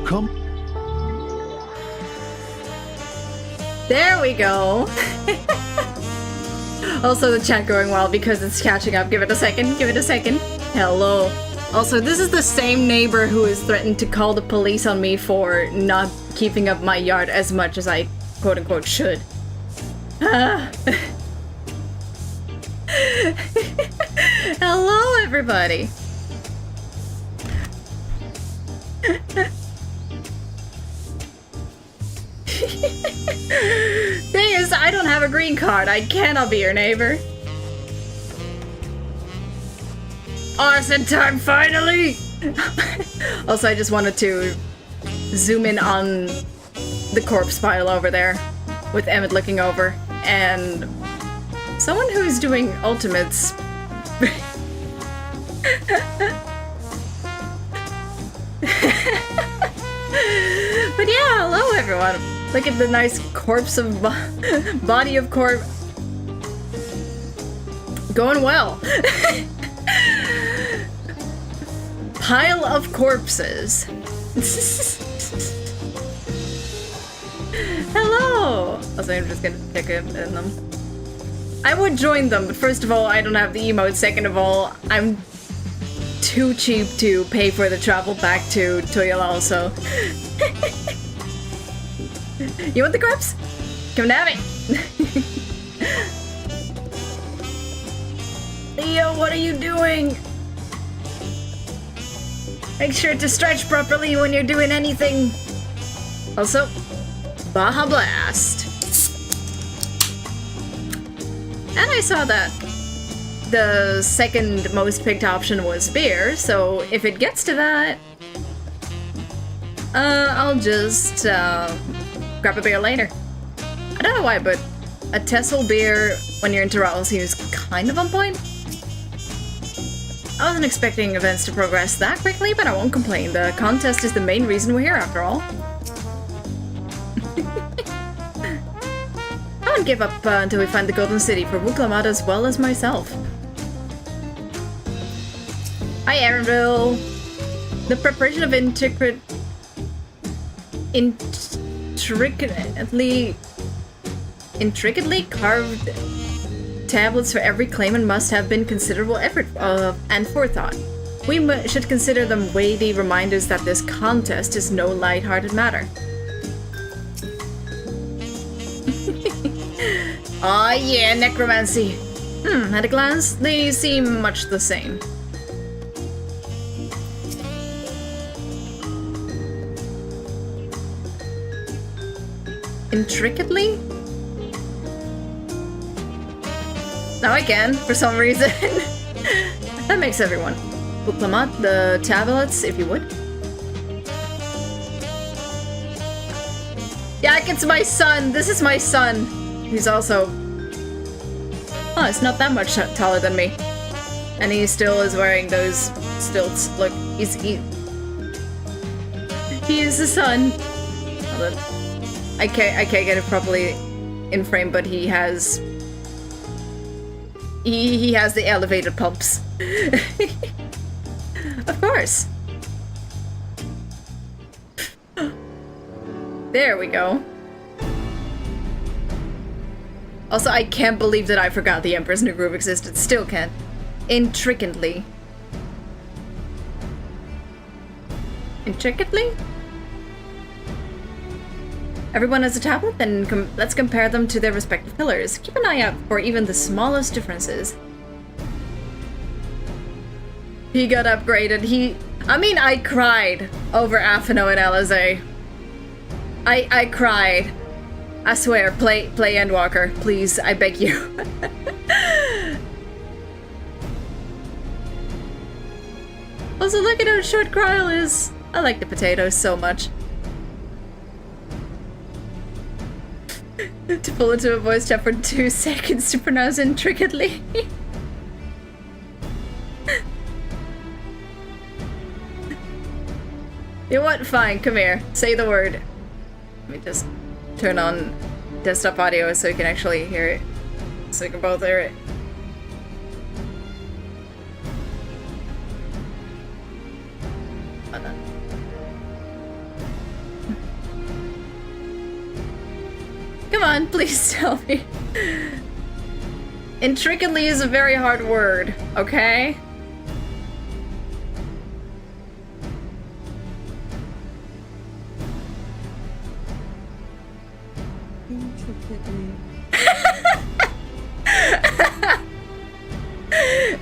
come. There we go. Also, the chat going well because it's catching up. Give it a second. Give it a second. Hello. Also, this is the same neighbor who has threatened to call the police on me for not keeping up my yard as much as I quote-unquote should. Hello, everybody. Thing is, I don't have a green card. I cannot be your neighbor. Arson time, finally! Also, I just wanted to zoom in on the corpse pile over there with Emmett looking over and someone who's doing ultimates. But yeah, hello everyone. Look at the nice corpse of body of corpse. Going well. Pile of corpses. Hello. Also, I'm just gonna check in them. I would join them, but first of all, I don't have the emote. Second of all, I'm too cheap to pay for the travel back to Toyala, so. You want the corpse? Come at me! Leo, what are you doing? Make sure to stretch properly when you're doing anything. Also, Baja Blast. And I saw that the second most picked option was beer, so if it gets to that, I'll just grab a beer later. I don't know why, but a Tessel beer when you're in Toronto seems kind of on point. I wasn't expecting events to progress that quickly, but I won't complain. The contest is the main reason we're here, after all. I won't give up until we find the Golden City for Wuklamat as well as myself. Hi, Aaronville. The preparation of intricately carved tablets for every claimant must have been considerable effort and forethought. We should consider them weighty reminders that this contest is no light-hearted matter. Aw yeah, necromancy. At a glance, they seem much the same. Intricately? Now I can, for some reason. That makes everyone. Wuklamat, the tablets, if you would. Yeah, it's my son! This is my son! He's also... Oh, he's not that much taller than me. And he still is wearing those stilts. Look, he is the son. Hold on. I can't get it properly in frame, but he has... He has the elevated pumps. Of course. There we go. Also, I can't believe that I forgot the Emperor's New Groove existed. Still can't. Intricately. Intricately? Everyone has a tablet? Then let's compare them to their respective pillars. Keep an eye out for even the smallest differences. He got upgraded. I mean, I cried over Afino and Alizé. I cried. I swear, play Endwalker, please, I beg you. Also, look at how short Kryl is. I like the potatoes so much. To pull into a voice chat for 2 seconds to pronounce intricately. You know what? Fine, come here. Say the word. Let me just turn on desktop audio so you can actually hear it. So you can both hear it. Come on, please tell me. Intricately is a very hard word, okay?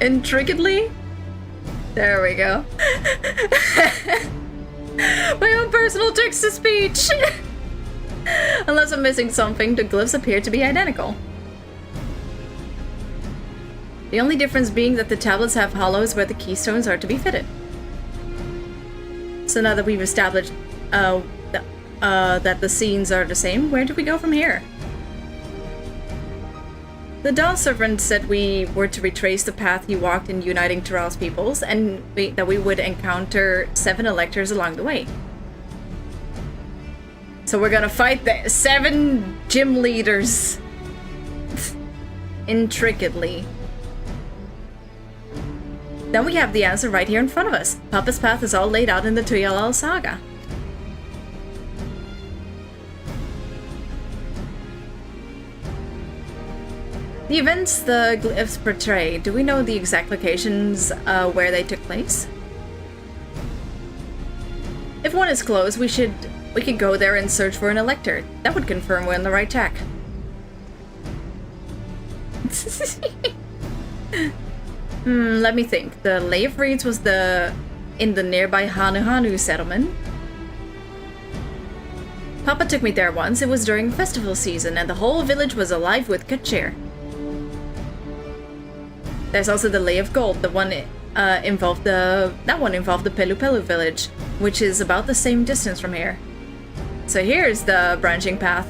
Intricately? There we go. My own personal text-to-speech! Unless I'm missing something, the glyphs appear to be identical. The only difference being that the tablets have hollows where the keystones are to be fitted. So now that we've established that the scenes are the same, where do we go from here? The Dawn Servant said we were to retrace the path he walked in uniting Tyrell's peoples, and that we would encounter 7 electors along the way. So we're gonna fight the 7 gym leaders. Intricately. Then we have the answer right here in front of us. Papa's path is all laid out in the Tuyalal saga. The events the glyphs portray, do we know the exact locations where they took place? If one is close, we could go there and search for an elector. That would confirm we're on the right track. Let me think. The Lay of Reeds was in the nearby Hanu settlement. Papa took me there once. It was during festival season, and the whole village was alive with good cheer. There's also the Lay of Gold. That one involved the Pelu Pelu village, which is about the same distance from here. So here's the branching path.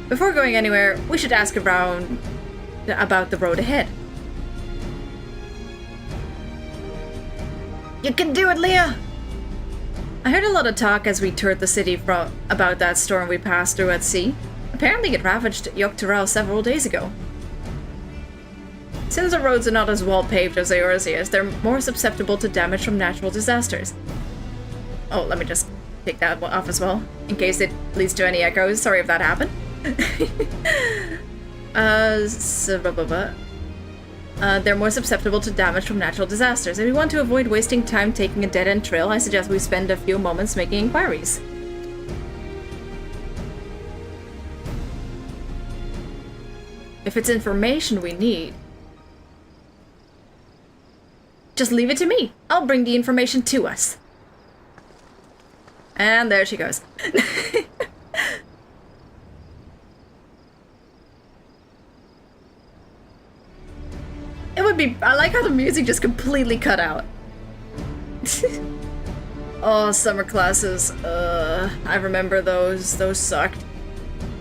Before going anywhere, we should ask around about the road ahead. You can do it, Leah! I heard a lot of talk as we toured the city about that storm we passed through at sea. Apparently it ravaged Yogg-Tyrell several days ago. Since the roads are not as well paved as Eorzea's, they're more susceptible to damage from natural disasters. Oh, let me just take that one off as well, in case it leads to any echoes. Sorry if that happened. They're more susceptible to damage from natural disasters. If we want to avoid wasting time taking a dead-end trail, I suggest we spend a few moments making inquiries. If it's information we need, just leave it to me. I'll bring the information to us. And there she goes. It would be... I like how the music just completely cut out. Oh, summer classes. I remember those. Those sucked.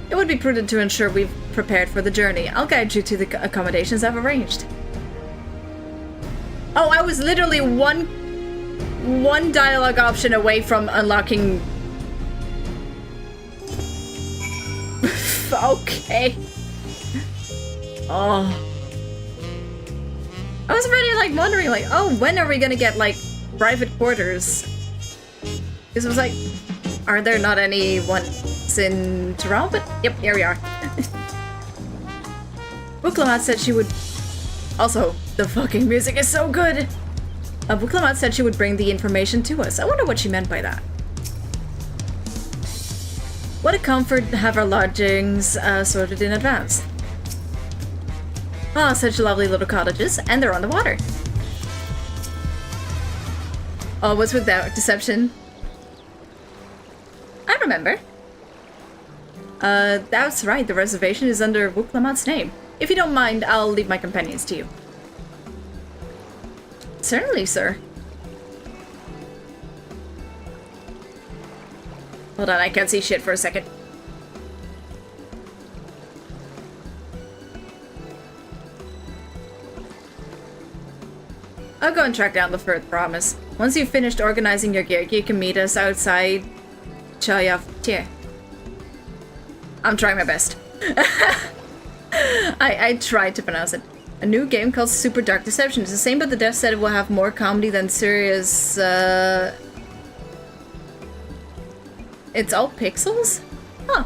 It would be prudent to ensure we've prepared for the journey. I'll guide you to the accommodations I've arranged. Oh, I was literally one dialogue option away from unlocking... Okay. Oh. I was already, like, wondering, like, oh, when are we gonna get, like, private quarters? Because it was like, are there not any ones in Tyrell? But, yep, here we are. Buklamat said she would... Also, the fucking music is so good! Buklamat said she would bring the information to us. I wonder what she meant by that. What a comfort to have our lodgings sorted in advance. Ah, such lovely little cottages, and they're on the water. Oh, what's with that deception? I remember. That's right, the reservation is under Wuklamat's name. If you don't mind, I'll leave my companions to you. Certainly, sir. Hold on, I can't see shit for a second. I'll go and track down the Firth, promise. Once you've finished organizing your gear, you can meet us outside Chayav. I'm trying my best. I tried to pronounce it. A new game called Super Dark Deception. It's the same, but the dev said it will have more comedy than serious, It's all pixels? Huh.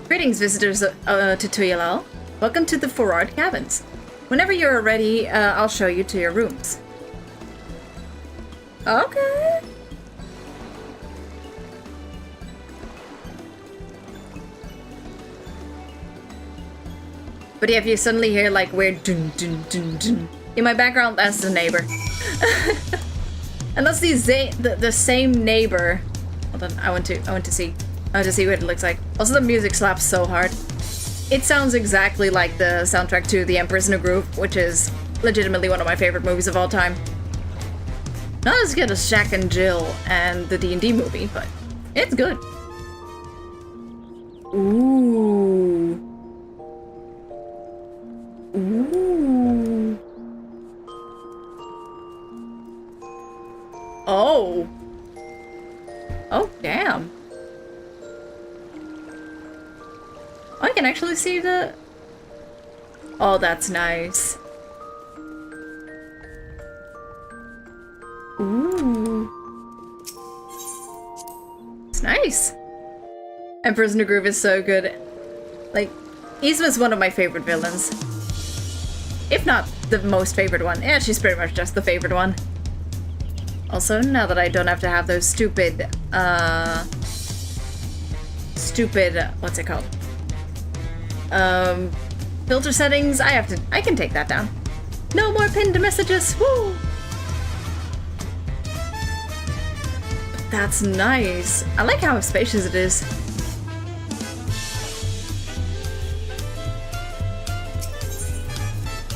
Greetings, visitors to Tuyalal. Welcome to the Forard Cabins. Whenever you're ready, I'll show you to your rooms. Okay. But yeah, if you suddenly hear like weird dun dun dun dun in my background, that's the neighbor. And that's the same neighbor. Hold on, I want to see what it looks like. Also, the music slaps so hard. It sounds exactly like the soundtrack to The Emperor's New Groove, which is legitimately one of my favorite movies of all time. Not as good as Shaq and Jill and the D&D movie, but it's good. Ooh. Ooh. Oh. Oh, damn. I can actually see the... Oh, that's nice. Ooh. It's nice. Emperor's New Groove is so good. Like, Yzma's one of my favorite villains. If not the most favorite one. Yeah, she's pretty much just the favorite one. Also, now that I don't have to have those stupid, what's it called? Filter settings, I can take that down. No more pinned messages, woo! That's nice. I like how spacious it is.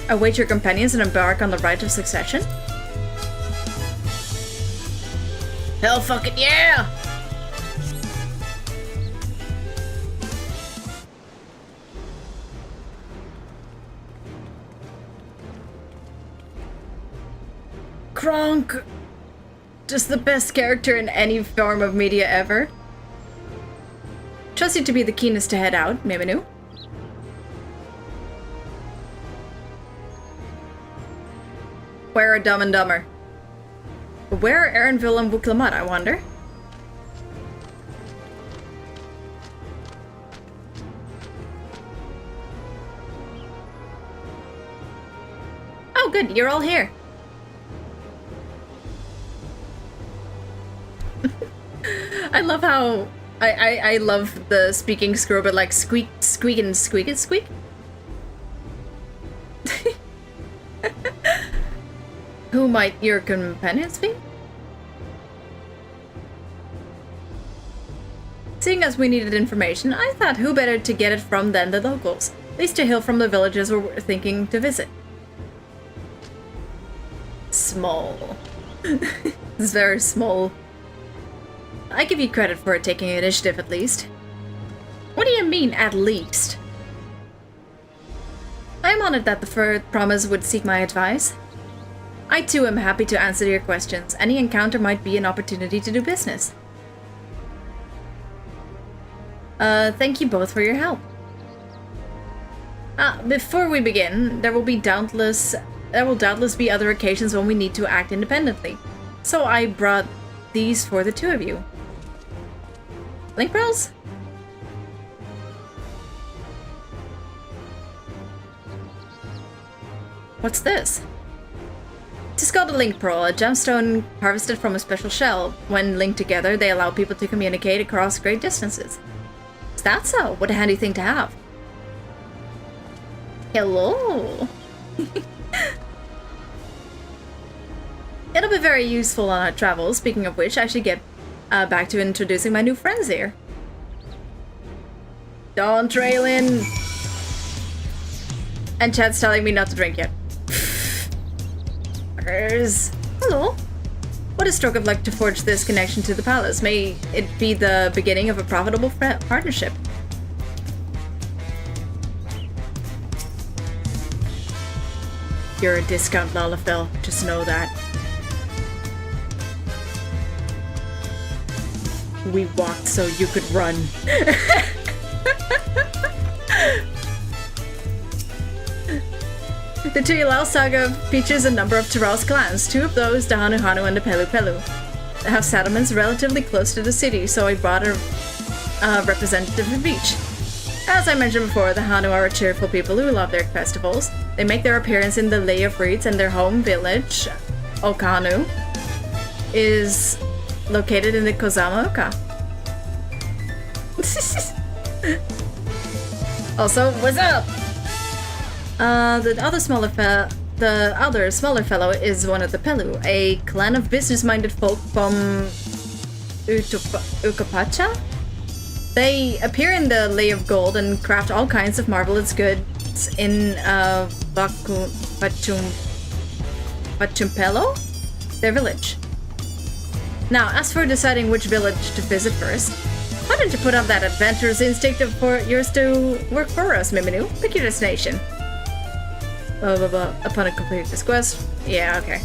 Await your companions and embark on the rite of succession? Hell fucking yeah! Kronk! Just the best character in any form of media ever. Trust you to be the keenest to head out, Miminu. Where are Dumb and Dumber? Where are Erinville and Wuklamat, I wonder? Oh good, you're all here. I love how... I love the speaking screw, but like squeak, squeak, and squeak and squeak. Who might your companions be? Seeing as we needed information, I thought who better to get it from than the locals. At least to hail from the villages we're thinking to visit. Small. It's very small. I give you credit for taking initiative at least. What do you mean, at least? I am honored that the Fur Promise would seek my advice. I too am happy to answer your questions. Any encounter might be an opportunity to do business. Thank you both for your help. Before we begin, there will doubtless be other occasions when we need to act independently. So I brought these for the two of you. Link pearls? What's this? It is called a link pearl, a gemstone harvested from a special shell. When linked together, they allow people to communicate across great distances. Is that so? What a handy thing to have. Hello! It'll be very useful on our travels. Speaking of which, I should get back to introducing my new friends here. Dawntrail. And Chad's telling me not to drink yet. Hello. What a stroke of luck to forge this connection to the palace. May it be the beginning of a profitable partnership. You're a discount, Lalafell. Just know that. We walked so you could run. The Tuyalal saga features a number of Tyrell's clans. Two of those, the Hanuhanu and the Pelu Pelu, have settlements relatively close to the city, so I brought a representative of each. As I mentioned before, the Hanu are cheerful people who love their festivals. They make their appearance in the Lay of Reeds, and their home village, Okanu, is located in the Kozama Oka. Also, what's up? The other smaller fellow is one of the Pelu, a clan of business-minded folk from Ukapacha. They appear in the Lay of Gold and craft all kinds of marvelous goods in Vachumpelo, their village. Now, as for deciding which village to visit first, why don't you put up that adventurous instinct of yours to work for us, Miminu? Pick your destination. Blah blah blah. Upon a completed this quest. Yeah, okay.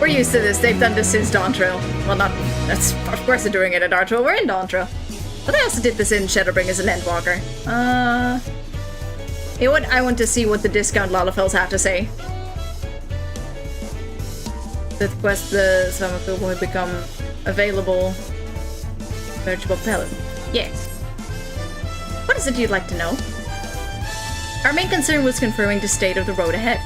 We're used to this. They've done this since Dawntrail. Well, not... That's, of course they're doing it at Dawntrail. We're in Dawntrail. But they also did this in Shadowbringers and Endwalker. You know what? I want to see what the discount Lalafels have to say. The quest, the summer people will become available. Mergeable Pellet. Yes. What is it you'd like to know? Our main concern was confirming the state of the road ahead.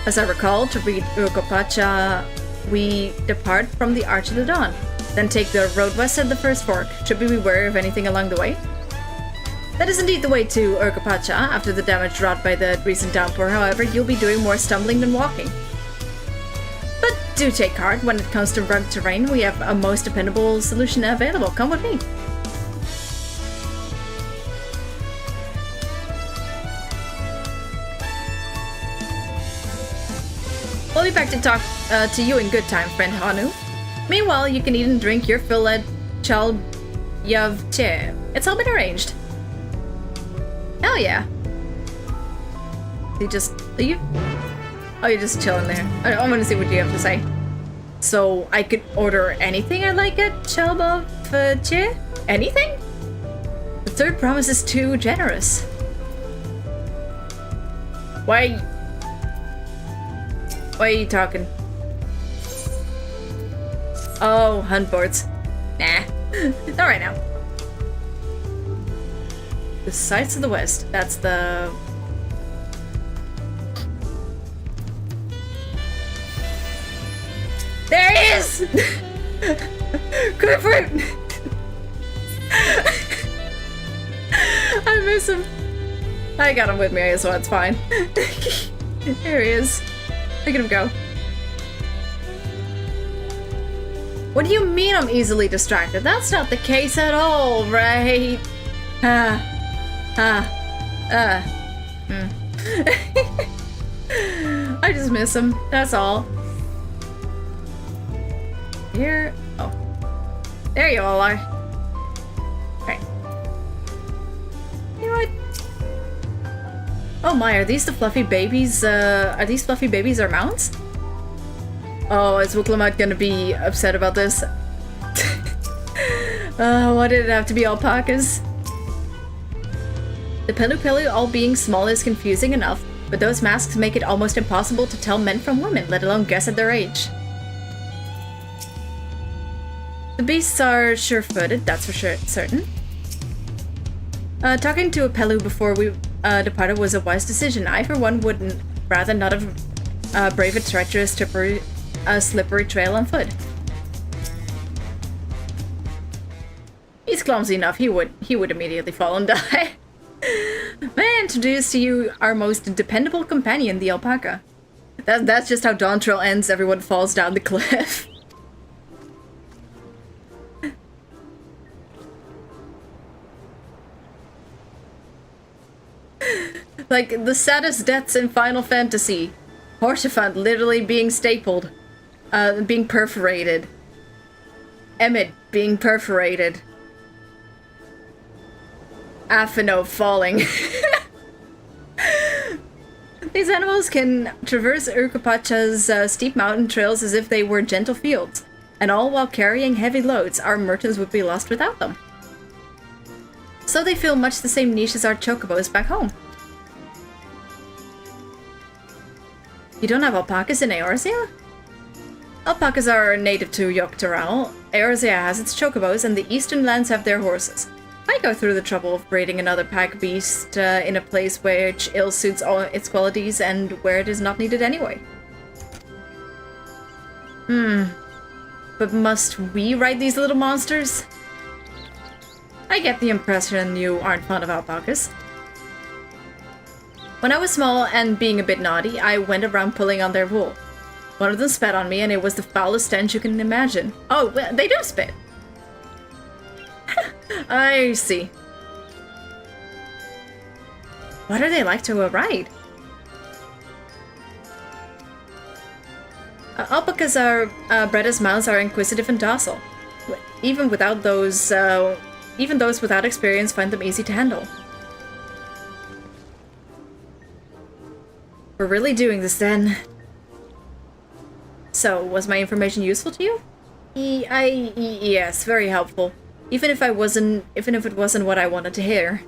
As I recall, to reach Urukopacha, we depart from the Arch of the Dawn, then take the road west at the first fork. Should we be wary of anything along the way? That is indeed the way to Urukopacha. After the damage wrought by the recent downpour, however, you'll be doing more stumbling than walking. But do take heart, when it comes to rugged terrain, we have a most dependable solution available. Come with me. We'll be back to talk to you in good time, friend Hanu. Meanwhile, you can eat and drink your fill at Chalyavche. It's all been arranged. Hell yeah. You just leave? Oh, you're just chilling there. I'm gonna see what you have to say. So, I could order anything I like at Chalyavche? Anything? The third promise is too generous. Why are you talking? Oh, hunt boards. Nah. Not right now. The sights of the west. That's the... There he is! Grapefruit! I miss him. I got him with me, so it's fine. There he is. Look at him go. What do you mean I'm easily distracted? That's not the case at all, right? I just miss him. That's all. Here. Oh. There you all are. Right. You know what? Oh my, are these the fluffy babies? Are these fluffy babies or mounts? Oh, is Wuklamite gonna be upset about this? Why did it have to be alpacas? The Pelu all being small is confusing enough, but those masks make it almost impossible to tell men from women, let alone guess at their age. The beasts are sure-footed, that's for sure certain. Talking to a Pelu before we departed was a wise decision. I, for one, would rather not have braved a treacherous, slippery trail on foot. He's clumsy enough. He would immediately fall and die. May I introduce to you our most dependable companion, the alpaca. That's just how Dawntrail ends. Everyone falls down the cliff. Like, the saddest deaths in Final Fantasy. Horsefant literally being stapled. Being perforated. Emmett being perforated. Aphino falling. These animals can traverse Urkapacha's steep mountain trails as if they were gentle fields. And all while carrying heavy loads, our merchants would be lost without them. So they fill much the same niche as our chocobos back home. You don't have alpacas in Eorzea? Alpacas are native to Yogg-Saron. Eorzea has its chocobos, and the eastern lands have their horses. I go through the trouble of breeding another pack beast in a place which ill suits all its qualities and where it is not needed anyway. But must we ride these little monsters? I get the impression you aren't fond of alpacas. When I was small and being a bit naughty, I went around pulling on their wool. One of them spat on me and it was the foulest stench you can imagine. Oh, well, they do spit. I see. What are they like to ride? Alpacas are bred as mounts are inquisitive and docile. Even those without experience find them easy to handle. We're really doing this then. So, was my information useful to you? Yes, very helpful. Even if it wasn't what I wanted to hear.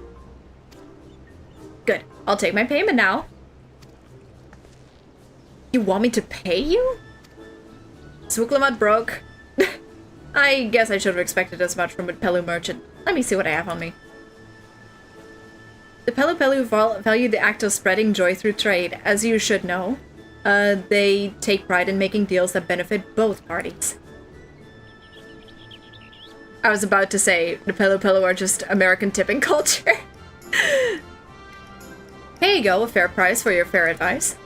Good. I'll take my payment now. You want me to pay you? Zwuklamat broke. I guess I should have expected as much from a Pelu merchant. Let me see what I have on me. The Pelu value the act of spreading joy through trade, as you should know. They take pride in making deals that benefit both parties. I was about to say, the Pelu are just American tipping culture. Here you go, a fair price for your fair advice.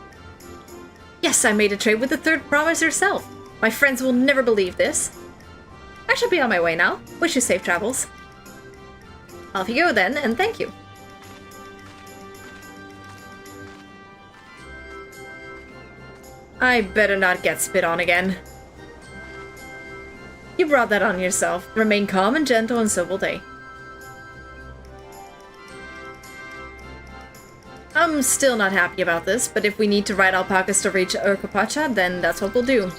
Yes, I made a trade with the third province herself. My friends will never believe this. I shall be on my way now. Wish you safe travels. Off you go then, and thank you. I better not get spit on again. You brought that on yourself. Remain calm and gentle, and so will they. I'm still not happy about this, but if we need to ride alpacas to reach Urqupacha, then that's what we'll do.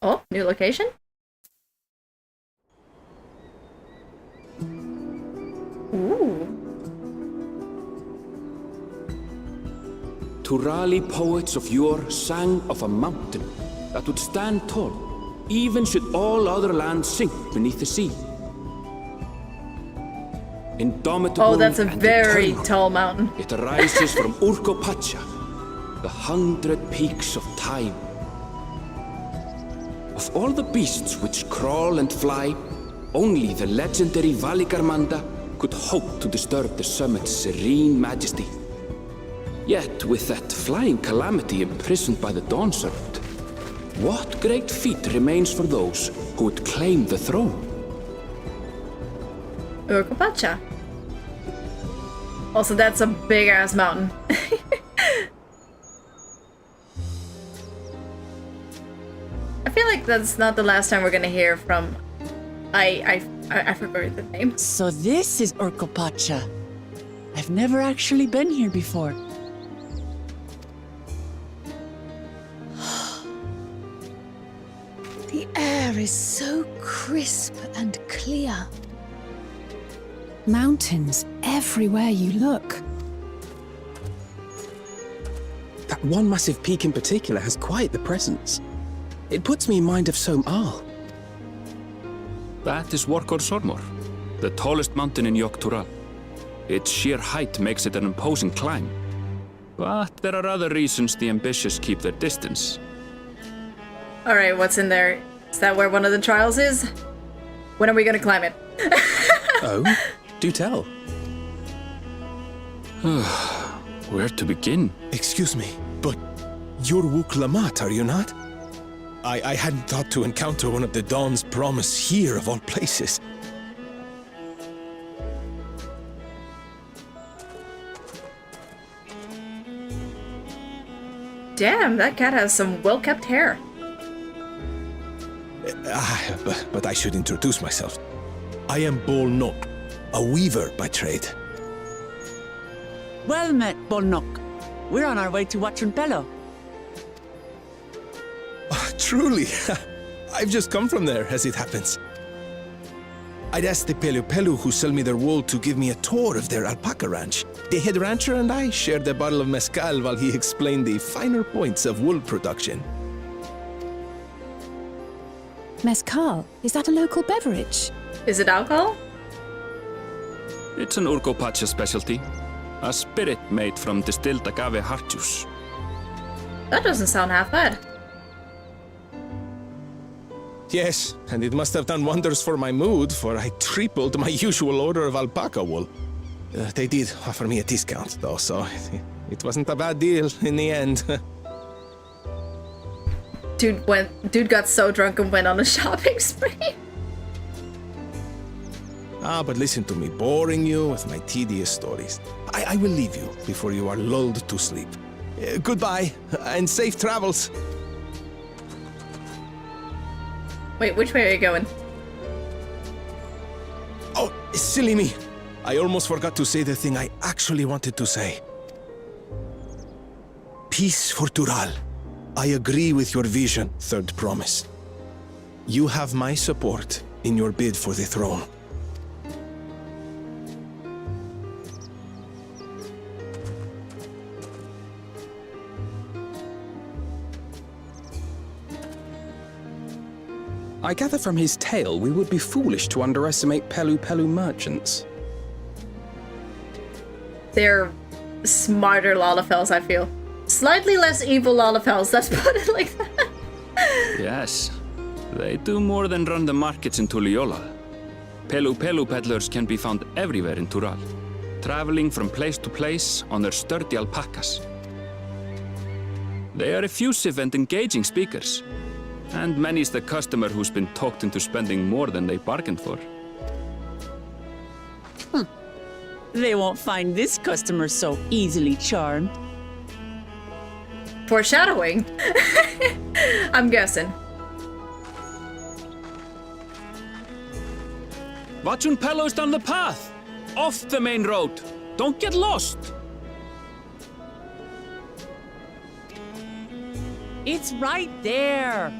Oh, new location? Ooh. Turali poets of yore sang of a mountain that would stand tall, even should all other lands sink beneath the sea. Indomitable oh, that's a and very eternal, tall mountain. It arises from Urqupacha, the 100 peaks of time. Of all the beasts which crawl and fly, only the legendary Valigarmanda could hope to disturb the summit's serene majesty. Yet, with that flying calamity imprisoned by the Dawn Serpent, what great feat remains for those who would claim the throne? Urqupacha. Also, that's a big-ass mountain. I feel like that's not the last time we're gonna hear from... I forgot the name. So this is Urqupacha. I've never actually been here before. The air is so crisp and clear. Mountains everywhere you look. That one massive peak in particular has quite the presence. It puts me in mind of Som Al. That is Workor Sormor, the tallest mountain in Yogg-Tural. Its sheer height makes it an imposing climb. But there are other reasons the ambitious keep their distance. Alright, what's in there? Is that where one of the trials is? When are we gonna climb it? Oh, do tell. Where to begin? Excuse me, but you're Wuklamat, are you not? I hadn't thought to encounter one of the Dawn's promise here of all places. Damn, that cat has some well-kept hair. But I should introduce myself. I am Bolnok, a weaver by trade. Well met, Bolnok. We're on our way to Watrunpelo. Truly, I've just come from there, as it happens. I'd asked the Pelu Pelu who sell me their wool to give me a tour of their alpaca ranch. The head rancher and I shared a bottle of mezcal while he explained the finer points of wool production. Mezcal, is that a local beverage? Is it alcohol? It's an Urcopacha specialty. A spirit made from distilled agave heart juice. That doesn't sound half bad. Yes, and it must have done wonders for my mood, for I tripled my usual order of alpaca wool. They did offer me a discount, though, so it wasn't a bad deal in the end. Dude got so drunk and went on a shopping spree. But listen to me, boring you with my tedious stories. I will leave you before you are lulled to sleep. Goodbye, and safe travels. Wait, which way are you going? Oh, silly me. I almost forgot to say the thing I actually wanted to say. Peace for Tural. I agree with your vision, Third Promise. You have my support in your bid for the throne. I gather from his tale we would be foolish to underestimate Pelu Pelu merchants. They're smarter Lalafels, I feel. Slightly less evil Lalafels, let's put it like that. Yes, they do more than run the markets in Tuliola. Pelu Pelu peddlers can be found everywhere in Tural, traveling from place to place on their sturdy alpacas. They are effusive and engaging speakers, and many's the customer who's been talked into spending more than they bargained for. They won't find this customer so easily charmed. Foreshadowing? I'm guessing. Watchun Pelo's down the path! Off the main road! Don't get lost! It's right there.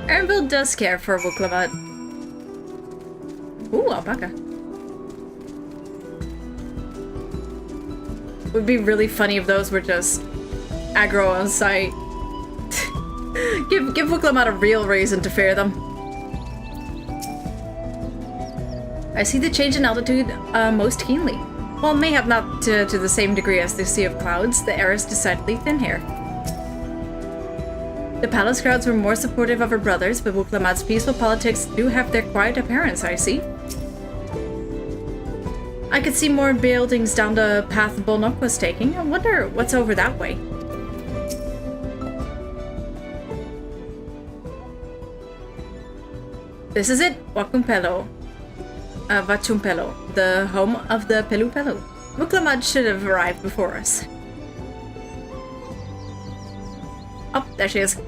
Ernville does care for Wuklamat. Ooh, alpaca. Would be really funny if those were just aggro on sight. give Wuklamat a real reason to fear them. I see the change in altitude most keenly. While mayhap not to the same degree as the Sea of Clouds, the air is decidedly thin here. The palace crowds were more supportive of her brothers, but Wuklamat's peaceful politics do have their quiet appearance, I see. I could see more buildings down the path Bolnok was taking. I wonder what's over that way. This is it, Wakumpelo. Vachumpelo, the home of the Pelu Pelu. Wuklamat should have arrived before us. Oh, there she is.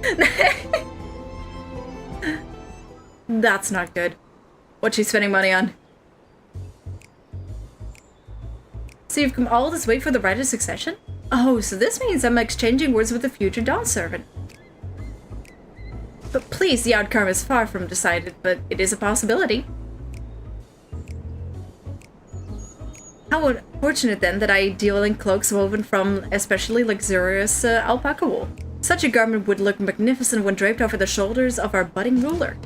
That's not good. What's she spending money on? So you've come all this way for the right of succession? Oh, so this means I'm exchanging words with the future Dawn servant. But please, the outcome is far from decided, but it is a possibility. How unfortunate then that I deal in cloaks woven from especially luxurious alpaca wool. Such a garment would look magnificent when draped over the shoulders of our budding ruler.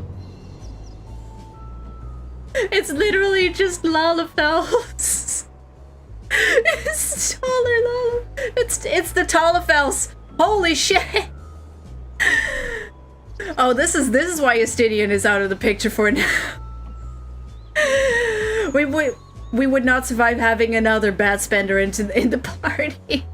It's literally just Lalafels. It's taller Lala. It's the Talafels. Holy shit! Oh, this is why Eustidian is out of the picture for now. We would not survive having another bad spender in the party.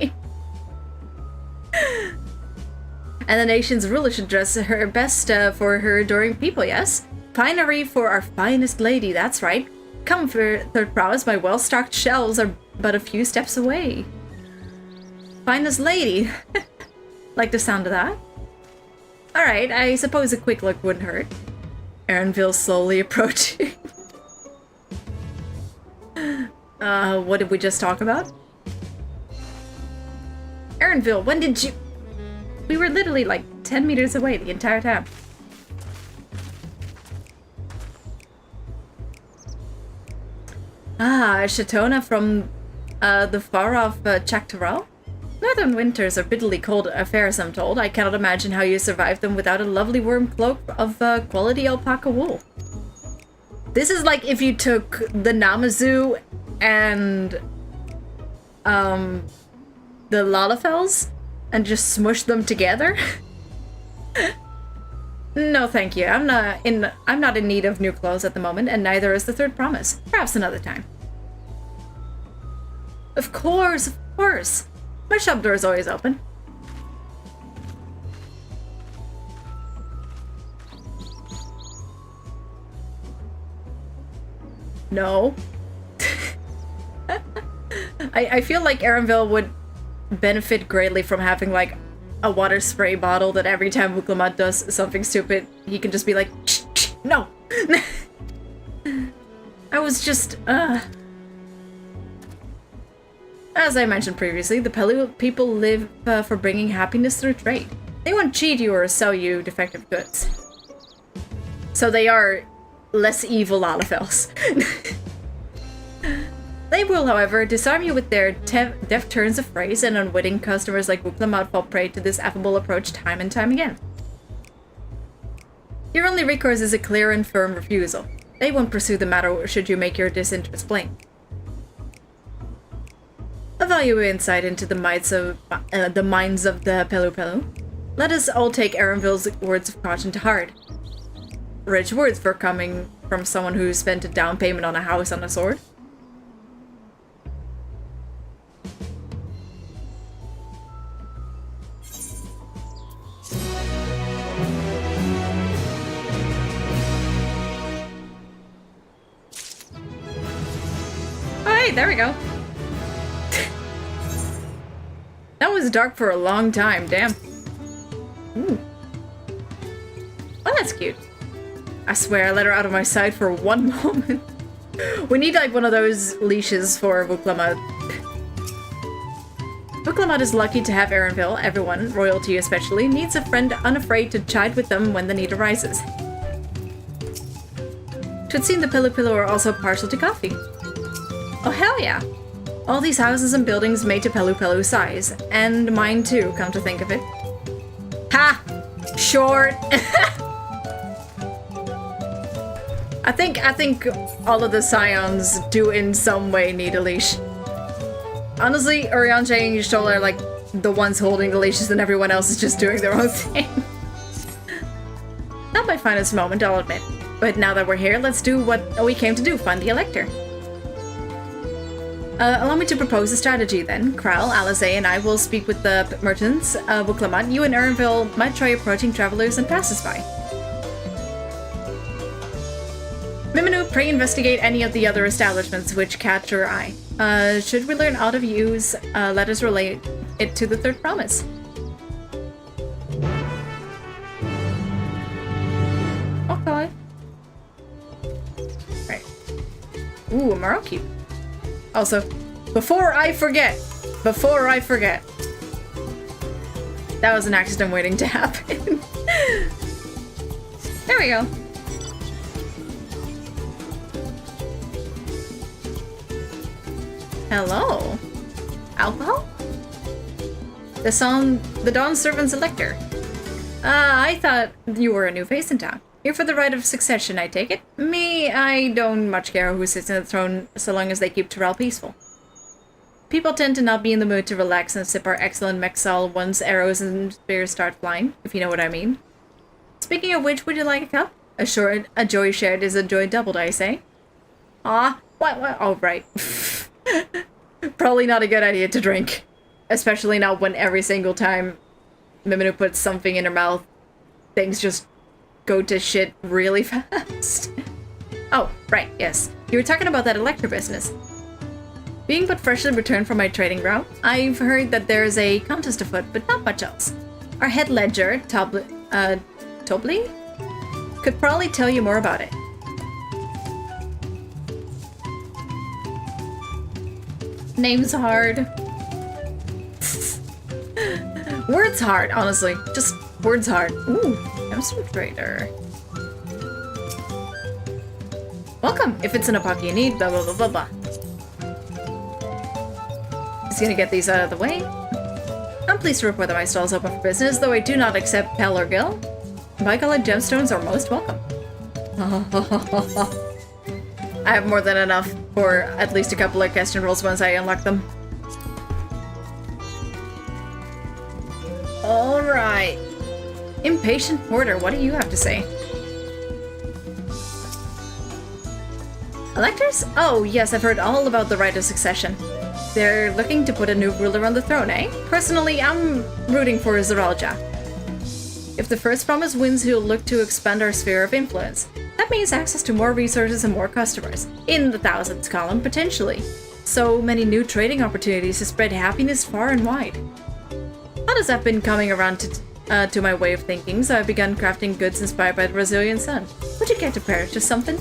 And the nation's ruler should dress her best for her adoring people, yes? Finery for our finest lady, that's right. Come for third prowess, my well-stocked shelves are but a few steps away. Finest lady? Like the sound of that? Alright, I suppose a quick look wouldn't hurt. Ernville slowly approaching. What did we just talk about? Ernville, when did you... We were literally like 10 meters away the entire time. Ah, Shatona from the far-off Chactaral? Northern winters are bitterly cold affairs, I'm told. I cannot imagine how you survive them without a lovely warm cloak of quality alpaca wool. This is like if you took the Namazu and the Lalafels and just smushed them together. No, thank you. I'm not in need of new clothes at the moment, and neither is the third promise. Perhaps another time. Of course, of course. My shop door is always open. No. I feel like Erenville would benefit greatly from having like a water spray bottle that every time Wuklamat does something stupid, he can just be like, shh, shh, no. I was just, As I mentioned previously, the Pelu people live for bringing happiness through trade. They won't cheat you or sell you defective goods. So they are less evil Lalafels. They will, however, disarm you with their deft turns of phrase, and unwitting customers like Wuklamat fall prey to this affable approach time and time again. Your only recourse is a clear and firm refusal. They won't pursue the matter should you make your disinterest plain. A valuable insight into the minds of the Pelu Pelu. Let us all take Erenville's words of caution to heart. Rich words for coming from someone who spent a down payment on a house on a sword. Oh, hey, there we go. That was dark for a long time, damn. Ooh. Oh, that's cute. I swear I let her out of my sight for one moment. We need like one of those leashes for Wuklamat. Wuklamat is lucky to have Erenville. Everyone, royalty especially, needs a friend unafraid to chide with them when the need arises. Should seem the Pelu Pelu are also partial to coffee. Oh hell yeah! All these houses and buildings made to Pelu Pelu size. And mine too, come to think of it. Ha! Short! I think all of the scions do in some way need a leash. Honestly, Urianger and Y'shtola are like the ones holding the leashes and everyone else is just doing their own thing. Not my finest moment, I'll admit. But now that we're here, let's do what we came to do, find the Elector. Allow me to propose a strategy then. Kral, Alice, and I will speak with the merchants. Wuklamat, you and Erenville might try approaching travelers and passers-by. Miminu, pray investigate any of the other establishments which catch your eye. Should we learn aught of use, let us relate it to the third promise. Okay. Right. Ooh, a Maroki. Also, before I forget, that was an accident waiting to happen. There we go. Hello. Alcohol? The Dawn Servant's Elector. I thought you were a new face in town. Here for the right of succession, I take it? Me, I don't much care who sits in the throne so long as they keep Terrell peaceful. People tend to not be in the mood to relax and sip our excellent Mexal once arrows and spears start flying, if you know what I mean. Speaking of which, would you like a cup? A joy shared is a joy doubled, I say. Ah, what? Oh, right. Probably not a good idea to drink. Especially not when every single time Miminu puts something in her mouth, things just go to shit really fast. Oh, right, yes. You were talking about that Elector business. Being but freshly returned from my trading route, I've heard that there's a contest afoot, but not much else. Our head ledger, Tobli, could probably tell you more about it. Name's hard. Words hard, honestly. Just words hard. Ooh, demonstrator. Welcome. If it's an Apaka you need, blah blah blah blah blah. Just gonna get these out of the way. I'm pleased to report that my stall is open for business, though I do not accept Pell or Gil. Bicolored gemstones are most welcome. I have more than enough for at least a couple of question rolls once I unlock them. Alright. Impatient Porter, what do you have to say? Electors? Oh, yes, I've heard all about the right of succession. They're looking to put a new ruler on the throne, eh? Personally, I'm rooting for Zeralja. If the first promise wins, he'll look to expand our sphere of influence. That means access to more resources and more customers. In the thousands column, potentially. So many new trading opportunities to spread happiness far and wide. How has that been coming around to my way of thinking, so I've begun crafting goods inspired by the Brazilian sun. Would you care to purchase something?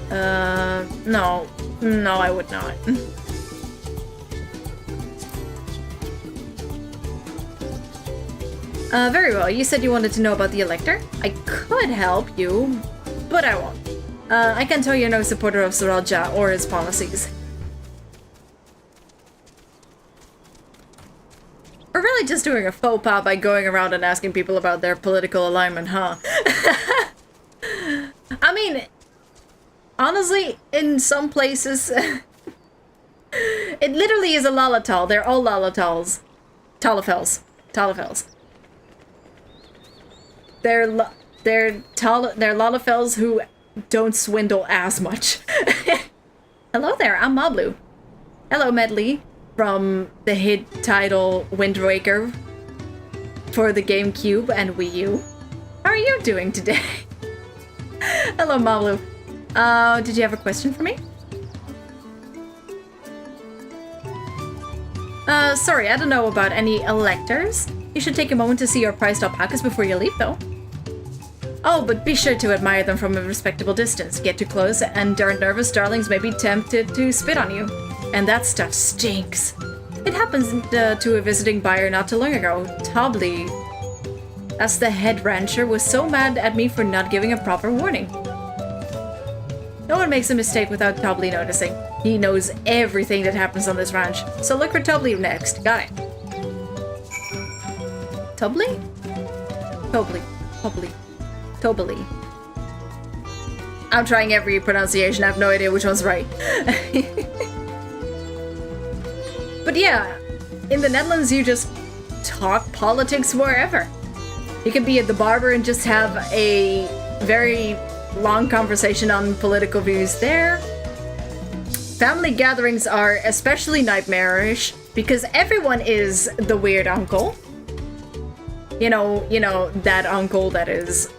No. No, I would not. Very well. You said you wanted to know about the Elector? I could help you, but I won't. I can tell you're no supporter of Zeralja or his policies. We're really just doing a faux pas by going around and asking people about their political alignment, huh? I mean, honestly, in some places, it literally is a Lalatal. They're all Lalatals. Talafels. Talafels. They're Lalafels who don't swindle as much. Hello there, I'm Mablu. Hello, Medley, from the hit title Wind Waker for the GameCube and Wii U. How are you doing today? Hello, Mablu. Did you have a question for me? Sorry, I don't know about any electors. You should take a moment to see your prized alpacas before you leave, though. Oh, but be sure to admire them from a respectable distance. Get too close, and our nervous darlings may be tempted to spit on you. And that stuff stinks. It happened to a visiting buyer not too long ago. Tobley, as the head rancher, was so mad at me for not giving a proper warning. No one makes a mistake without Tobley noticing. He knows everything that happens on this ranch. So look for Tobley next. Got it. Tobley? Tobley. Tobley. Tobley. I'm trying every pronunciation. I have no idea which one's right. But yeah, in the Netherlands, you just talk politics wherever. You can be at the barber and just have a very long conversation on political views there. Family gatherings are especially nightmarish because everyone is the weird uncle. You know, that uncle that is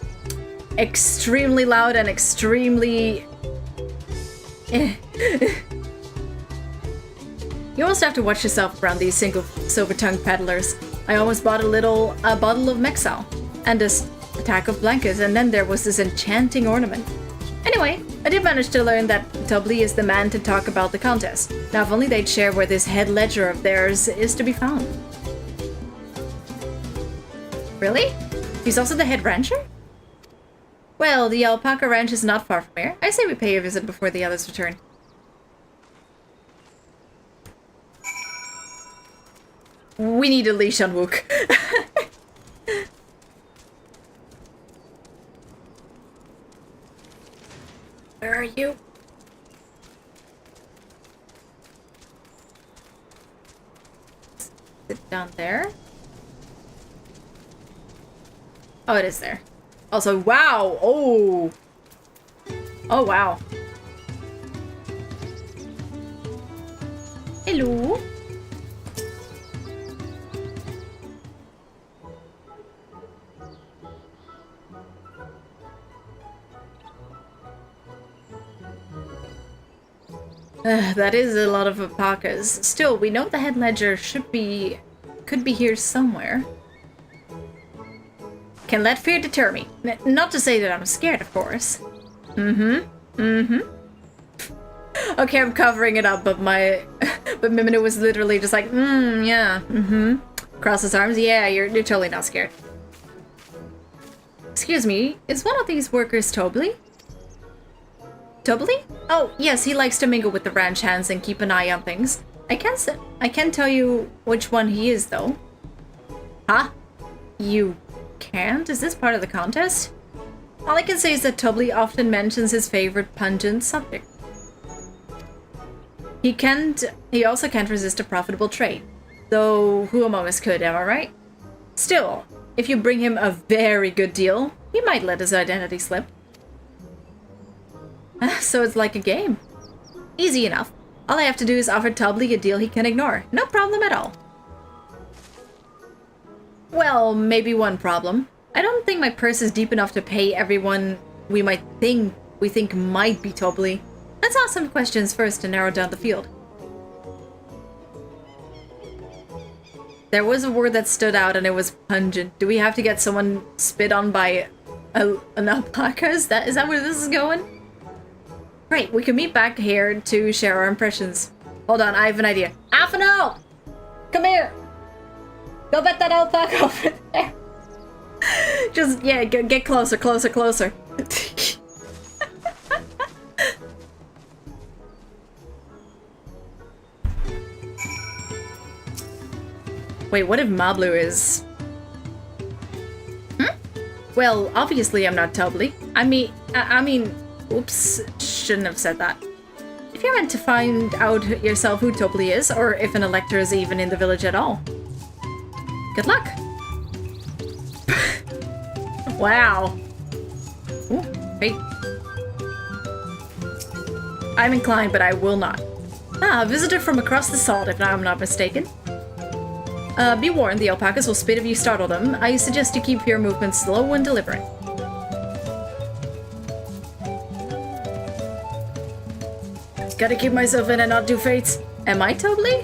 extremely loud and extremely... You almost have to watch yourself around these single silver-tongued peddlers. I almost bought a bottle of Mexal and a stack of blankets, and then there was this enchanting ornament. Anyway, I did manage to learn that Tobley is the man to talk about the contest. Now, if only they'd share where this head ledger of theirs is to be found. Really? He's also the head rancher? Well, the alpaca ranch is not far from here. I say we pay a visit before the others return. We need a leash on Wook. Where are you? Sit down there. Oh, it is there. Also, wow! Oh! Oh, wow. Hello? That is a lot of alpacas. Still, we know the head ledger could be here somewhere. Can let fear deter me. Not to say that I'm scared, of course. Okay, I'm covering it up, but Miminu was literally just like, yeah, Cross his arms. Yeah, you're totally not scared. Excuse me, is one of these workers Tobly? Tobly? Oh, yes, he likes to mingle with the ranch hands and keep an eye on things. I can't tell you which one he is, though. Huh? You can't? Is this part of the contest? All I can say is that Tobly often mentions his favorite pungent subject. He also can't resist a profitable trade. Though, who among us could, am I right? Still, if you bring him a very good deal, he might let his identity slip. So it's like a game. Easy enough. All I have to do is offer Tobly a deal he can ignore. No problem at all. Well, maybe one problem. I don't think my purse is deep enough to pay everyone we think might be Tobly. Let's ask some questions first to narrow down the field. There was a word that stood out and it was pungent. Do we have to get someone spit on by an alpaca? Is that where this is going? Great, we can meet back here to share our impressions. Hold on, I have an idea. Afano! Come here! Go bet that alpaca over there. Just, yeah, get closer. Wait, what if Mablu is... Well, obviously I'm not Tobly. I mean, oops, shouldn't have said that. If you're meant to find out yourself who Tobly is, or if an elector is even in the village at all. Good luck! Wow. Ooh, hey. I'm inclined, but I will not. Ah, a visitor from across the salt, if I'm not mistaken. Be warned, the alpacas will spit if you startle them. I suggest you keep your movements slow when delivering. Gotta keep myself in and not do fates. Am I Tobly?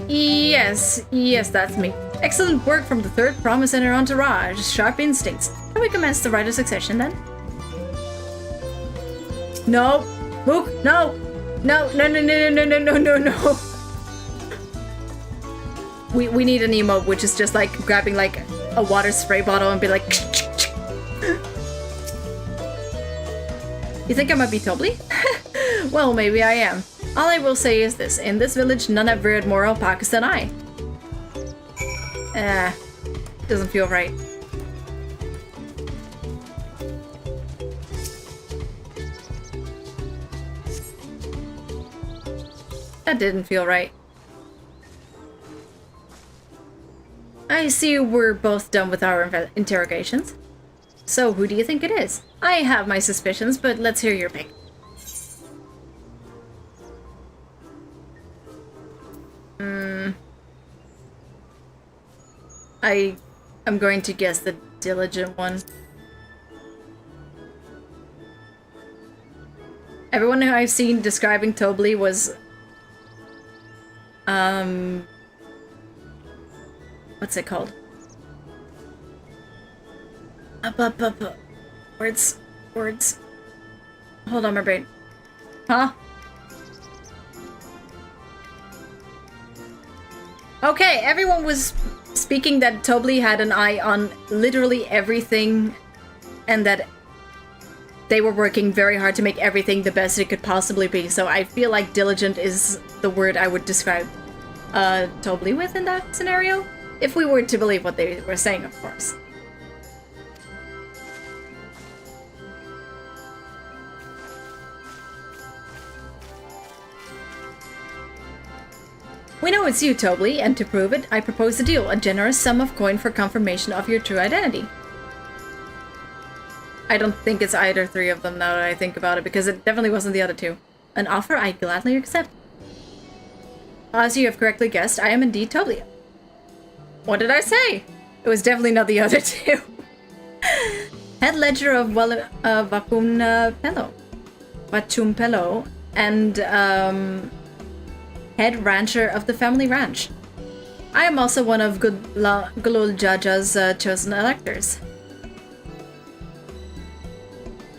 Yes, that's me. Excellent work from the third promise and her entourage. Sharp instincts. Can we commence the rite of succession then? No. Mook, no. No. We need an emote, which is just like grabbing like a water spray bottle and be like... You think I might be Tobly? Well, maybe I am. All I will say is this. In this village, none have reared more alpacas than I. Doesn't feel right. That didn't feel right. I see we're both done with our interrogations. So, who do you think it is? I have my suspicions, but let's hear your pick. I'm going to guess the diligent one. Everyone who I've seen describing Tobly was... What's it called? Words. Hold on, my brain. Huh? Okay, everyone was speaking that Tobly had an eye on literally everything and that they were working very hard to make everything the best it could possibly be. So I feel like diligent is the word I would describe Tobly with in that scenario. If we were to believe what they were saying, of course. We know it's you, Tobly, and to prove it, I propose a deal, a generous sum of coin for confirmation of your true identity. I don't think it's either three of them now that I think about it, because it definitely wasn't the other two. An offer I gladly accept. As you have correctly guessed, I am indeed Tobly. What did I say? It was definitely not the other two. Head ledger of Vachumpelo, and head rancher of the family ranch. I am also one of Gulul Jaja's chosen electors.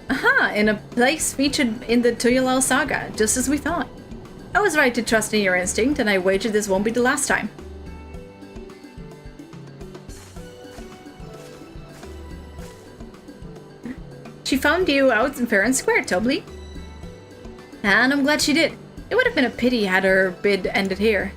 Aha! In a place featured in the Tuyalal saga, just as we thought. I was right to trust in your instinct, and I wager this won't be the last time. found you out in fair and square, Tobly. And I'm glad she did. It would have been a pity had her bid ended here.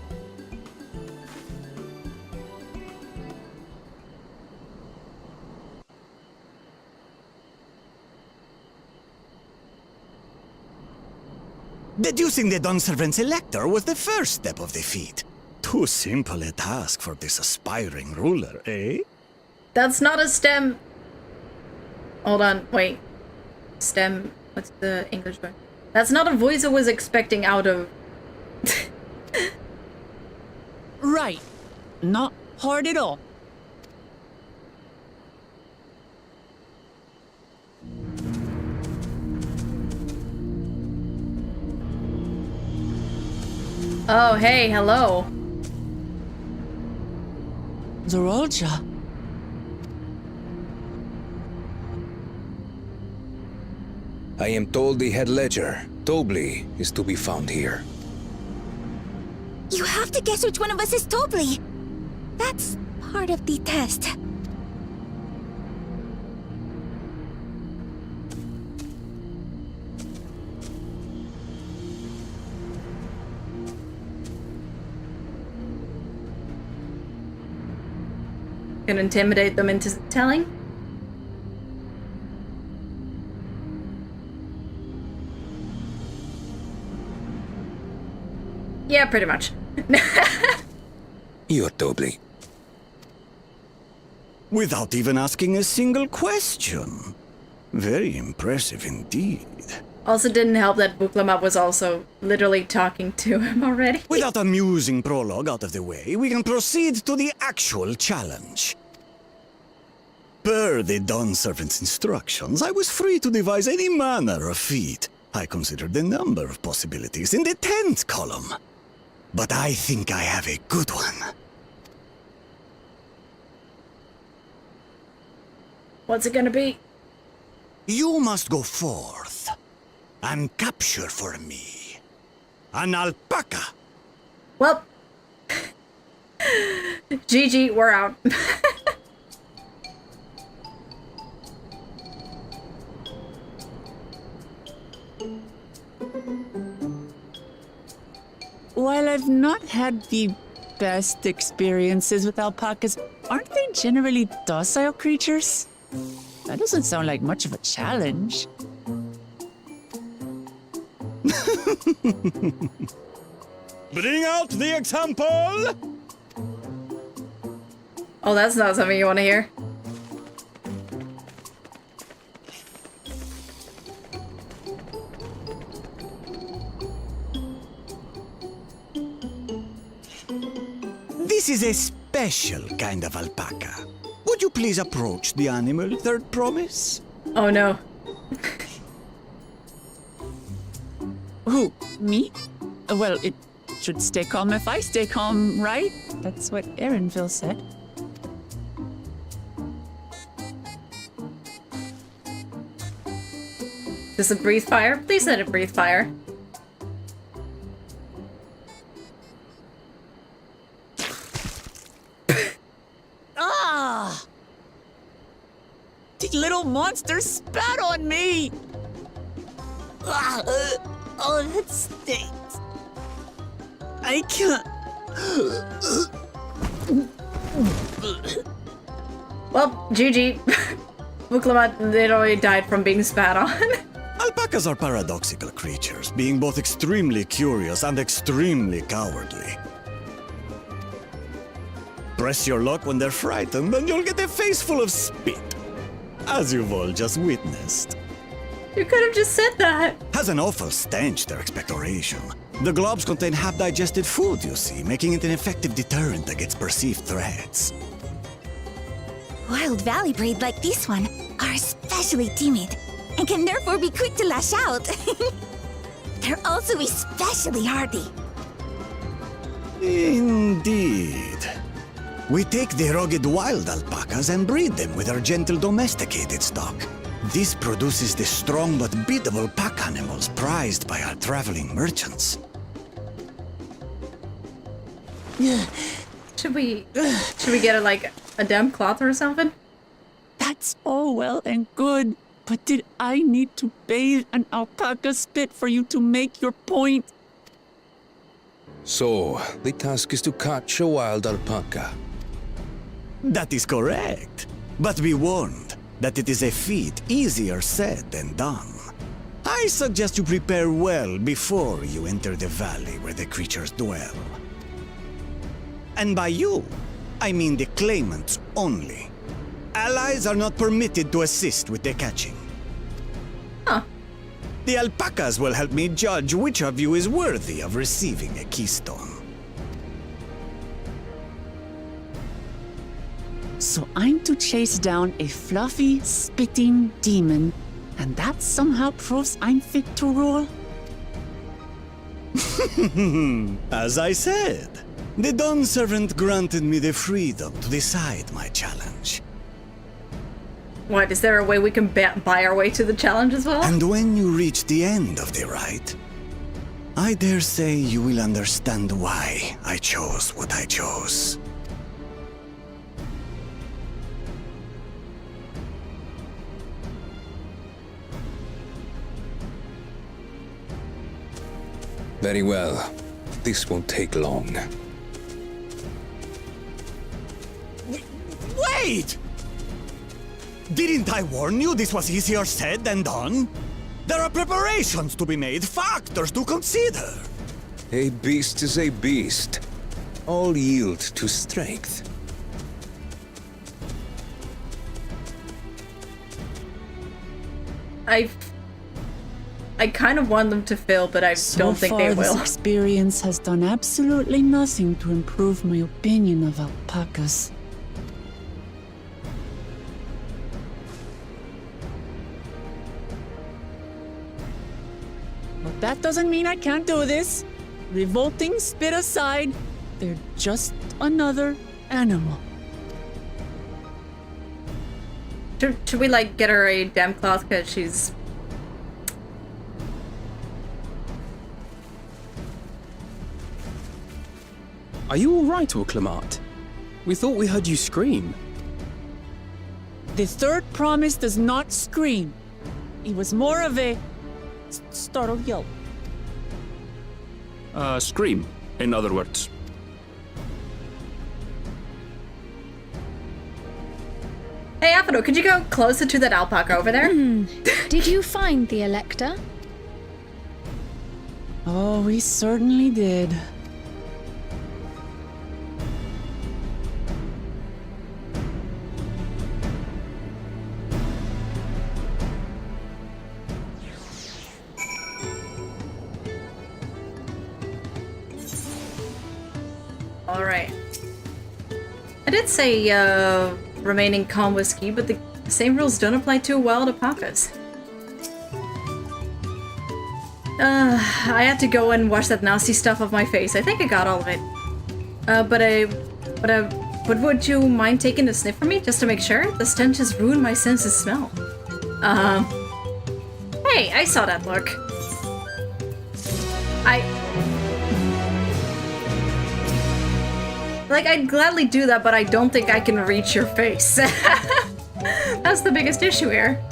Deducing the Dawnservant's elector was the first step of the feat. Too simple a task for this aspiring ruler, eh? That's not a stem. Hold on, wait. Stem, what's the English word? That's not a voice I was expecting out of... Right. Not hard at all. Oh, hey, hello. Zorolja. I am told the head ledger, Tobly, is to be found here. You have to guess which one of us is Tobly. That's part of the test. Gonna intimidate them into telling? Yeah, pretty much. You're Tobly. Without even asking a single question. Very impressive indeed. Also didn't help that Buklamat was also literally talking to him already. With that amusing prologue out of the way, we can proceed to the actual challenge. Per the Dawnservant's instructions, I was free to devise any manner of feat. I considered the number of possibilities in the 10th column. But I think I have a good one. What's it gonna be? You must go forth and capture for me an alpaca. Well, GG, we're out. While I've not had the best experiences with alpacas, aren't they generally docile creatures? That doesn't sound like much of a challenge. Bring out the example! Oh, that's not something you want to hear. This is a special kind of alpaca. Would you please approach the animal, third promise? Oh no. Who? Me? Well, it should stay calm if I stay calm, right? That's what Erinville said. Does it breathe fire? Please let it breathe fire. Ah! The little monster spat on me! Ah, oh, that stinks. I can't. Well, GG. Buklamat literally died from being spat on. Alpacas are paradoxical creatures, being both extremely curious and extremely cowardly. Press your luck when they're frightened, and you'll get a face full of spit, as you've all just witnessed. You could have just said that. Has an awful stench, their expectoration. The globs contain half-digested food, you see, making it an effective deterrent against perceived threats. Wild valley breed like this one are especially timid and can therefore be quick to lash out. They're also especially hardy. Indeed. We take the rugged wild alpacas and breed them with our gentle domesticated stock. This produces the strong but biddable pack animals prized by our traveling merchants. Should we get a damn cloth or something? That's all well and good, But did I need to bathe an alpaca spit for you to make your point? So, the task is to catch a wild alpaca. That is correct. But be warned that it is a feat easier said than done. I suggest you prepare well before you enter the valley where the creatures dwell. And by you, I mean the claimants only. Allies are not permitted to assist with the catching. Huh. The alpacas will help me judge which of you is worthy of receiving a keystone. So I'm to chase down a fluffy, spitting demon, and that somehow proves I'm fit to rule? As I said, the Dawn Servant granted me the freedom to decide my challenge. What, is there a way we can buy our way to the challenge as well? And when you reach the end of the rite, I dare say you will understand why I chose what I chose. Very well. This won't take long. Wait! Didn't I warn you this was easier said than done? There are preparations to be made, factors to consider. A beast is a beast. All yield to strength. I kind of want them to fail, but I don't think they will. This experience has done absolutely nothing to improve my opinion of alpacas. But that doesn't mean I can't do this. Revolting spit aside, they're just another animal. Should we, like, get her a damn cloth because she's... Are you all right, Orclamat? We thought we heard you scream. The third promise does not scream. It was more of a startled yelp. Scream, in other words. Hey, Aphodo, could you go closer to that alpaca over there? Did you find the Elector? Oh, we certainly did. Alright. I did say, remaining calm with ski, but the same rules don't apply to wild alpacas. I had to go and wash that nasty stuff off my face. I think I got all of it. But would you mind taking a sniff for me, just to make sure? The stench has ruined my sense of smell. Hey, I saw that look. Like, I'd gladly do that, but I don't think I can reach your face. That's the biggest issue here.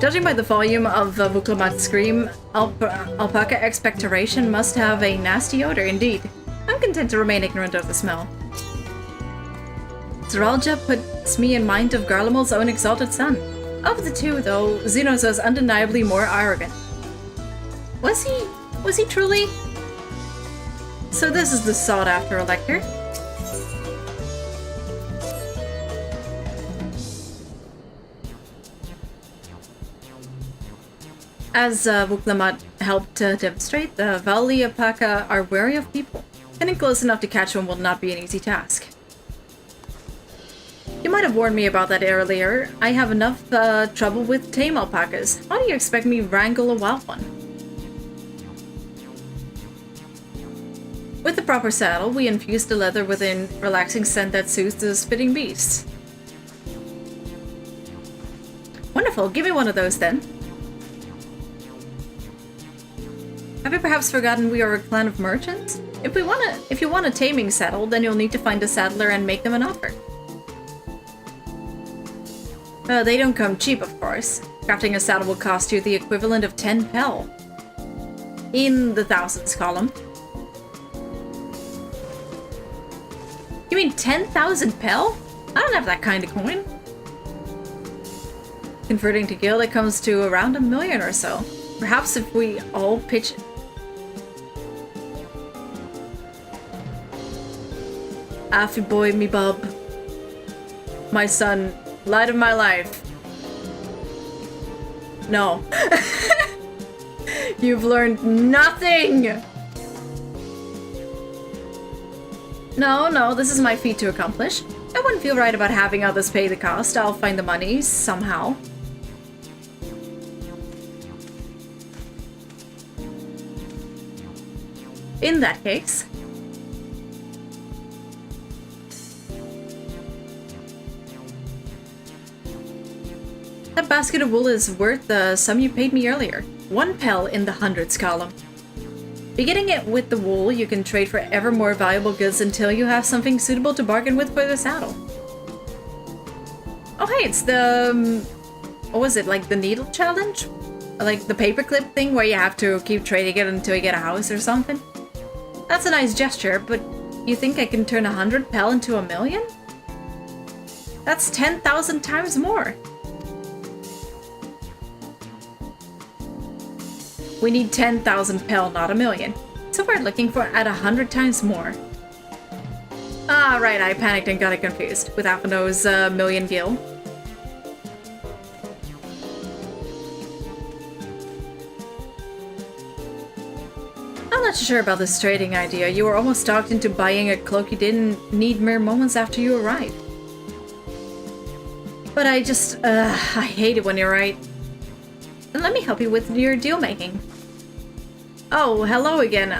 Judging by the volume of Vuklamat's scream, alpaca expectoration must have a nasty odor indeed. I'm content to remain ignorant of the smell. Zeralja puts me in mind of Garlemald's own exalted son. Of the two, though, Xenos was undeniably more arrogant. Was he truly? So this is the sought-after Elector. As Vuklamat helped demonstrate, the Valley Alpaca are wary of people. Getting close enough to catch one will not be an easy task. You might have warned me about that earlier. I have enough trouble with tame alpacas. How do you expect me to wrangle a wild one? With the proper saddle, we infuse the leather with a relaxing scent that soothes the spitting beasts. Wonderful, give me one of those then. Have you perhaps forgotten we are a clan of merchants? If you want a taming saddle, then you'll need to find a saddler and make them an offer. They don't come cheap, of course. Crafting a saddle will cost you the equivalent of 10 pel. In the thousands column. You mean 10,000 pel? I don't have that kind of coin. Converting to gil, it comes to around 1 million or so. Perhaps if we all pitch... Affy boy, me bub. My son, light of my life. No. You've learned nothing! No, this is my feat to accomplish. I wouldn't feel right about having others pay the cost. I'll find the money, somehow. In that case... That basket of wool is worth the sum you paid me earlier. 1 pel in the hundreds column. Beginning it with the wool, you can trade for ever more valuable goods until you have something suitable to bargain with for the saddle. Oh hey, it's the... what was it, like the needle challenge? Like the paperclip thing where you have to keep trading it until you get a house or something? That's a nice gesture, but you think I can turn 100 pel into 1 million? That's 10,000 times more. We need 10,000 pel, not 1 million. So we're looking for at 100 times more. Ah, right, I panicked and got it confused with Apano's million gil. I'm not sure about this trading idea. You were almost talked into buying a cloak you didn't need mere moments after you arrived. But I just, I hate it when you're right. And let me help you with your deal making. Oh, hello again,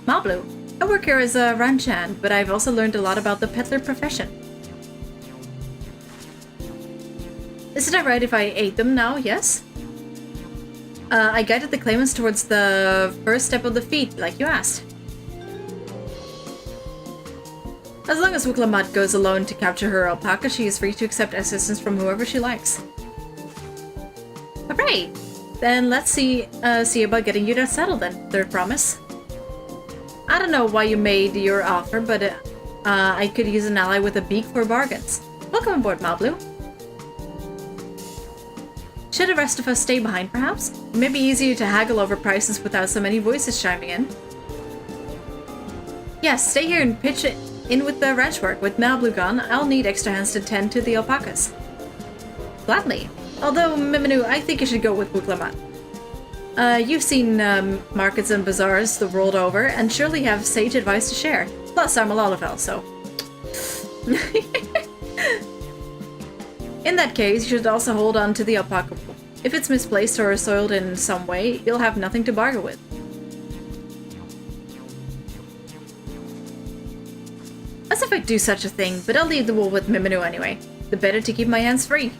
Mablu. I work here as a ranch hand, but I've also learned a lot about the peddler profession. Isn't it right if I ate them now, yes? I guided the claimants towards the first step of the feat, like you asked. As long as Wuklamat goes alone to capture her alpaca, she is free to accept assistance from whoever she likes. Alright, then let's see about getting you that saddle then, third promise. I don't know why you made your offer, but I could use an ally with a beak for bargains. Welcome aboard, Mablu. Should the rest of us stay behind, perhaps? It may be easier to haggle over prices without so many voices chiming in. Yes, stay here and pitch it in with the ranch work. With Mablu gone, I'll need extra hands to tend to the alpacas. Gladly. Although, Miminu, I think you should go with Wuklamat. You've seen markets and bazaars the world over, and surely have sage advice to share. Plus, I'm a Lalafell, so... In that case, you should also hold on to the alpaca wool. If it's misplaced or soiled in some way, you'll have nothing to bargain with. As if I'd do such a thing, but I'll leave the wool with Miminu anyway. The better to keep my hands free.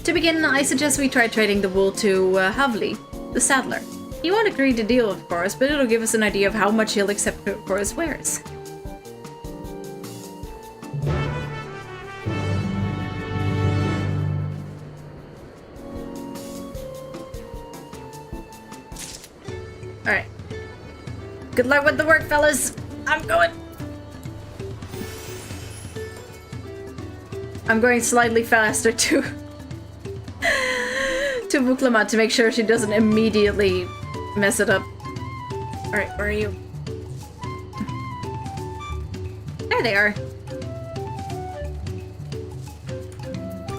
To begin, I suggest we try trading the wool to Havli, the saddler. He won't agree to deal, of course, but it'll give us an idea of how much he'll accept for his wares. Alright. Good luck with the work, fellas! I'm going slightly faster to Wuklamat to make sure she doesn't immediately mess it up. Alright, where are you? There they are.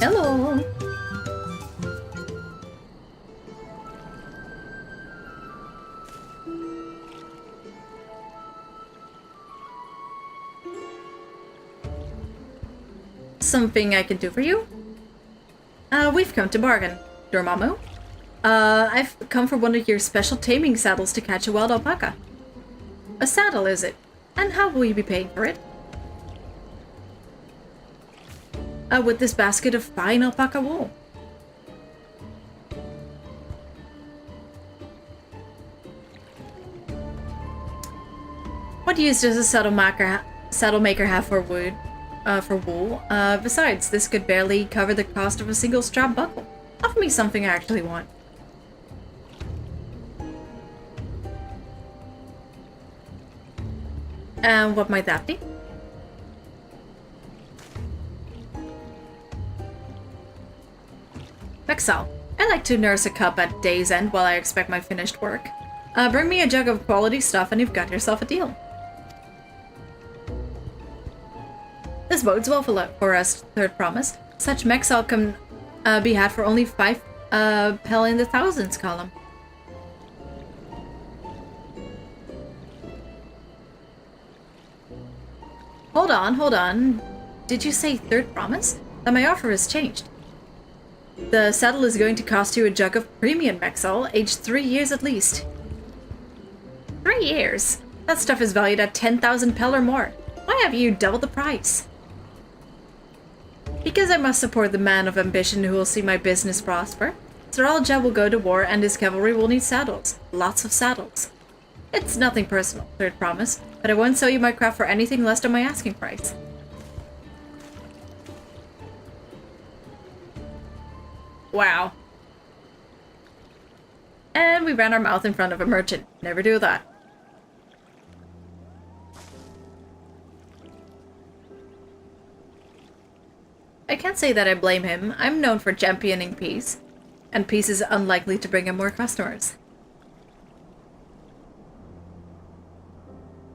Hello. Something I can do for you? We've come to bargain, Dormammu. I've come for one of your special taming saddles to catch a wild alpaca. A saddle, is it? And how will you be paying for it? With this basket of fine alpaca wool. could use just a saddle maker half for wood, for wool. Besides, this could barely cover the cost of a single strap buckle. Offer me something I actually want. And what might that be? Mexal. I like to nurse a cup at day's end while I expect my finished work. Bring me a jug of quality stuff and you've got yourself a deal. This bodes well for us, third promise. Such Mexal can be had for only 5 pel in the thousands column. Hold on. Did you say third promise? Then my offer has changed. The saddle is going to cost you a jug of premium Mexal, aged 3 years at least. 3 years? That stuff is valued at 10,000 pel or more. Why have you doubled the price? Because I must support the man of ambition who will see my business prosper. Sir Al-Jab will go to war and his cavalry will need saddles. Lots of saddles. It's nothing personal, third promise, but I won't sell you my craft for anything less than my asking price. Wow. And we ran our mouth in front of a merchant. Never do that. I can't say that I blame him. I'm known for championing peace, and peace is unlikely to bring him more customers.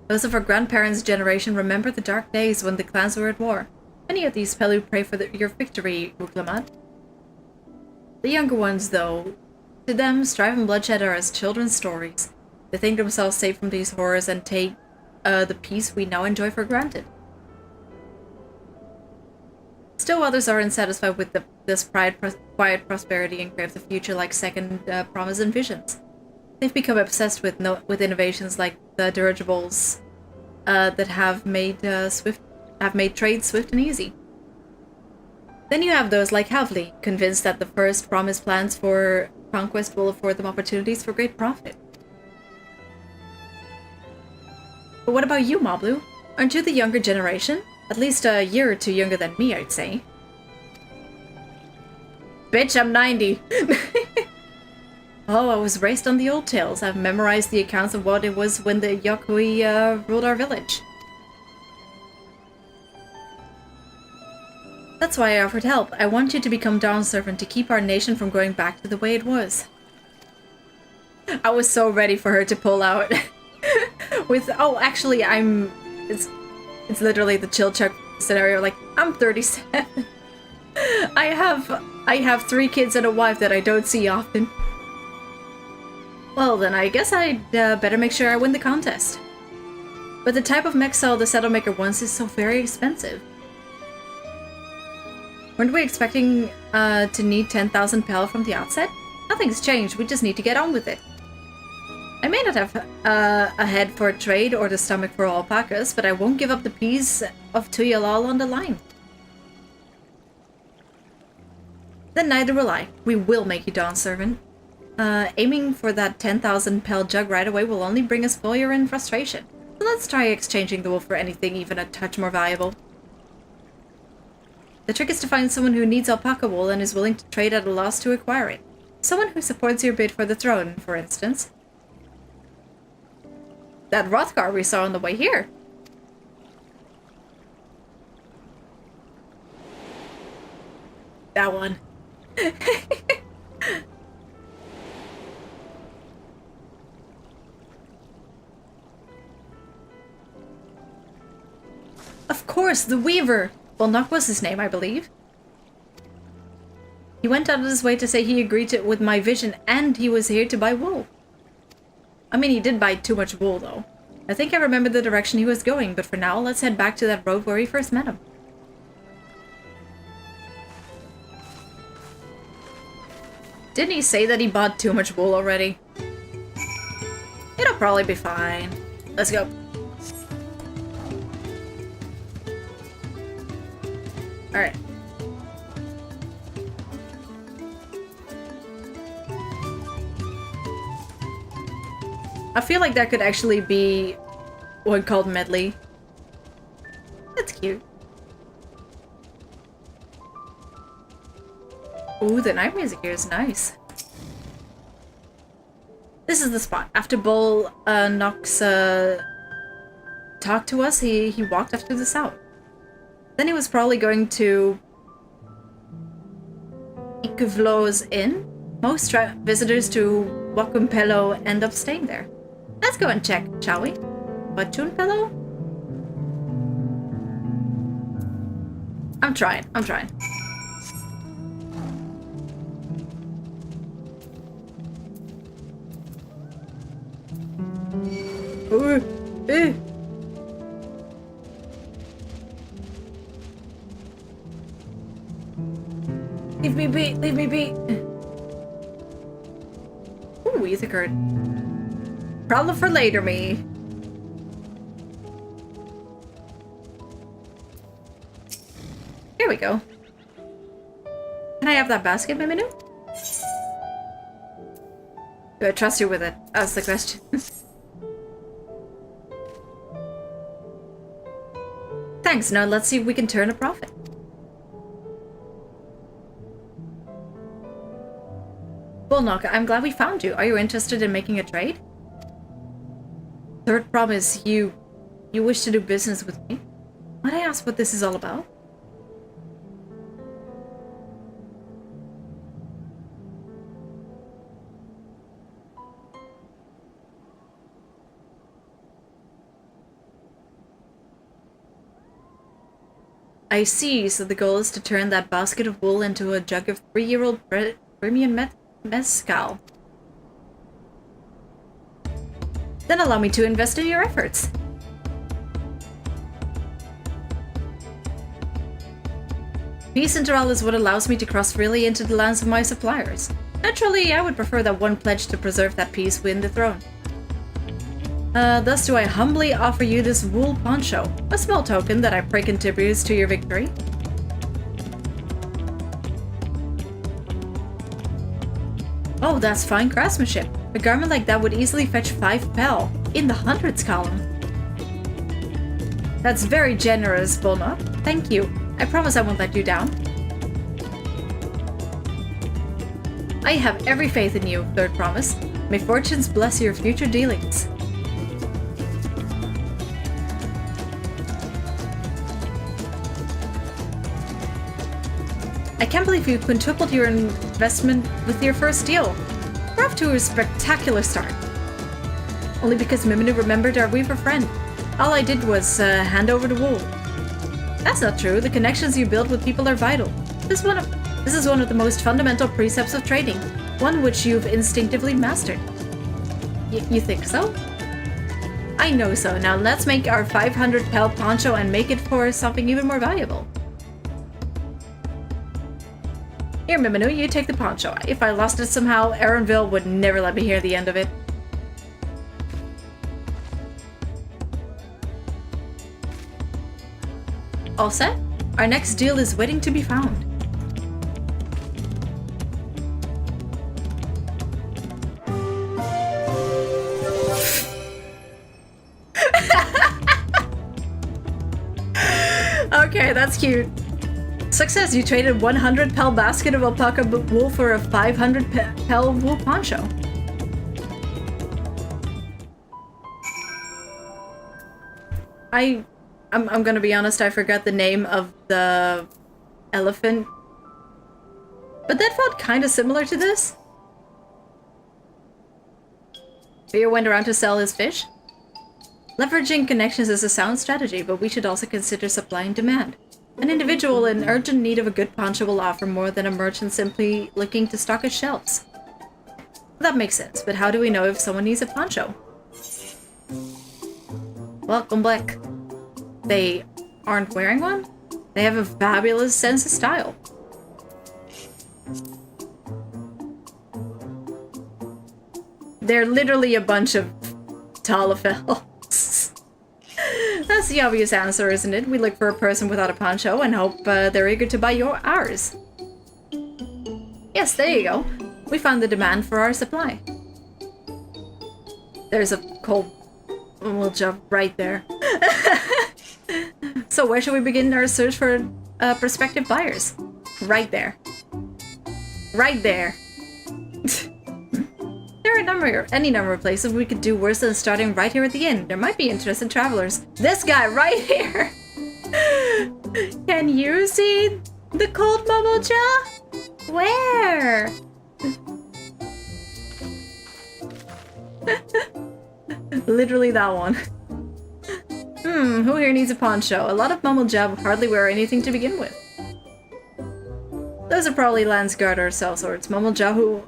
Those of our grandparents' generation remember the dark days when the clans were at war. Many of these Pelu pray for your victory, Uklamat. The younger ones, though, to them, strife and bloodshed are as children's stories. They think themselves safe from these horrors and take the peace we now enjoy for granted. Still others are unsatisfied with this quiet prosperity and crave the future like second promise and visions. They've become obsessed with innovations like the dirigibles that have made trade swift and easy. Then you have those like Havli, convinced that the first promise plans for conquest will afford them opportunities for great profit. But what about you, Mablu? Aren't you the younger generation? At least a year or two younger than me, I'd say. Bitch, I'm 90! Oh, I was raised on the old tales. I've memorized the accounts of what it was when the Yokui ruled our village. That's why I offered help. I want you to become Dawn Servant to keep our nation from going back to the way it was. I was so ready for her to pull out. With, oh, actually, it's literally the chill chuck scenario, like, I'm 37. I have 3 kids and a wife that I don't see often. Well, then I guess I'd better make sure I win the contest. But the type of Mexal the saddle maker wants is so very expensive. Weren't we expecting to need 10,000 pel from the outset? Nothing's changed, we just need to get on with it. I may not have a head for trade or the stomach for alpacas, but I won't give up the peas of Tuyalal on the line. Then neither will I. We will make you Dawn Servant. Aiming for that 10,000 pel jug right away will only bring us failure and frustration. So let's try exchanging the wool for anything even a touch more valuable. The trick is to find someone who needs alpaca wool and is willing to trade at a loss to acquire it. Someone who supports your bid for the throne, for instance. That Rothgar we saw on the way here. That one. Of course, the Weaver! Volnok was his name, I believe. He went out of his way to say he agreed with my vision, and he was here to buy wool. I mean, he did buy too much wool, though. I think I remember the direction he was going, but for now, let's head back to that road where we first met him. Didn't he say that he bought too much wool already? It'll probably be fine. Let's go. Alright. I feel like that could actually be one called Medley. That's cute. Ooh, the night music here is nice. This is the spot. After Bull Nox talked to us, he walked off to the south. Then he was probably going to Ikuvlo's Inn. Most visitors to Wakumpelo end up staying there. Let's go and check, shall we? Wachunpelo? I'm trying. Ooh, ooh. Leave me be, leave me be. Ooh, ether card. Problem for later, me. Here we go. Can I have that basket, Miminu? Do I trust you with it? That's the question. Thanks, now let's see if we can turn a profit. Bullknock, I'm glad we found you. Are you interested in making a trade? Third promise, you wish to do business with me? Might I ask what this is all about? I see, so the goal is to turn that basket of wool into a jug of 3-year-old premium mezcal. Then allow me to invest in your efforts. Peace Interal is what allows me to cross freely into the lands of my suppliers. Naturally, I would prefer that one pledge to preserve that peace win the throne. Thus do I humbly offer you this wool poncho, a small token that I pray contributes to your victory. Oh, that's fine craftsmanship. A garment like that would easily fetch 5 pel, in the hundreds column. That's very generous, Bulma. Thank you. I promise I won't let you down. I have every faith in you, Third Promise. May fortunes bless your future dealings. I can't believe you quintupled your investment with your first deal. We're off to a spectacular start. Only because Miminu remembered our weaver friend. All I did was hand over the wool. That's not true. The connections you build with people are vital. This is one of the most fundamental precepts of trading, one which you've instinctively mastered. You think so? I know so. Now let's make our 500 pel poncho and make it for something even more valuable. Here, Miminu, you take the poncho. If I lost it somehow, Aaronville would never let me hear the end of it. All set? Our next deal is waiting to be found. Okay, that's cute. Success, you traded 100 pel basket of alpaca wool for a 500 pel wool poncho. I'm gonna be honest, I forgot the name of the elephant. But that felt kind of similar to this. Fear went around to sell his fish. Leveraging connections is a sound strategy, but we should also consider supply and demand. An individual in urgent need of a good poncho will offer more than a merchant simply looking to stock his shelves. That makes sense, but how do we know if someone needs a poncho? Welcome back. They aren't wearing one? They have a fabulous sense of style. They're literally a bunch of Talafels. That's the obvious answer, isn't it? We look for a person without a poncho and hope they're eager to buy ours. Yes, there you go. We found the demand for our supply. There's a cold We'll jump right there. So where should we begin our search for prospective buyers? Right there. Right there. There are any number of places we could do worse than starting right here at the inn. There might be interested travelers. This guy right here! Can you see the cold Momoja? Where? Literally that one. Who here needs a pawn show? A lot of Momoja hardly wear anything to begin with. Those are probably Landsguard or sellswords. Momoja who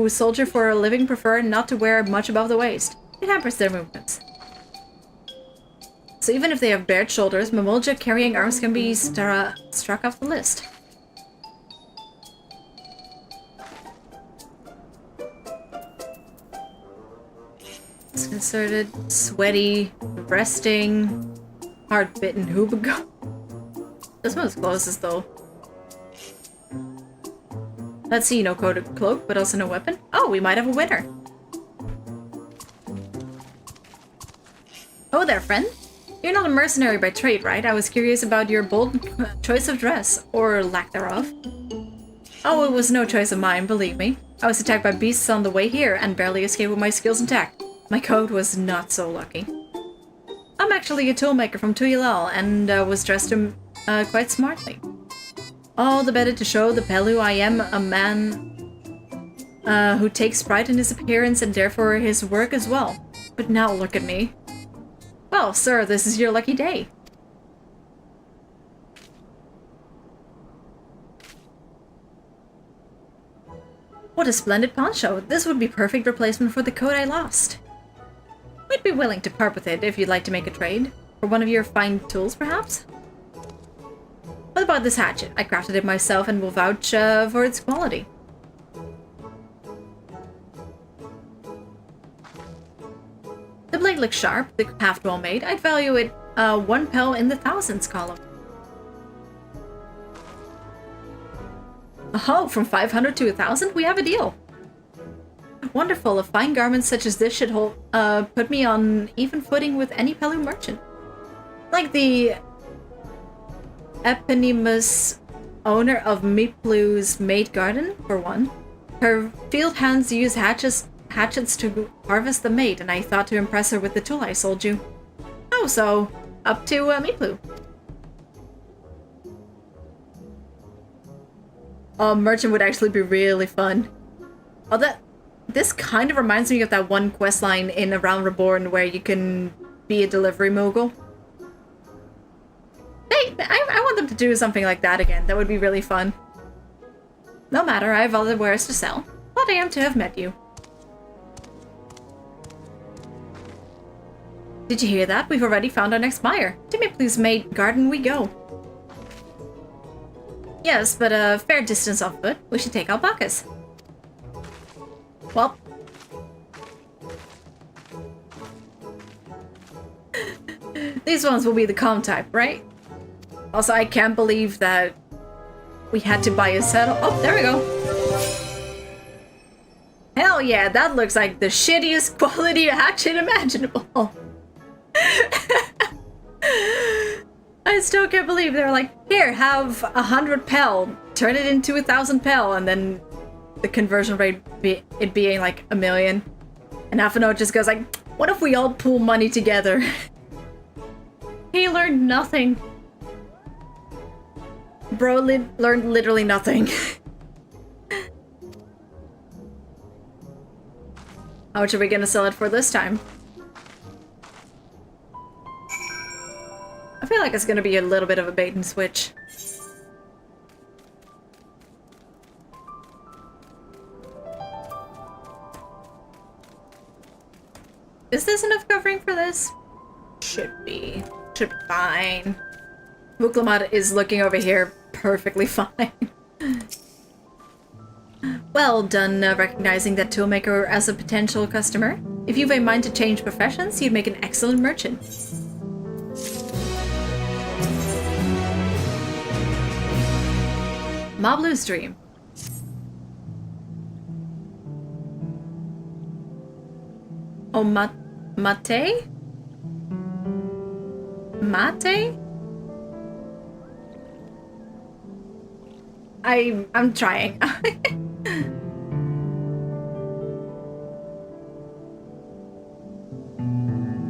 soldier for a living prefer not to wear much above the waist. It hampers their movements. So even if they have bared shoulders, Momoja carrying arms can be struck off the list. Disconcerted, sweaty, resting, hard-bitten Hubago. This one's closest though. Let's see, no coated cloak, but also no weapon. Oh, we might have a winner. Oh there, friend. You're not a mercenary by trade, right? I was curious about your bold choice of dress, or lack thereof. Oh, it was no choice of mine, believe me. I was attacked by beasts on the way here, and barely escaped with my skills intact. My coat was not so lucky. I'm actually a toolmaker from Tuyalal, and was dressed quite smartly. All the better to show the Pelu I am a man who takes pride in his appearance and therefore his work as well. But now look at me. Well, sir, this is your lucky day. What a splendid poncho. This would be perfect replacement for the coat I lost. We'd be willing to part with it if you'd like to make a trade. For one of your fine tools, perhaps? What about this hatchet? I crafted it myself and will vouch for its quality. The blade looks sharp, the haft well made. I'd value it 1 pel in the thousands column. Oh, from 500 to 1,000? We have a deal. Wonderful, a fine garment such as this should put me on even footing with any Pelu merchant. Like the eponymous owner of Miplu's Maid Garden, for one. Her field hands use hatchets to harvest the maid, and I thought to impress her with the tool I sold you. Oh, so up to Miplu. Oh, merchant would actually be really fun. Oh, this kind of reminds me of that one questline in Around Reborn where you can be a delivery mogul. Hey, I want them to do something like that again. That would be really fun. No matter, I have other wares to sell. Glad I am to have met you. Did you hear that? We've already found our next buyer. To Miplu's Maid Garden we go. Yes, but a fair distance off foot. We should take alpacas. Well. These ones will be the calm type, right? Also, I can't believe that we had to buy a saddle. Oh, there we go. Hell yeah, that looks like the shittiest quality hatchet imaginable. I still can't believe they're like, here, have 100 pel, turn it into 1,000 pel, and then the conversion rate it being like 1 million. And Afino just goes like, what if we all pool money together? He learned nothing. Bro learned literally nothing. How much are we gonna sell it for this time? I feel like it's gonna be a little bit of a bait and switch. Is this enough covering for this? Should be. Should be fine. Vuklamat is looking over here perfectly fine. Well done recognizing that toolmaker as a potential customer. If you've a mind to change professions, you'd make an excellent merchant. Mablu's dream. Mate? Mate? I'm trying.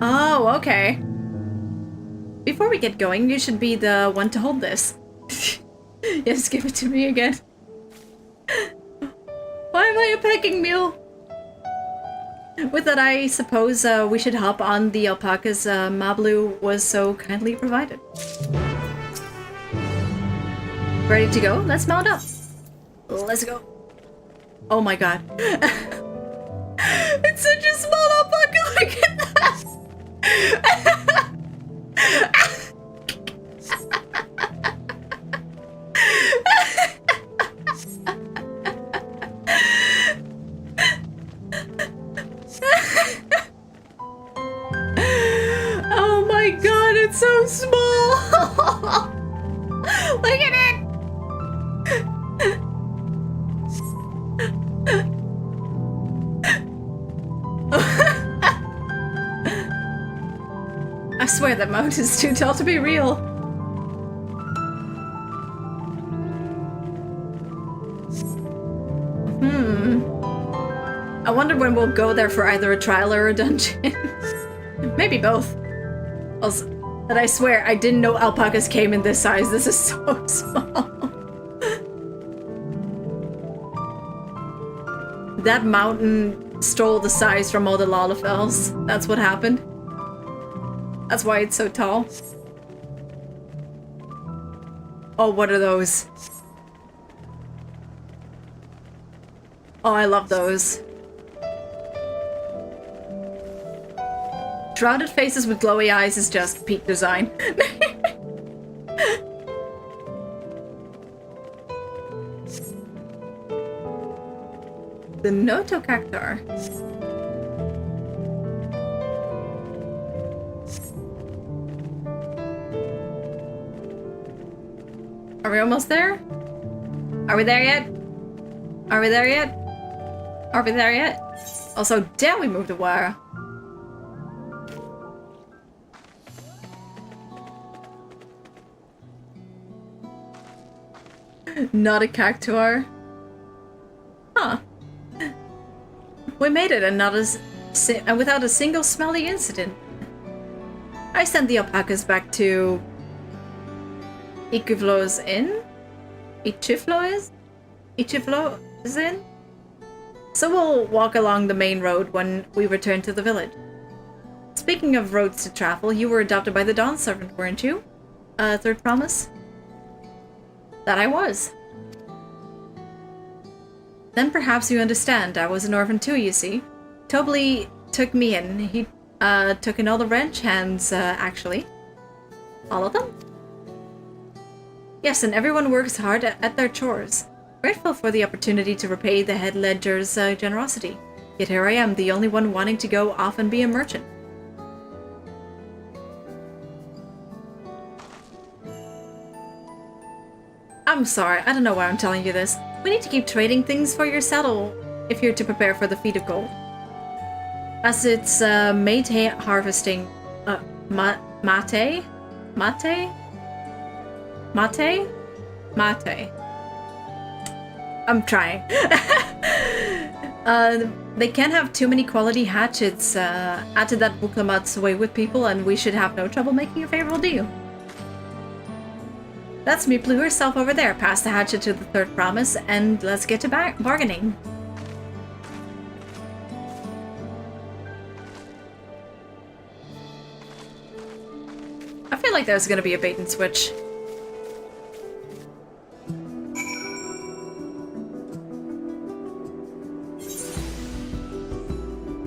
Oh, okay. Before we get going, you should be the one to hold this. Yes, give it to me again. Why am I a packing mule? With that, I suppose we should hop on the alpacas Mablu was so kindly provided. Ready to go? Let's mount up. Let's go. Oh my god. It's such a small alpaca, look at that! Oh my god, it's so small! Look at it! I swear that mount is too tall to be real. I wonder when we'll go there for either a trial or a dungeon. Maybe both. Also, but I swear I didn't know alpacas came in this size. This is so small. That mountain stole the size from all the Lalafels. That's what happened. That's why it's so tall. Oh, what are those? Oh, I love those. Shrouded faces with glowy eyes is just peak design. The Noto Cactar. Are we almost there? Are we there yet? Are we there yet? Are we there yet? Also, damn, we moved a while. Not a cactuar. Huh. We made it and not without a single smelly incident. I sent the alpacas back to Ikiflo's Inn? Ichiflo is in? So we'll walk along the main road when we return to the village. Speaking of roads to travel, you were adopted by the Dawn Servant, weren't you? Third promise? That I was. Then perhaps you understand, I was an orphan too, you see. Tobley took me in. He took in all the ranch hands, actually. All of them? Yes, and everyone works hard at their chores. Grateful for the opportunity to repay the head ledger's generosity. Yet here I am, the only one wanting to go off and be a merchant. I'm sorry, I don't know why I'm telling you this. We need to keep trading things for your saddle if you're to prepare for the feat of gold. As it's mate harvesting, mate? I'm trying. They can't have too many quality hatchets. Add to that Buklamat's way with people and we should have no trouble making a favorable deal. That's Miplu herself over there. Pass the hatchet to the third promise and let's get to bargaining. I feel like there's gonna be a bait and switch.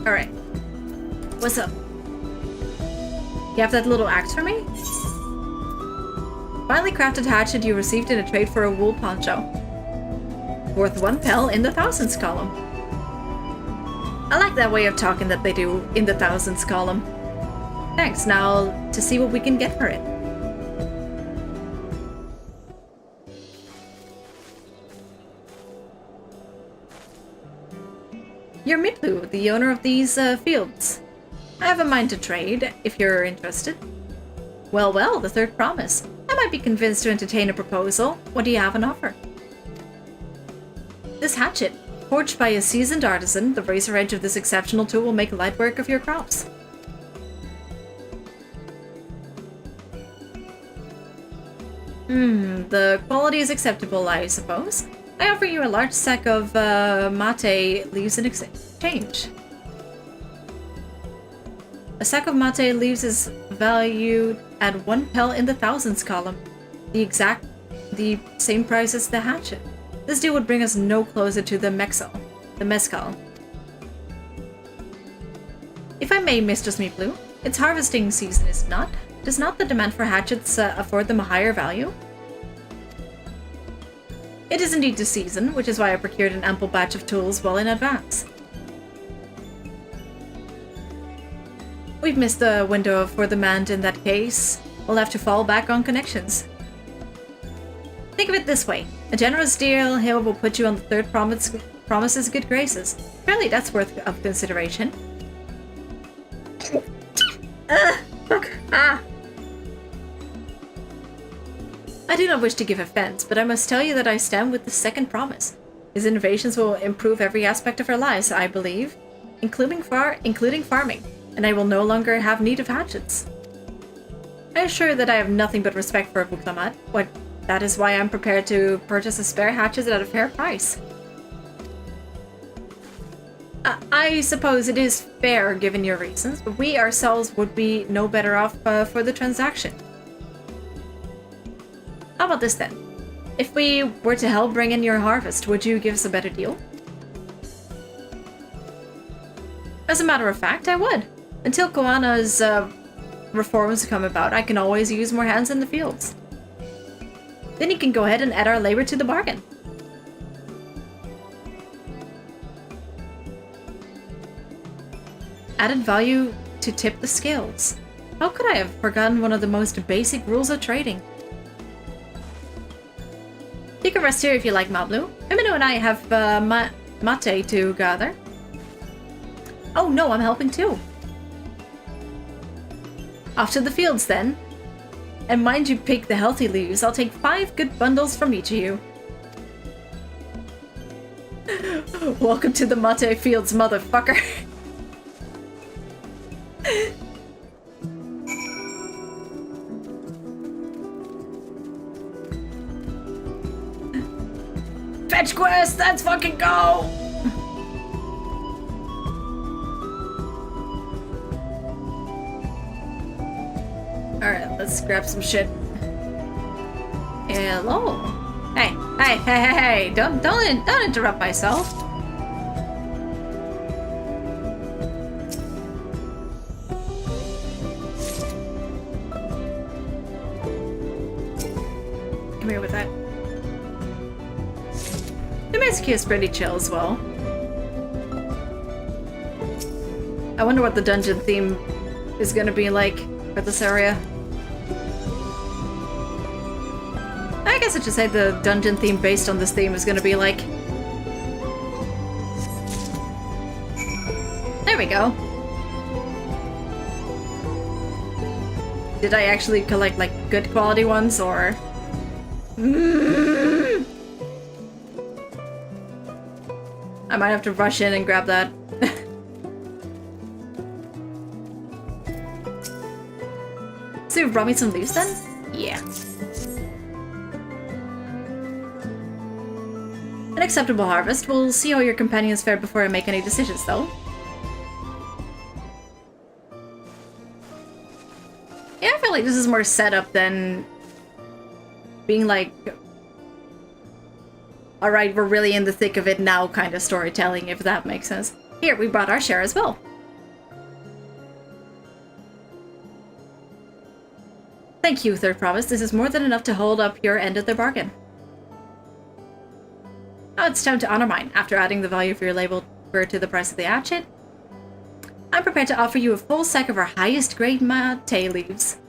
Alright. What's up? You have that little axe for me? Finely crafted hatchet you received in a trade for a wool poncho. Worth 1 pel in the thousands column. I like that way of talking that they do in the thousands column. Thanks, now to see what we can get for it. You're Miplu, the owner of these fields. I have a mind to trade, if you're interested. Well, well, the third promise. I might be convinced to entertain a proposal. What do you have on offer? This hatchet, forged by a seasoned artisan, the razor edge of this exceptional tool will make light work of your crops. The quality is acceptable, I suppose. I offer you a large sack of mate leaves in exchange. A sack of mate leaves is valued at 1 pel in the thousands column, the same price as the hatchet. This deal would bring us no closer to the mezcal. If I may, Mistress Meatblue, it's harvesting season, is it not? Does not the demand for hatchets afford them a higher value? It is indeed the season, which is why I procured an ample batch of tools well in advance. We've missed the window for demand in that case. We'll have to fall back on connections. Think of it this way. A generous deal here will put you on the third promise's good graces. Surely that's worth of consideration. Fuck. I do not wish to give offense, but I must tell you that I stand with the second promise. His innovations will improve every aspect of our lives, I believe, including farming, and I will no longer have need of hatchets. I assure that I have nothing but respect for Buklamat. That is why I'm prepared to purchase a spare hatchet at a fair price. I suppose it is fair given your reasons, but we ourselves would be no better off for the transaction. How about this then? If we were to help bring in your harvest, would you give us a better deal? As a matter of fact, I would. Until Koana's reforms come about, I can always use more hands in the fields. Then you can go ahead and add our labor to the bargain. Added value to tip the scales. How could I have forgotten one of the most basic rules of trading? You can rest here if you like, Mablu. Emino and I have mate to gather. Oh no, I'm helping too. Off to the fields then. And mind you pick the healthy leaves. I'll take 5 good bundles from each of you. Welcome to the mate fields, motherfucker. Fetch quest, let's fucking go! Alright, let's grab some shit. Hello. Hey, don't interrupt myself. Come here with that. The music is pretty chill as well. I wonder what the dungeon theme is gonna be like for this area. I guess I should say the dungeon theme based on this theme is gonna be like... There we go. Did I actually collect like good quality ones or... I might have to rush in and grab that. So you brought me some leaves then? Yeah. An acceptable harvest. We'll see how your companions fare before I make any decisions though. Yeah, I feel like this is more setup than being like, alright, we're really in the thick of it now kind of storytelling, if that makes sense. Here, we brought our share as well. Thank you, Third Promise. This is more than enough to hold up your end of the bargain. Now it's time to honor mine. After adding the value of your label to the price of the hatchet, I'm prepared to offer you a full sack of our highest grade mate leaves.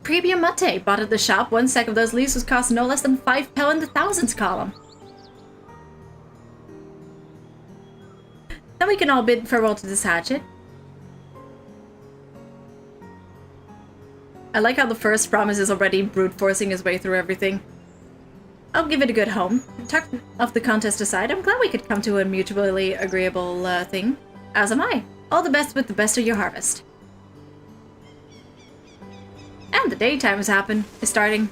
Premium mate, bought at the shop. 1 sack of those leaves was cost no less than 5 pel in the thousands column. we can all bid farewell to this hatchet. I like how the first promise is already brute forcing his way through everything. I'll give it a good home. Talk of the contest aside, I'm glad we could come to a mutually agreeable thing. As am I. All the best with the best of your harvest. And the daytime is starting.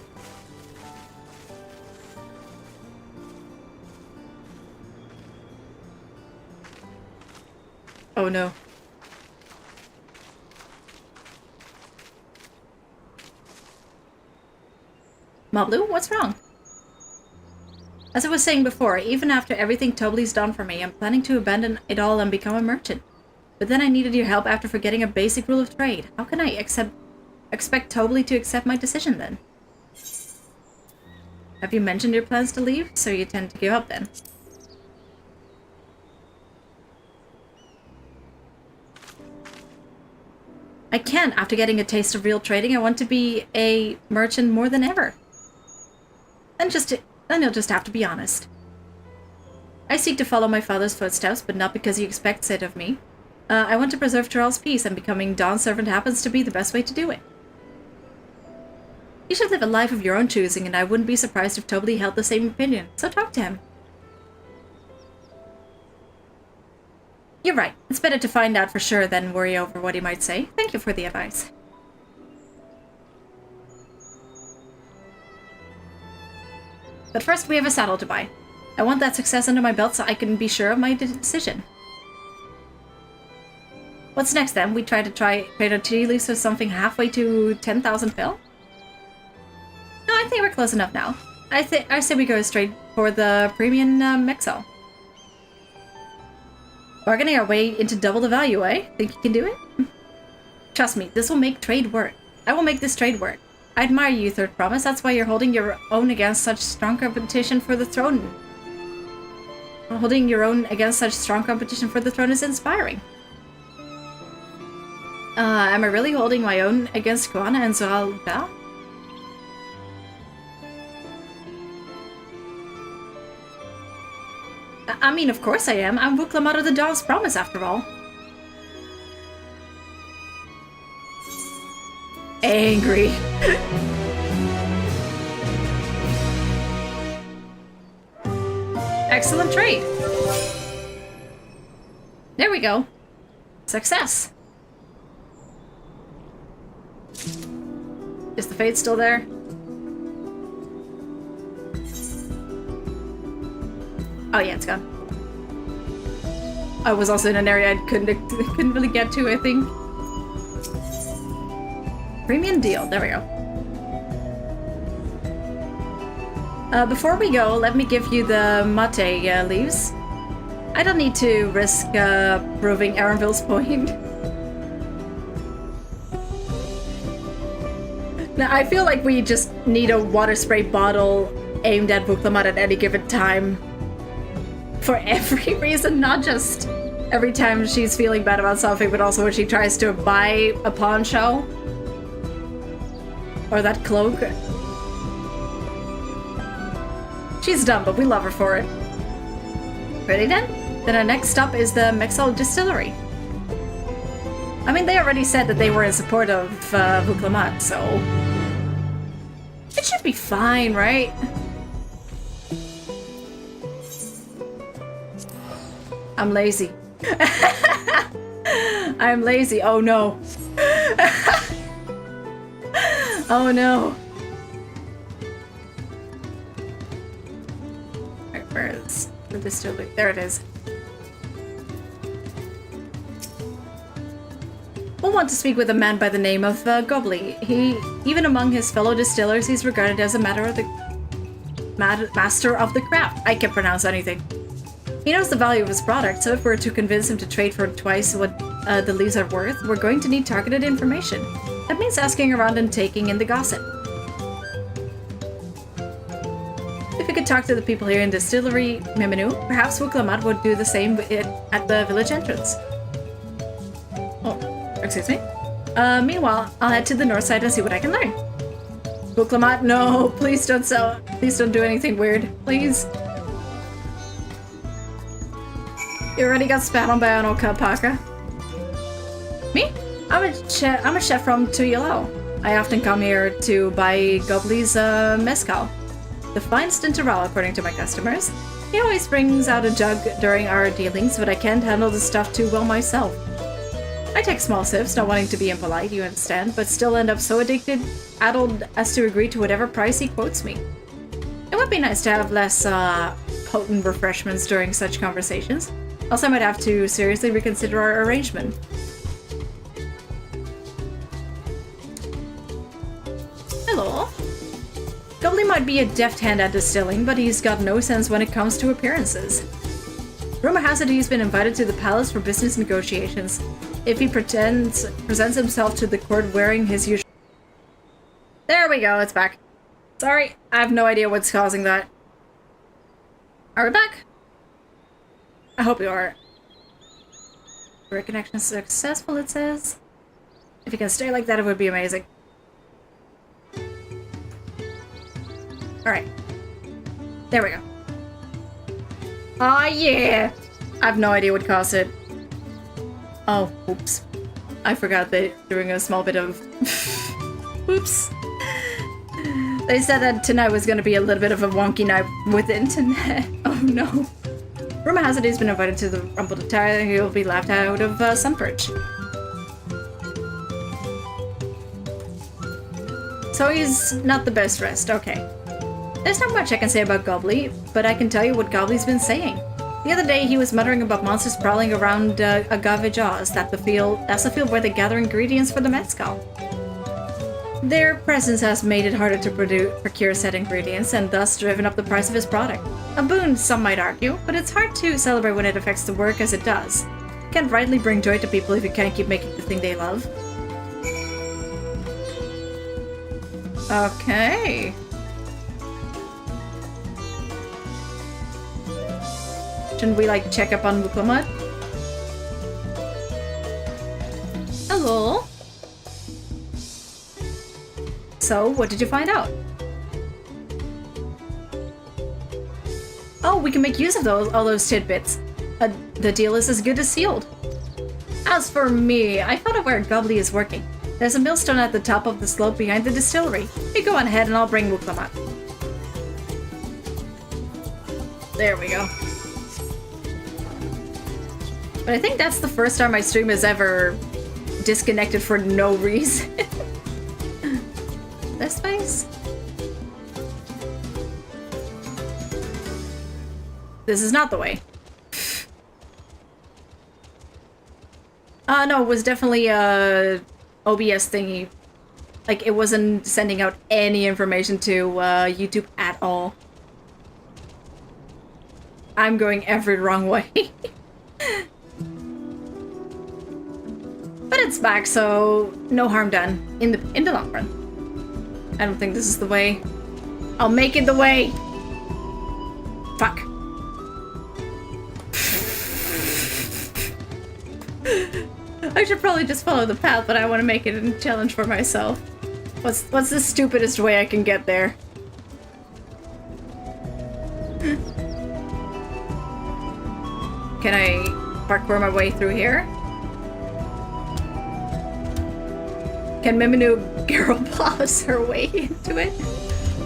Oh no. Moblu, what's wrong? As I was saying before, even after everything Tobli's done for me, I'm planning to abandon it all and become a merchant. But then I needed your help after forgetting a basic rule of trade. How can I expect Tobli to accept my decision then? Have you mentioned your plans to leave? So you tend to give up then. I can't. After getting a taste of real trading, I want to be a merchant more than ever. Then you'll just have to be honest. I seek to follow my father's footsteps, but not because he expects it of me. I want to preserve Terrell's peace, and becoming Dawn's servant happens to be the best way to do it. You should live a life of your own choosing, and I wouldn't be surprised if Tobli held the same opinion, so talk to him. You're right. It's better to find out for sure than worry over what he might say. Thank you for the advice. But first, we have a saddle to buy. I want that success under my belt so I can be sure of my decision. What's next then? We try trade our tea leaves with something halfway to 10,000 phil? No, I think we're close enough now. I say we go straight for the premium Mexel. Bargaining our way into double the value, eh? Think you can do it? Trust me, this will make trade work. I will make this trade work. I admire you, Third Promise. That's why you're holding your own against such strong competition for the throne. Holding your own against such strong competition for the throne is inspiring. Am I really holding my own against Kuana and Zoral Bell? I mean, of course I am. I'm Vuklamat of the Dawn's Promise, after all. Angry. Excellent trade. There we go. Success. Is the fate still there? Oh yeah, it's gone. I was also in an area I couldn't really get to, I think. Premium deal. There we go. Before we go, let me give you the mate leaves. I don't need to risk proving Aranville's point. Now, I feel like we just need a water spray bottle aimed at Vuklamat at any given time. For every reason, not just every time she's feeling bad about something, but also when she tries to buy a pawn show. Or that cloak. She's dumb, but we love her for it. Ready then? Then our next stop is the Mexel Distillery. I mean, they already said that they were in support of Vuklamat, so... it should be fine, right? I'm lazy. I'm lazy. Oh no. Oh no. Where is the distillery? There it is. We'll want to speak with a man by the name of Gobly. Even among his fellow distillers, he's regarded as a master of the craft. I can't pronounce anything. He knows the value of his product, so if we're to convince him to trade for twice what the leaves are worth, we're going to need targeted information. That means asking around and taking in the gossip. If we could talk to the people here in Distillery Miminu, perhaps Vuklamat would do the same at the village entrance. Oh, excuse me. Meanwhile, I'll head to the north side and see what I can learn. Vuklamat, no, please don't do anything weird, please. You already got spat on by an alpaca. Me? I'm a chef from Tuyelo. I often come here to buy Gobley's mezcal. The finest in Tyrell, according to my customers. He always brings out a jug during our dealings, but I can't handle the stuff too well myself. I take small sips, not wanting to be impolite, you understand, but still end up so addled as to agree to whatever price he quotes me. It would be nice to have less potent refreshments during such conversations. Also, I might have to seriously reconsider our arrangement. Hello. Gobley might be a deft hand at distilling, but he's got no sense when it comes to appearances. Rumor has it he's been invited to the palace for business negotiations. If he presents himself to the court wearing his usual... There we go, it's back. Sorry, I have no idea what's causing that. Are we back? I hope you are. Reconnection successful, it says. If you can stay like that, it would be amazing. Alright. There we go. Ah, yeah! I have no idea what caused it. Oh, oops. I forgot that doing a small bit of... Oops. They said that tonight was going to be a little bit of a wonky night with the internet. Oh no. Rumor has it he's been invited to the Rumble to Tower and he'll be laughed out of Sunbridge. So he's not the best dressed, okay. There's not much I can say about Gobley, but I can tell you what Gobley's been saying. The other day he was muttering about monsters prowling around Agave Jaws. That's the field where they gather ingredients for the mezcal. Their presence has made it harder to procure said ingredients and thus driven up the price of his product. A boon, some might argue, but it's hard to celebrate when it affects the work as it does. You can't rightly bring joy to people if you can't keep making the thing they love. Okay. Shouldn't we, like, check up on Muklamat? Hello? So, what did you find out? Oh, we can make use of all those tidbits. The deal is as good as sealed. As for me, I found out where Gobley is working. There's a millstone at the top of the slope behind the distillery. You go on ahead and I'll bring Muklamat. There we go. But I think that's the first time my stream has ever disconnected for no reason. This place? This is not the way. No, it was definitely a OBS thingy. Like, it wasn't sending out any information to YouTube at all. I'm going every wrong way. But it's back, so no harm done in the long run. I don't think this is the way. I'll make it the way! Fuck. I should probably just follow the path, but I want to make it a challenge for myself. What's the stupidest way I can get there? Can I parkour my way through here? Can Miminu girl boss her way into it?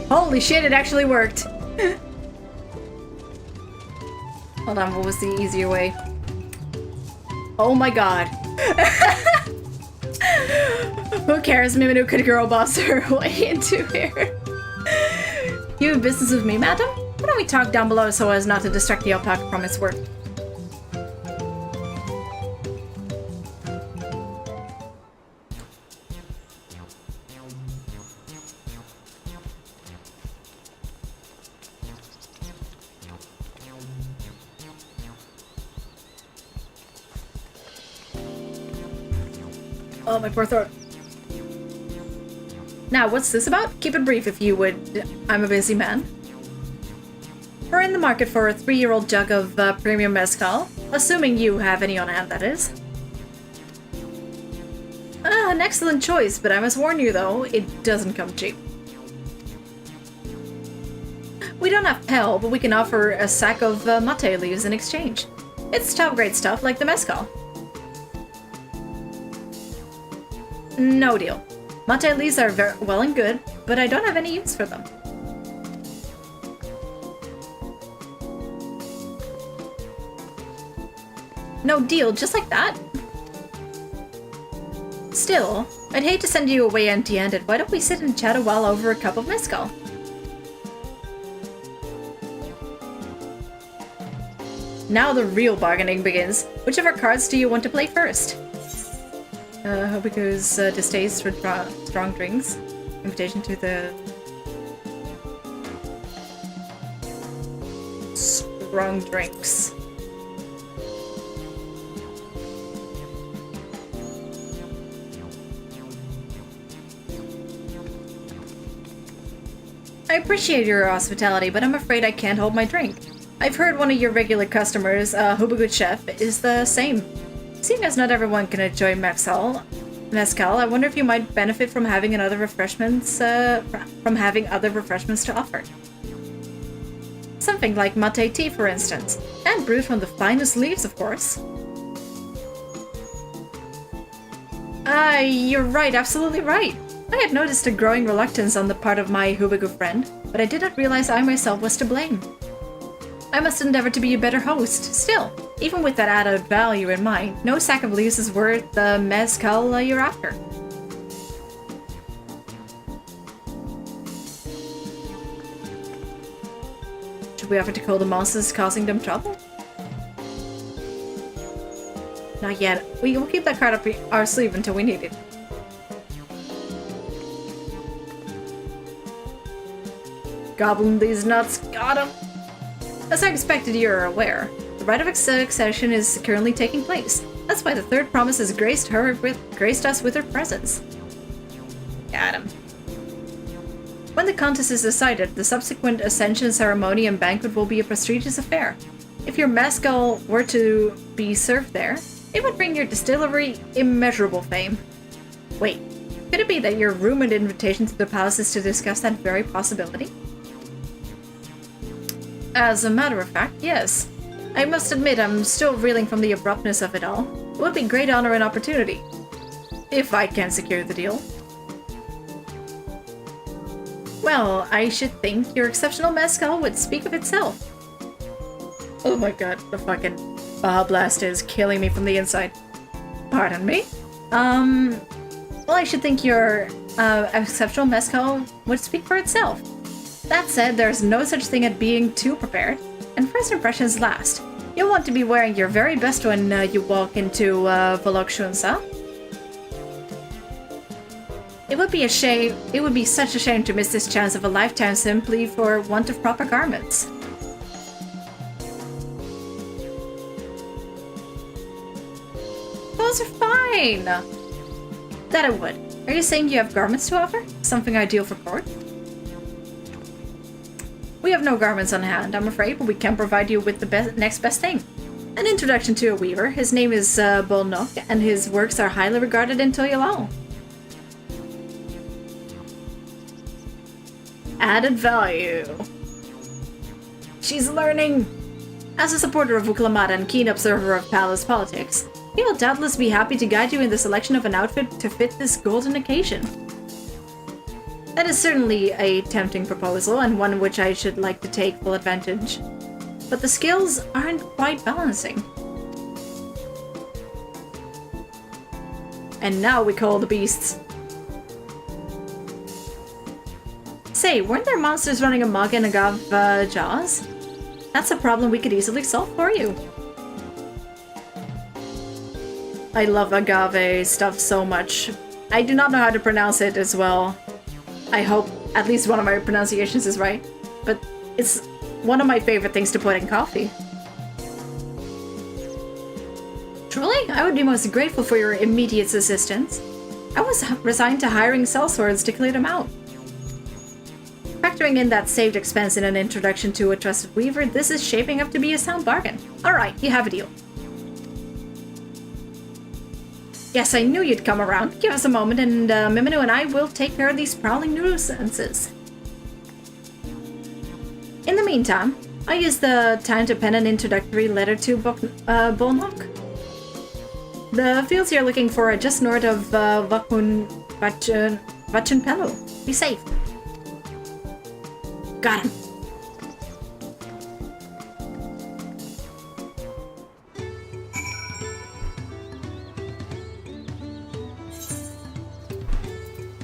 Holy shit, it actually worked! Hold on, what was the easier way? Oh my god. Who cares? Miminu could girl boss her way into here. You have business with me, madam? Why don't we talk down below so as not to distract the alpaca from its work? Oh, my poor throat. Now, what's this about? Keep it brief if you would. I'm a busy man. We're in the market for a 3-year-old jug of premium mezcal. Assuming you have any on hand, that is. An excellent choice, but I must warn you though, it doesn't come cheap. We don't have Pel, but we can offer a sack of mate leaves in exchange. It's top-grade stuff like the mezcal. No deal. Mate leaves are very well and good, but I don't have any use for them. No deal, just like that? Still, I'd hate to send you away empty-handed. Why don't we sit and chat a while over a cup of mezcal? Now the real bargaining begins. Which of our cards do you want to play first? Hobiku's distaste for strong drinks. Invitation to the... strong drinks. I appreciate your hospitality, but I'm afraid I can't hold my drink. I've heard one of your regular customers, Hobigood Chef, is the same. Seeing as not everyone can enjoy mezcal, I wonder if you might benefit from having other refreshments to offer. Something like mate tea, for instance, and brewed from the finest leaves, of course. You're right, absolutely right. I had noticed a growing reluctance on the part of my Hubigo friend, but I did not realize I myself was to blame. I must endeavor to be a better host. Still, even with that added value in mind, no sack of leaves is worth the mezcal you're after. Should we offer to kill the monsters causing them trouble? Not yet. We'll keep that card up our sleeve until we need it. Goblin these nuts, got him! As I expected, you're aware. The rite of succession is currently taking place. That's why the third promise has graced us with her presence. Got him. When the contest is decided, the subsequent ascension ceremony and banquet will be a prestigious affair. If your mezcal were to be served there, it would bring your distillery immeasurable fame. Wait, could it be that your rumored invitation to the palace is to discuss that very possibility? As a matter of fact, yes. I must admit I'm still reeling from the abruptness of it all. It would be great honor and opportunity. If I can secure the deal. Well, I should think your exceptional mezcal would speak of itself. Oh my god, the fucking Baja Blast is killing me from the inside. Pardon me? Well, I should think your exceptional mezcal would speak for itself. That said, there's no such thing as being too prepared, and first impressions last. You'll want to be wearing your very best when you walk into Volokshunsa. It would be such a shame to miss this chance of a lifetime simply for want of proper garments. Those are fine! That I would. Are you saying you have garments to offer? Something ideal for court? We have no garments on hand, I'm afraid, but we can provide you with the next best thing. An introduction to a weaver. His name is Bolnok, and his works are highly regarded in Toyalal. Added value. She's learning! As a supporter of Uklamata and keen observer of palace politics, he will doubtless be happy to guide you in the selection of an outfit to fit this golden occasion. That is certainly a tempting proposal, and one which I should like to take full advantage. But the skills aren't quite balancing. And now we call the beasts. Say, weren't there monsters running amok in Agave Jaws? That's a problem we could easily solve for you. I love agave stuff so much. I do not know how to pronounce it as well. I hope at least one of my pronunciations is right, but it's one of my favorite things to put in coffee. Truly, I would be most grateful for your immediate assistance. I was resigned to hiring sellswords to clear them out. Factoring in that saved expense in an introduction to a trusted weaver, this is shaping up to be a sound bargain. Alright, you have a deal. Yes, I knew you'd come around. Give us a moment and Miminu and I will take care of these prowling nuisances. In the meantime, I use the time to pen an introductory letter to Bonlock. The fields you're looking for are just north of Vachunpelu. Be safe. Got him.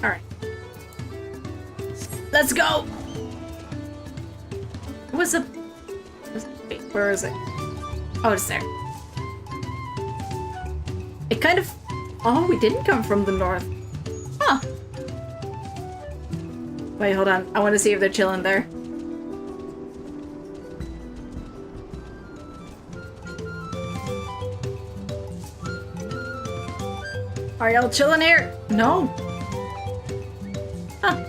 Alright. Let's go! What's up? Wait, where is it? Oh, it's there. It kind of... Oh, we didn't come from the north. Huh. Wait, hold on. I want to see if they're chilling there. Are y'all chilling here? No. Huh.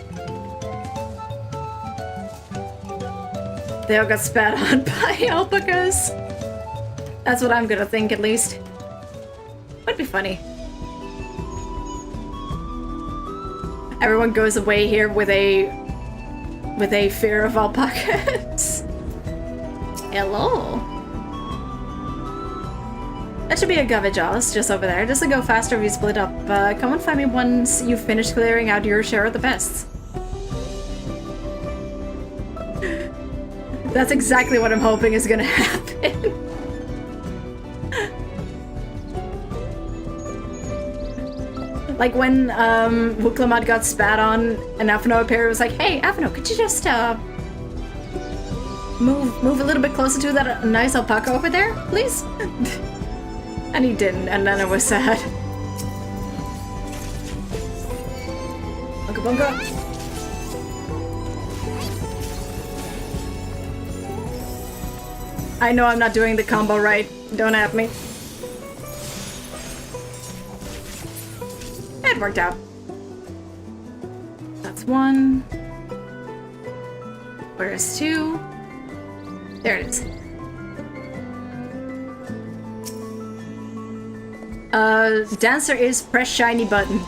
They all got spat on by alpacas. That's what I'm gonna think, at least. Would be funny. Everyone goes away here with a fear of alpacas. Hello. That should be a Gavajaws just over there. Doesn't go faster if you split up. Come and find me once you've finished clearing out your share of the pests. That's exactly what I'm hoping is gonna happen. Like when Wuklamad got spat on and Afino appeared, was like, hey, Afino, could you just move a little bit closer to that nice alpaca over there, please? And he didn't, and then it was sad. Bunga bunga. I know I'm not doing the combo right. Don't at me. It worked out. That's one. Where's two? There it is. Dancer is press shiny button.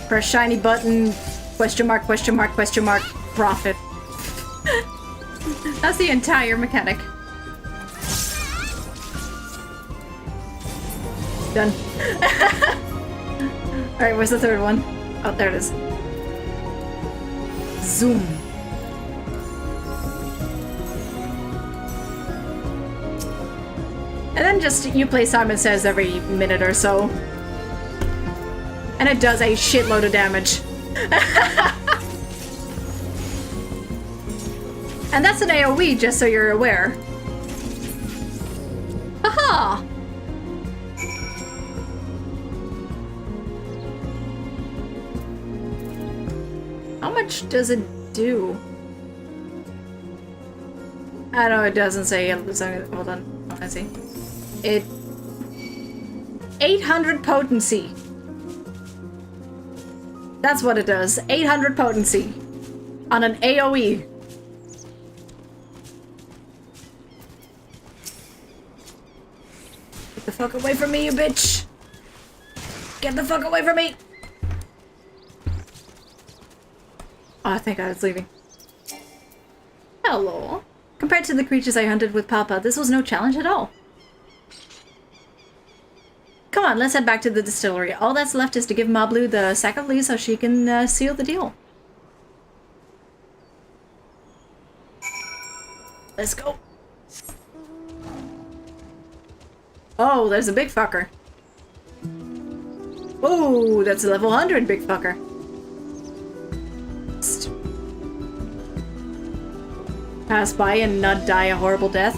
Press shiny button, question mark, question mark, question mark, profit. That's the entire mechanic. Done. Alright, where's the third one? Oh, there it is. Zoom. And then just, you play Simon Says every minute or so. And it does a shitload of damage. And that's an AoE, just so you're aware. Haha! How much does it do? I know it doesn't say. Hold on. I want to see. It... 800 potency. That's what it does. 800 potency. On an AoE. Get the fuck away from me, you bitch! Get the fuck away from me! Oh, I think I was leaving. Hello. Compared to the creatures I hunted with Papa, this was no challenge at all. Come on, let's head back to the distillery. All that's left is to give Mablu the sack of leaves so she can seal the deal. Let's go. Oh, there's a big fucker. Oh, that's a level 100 big fucker. Pass by and not die a horrible death.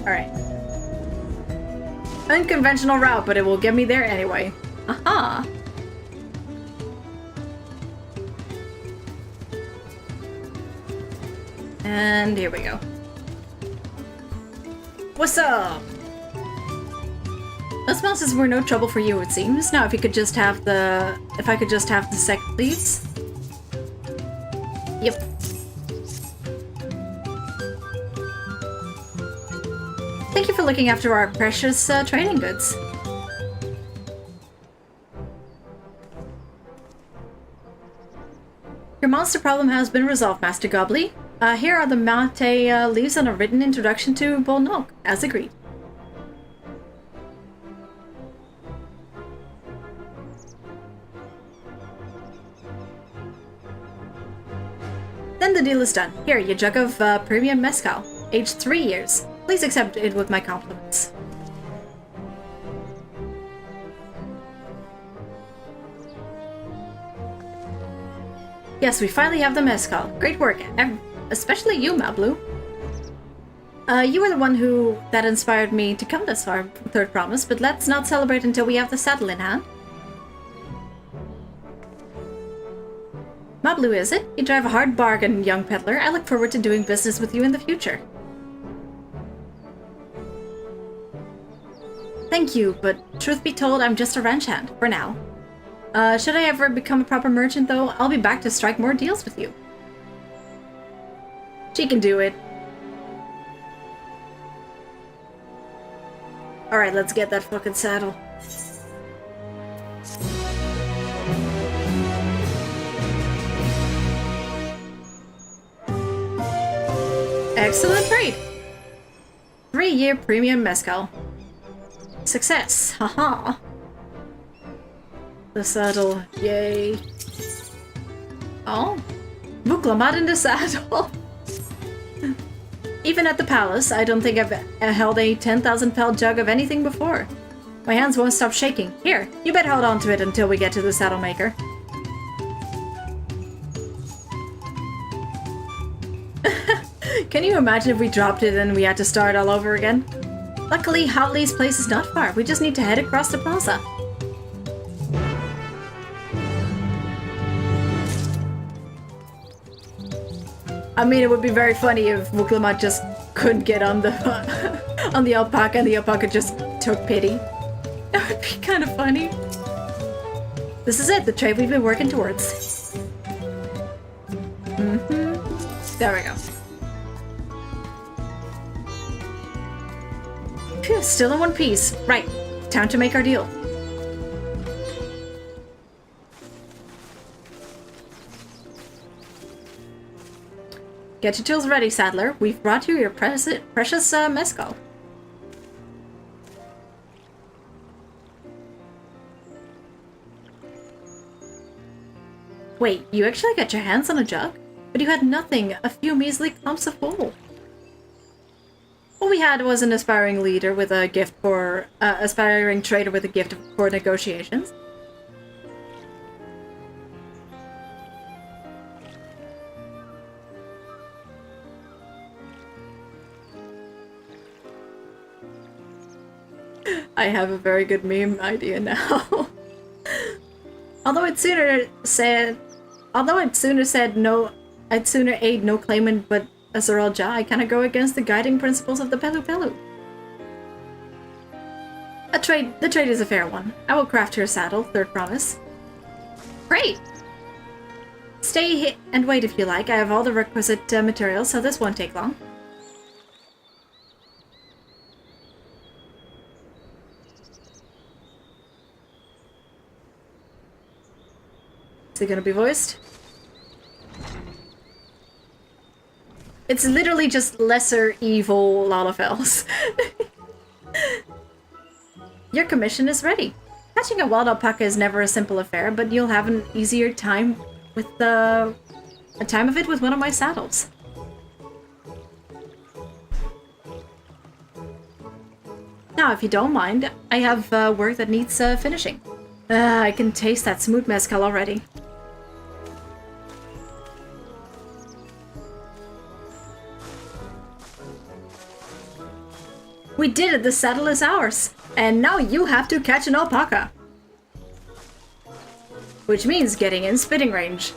Alright. Unconventional route, but it will get me there anyway. Aha! And here we go. What's up? Those monsters were no trouble for you, it seems. Now, if you could just have the... If I could just have the sec, please. Yep. Thank you for looking after our precious training goods. Your monster problem has been resolved, Master Gobbly. Here are the mate leaves and a written introduction to Bolnok, as agreed. Then the deal is done. Here, your jug of premium mezcal, aged 3 years. Please accept it with my compliments. Yes, we finally have the mezcal. Great work, especially you, Mablu. You were the one that inspired me to come this far, Third Promise, but let's not celebrate until we have the saddle in hand. Mablu, is it? You drive a hard bargain, young peddler. I look forward to doing business with you in the future. Thank you, but truth be told, I'm just a ranch hand, for now. Should I ever become a proper merchant, though, I'll be back to strike more deals with you. She can do it. Alright, let's get that fucking saddle. Excellent trade! 3-year premium mezcal. Success! Haha! The saddle, yay. Oh, Vuklamat in the saddle. Even at the palace, I don't think I've held a 10,000 pel jug of anything before. My hands won't stop shaking. Here, you better hold on to it until we get to the saddle maker. Can you imagine if we dropped it and we had to start all over again? Luckily, Howley's place is not far. We just need to head across the plaza. I mean, it would be very funny if Vuklamat just couldn't get on the on the alpaca and the alpaca just took pity. That would be kind of funny. This is it, the trade we've been working towards. There we go. Phew, still in one piece. Right, time to make our deal. Get your tools ready, Saddler. We've brought you your precious mezcal. Wait, you actually got your hands on a jug? But you had nothing, a few measly clumps of wool. All we had was an aspiring leader with a gift for... aspiring trader with a gift for negotiations. I have a very good meme idea now. Although I'd sooner aid no claimant but a Zoralja, I kinda go against the guiding principles of the Pelu Pelu. The trade is a fair one. I will craft your saddle, Third Promise. Great! Stay and wait if you like. I have all the requisite materials, so this won't take long. Is it gonna be voiced? It's literally just lesser evil Lalafels. Your commission is ready. Catching a wild alpaca is never a simple affair, but you'll have an easier time with a time of it with one of my saddles. Now, if you don't mind, I have work that needs finishing. I can taste that smooth mezcal already. We did it! The saddle is ours! And now you have to catch an alpaca! Which means getting in spitting range.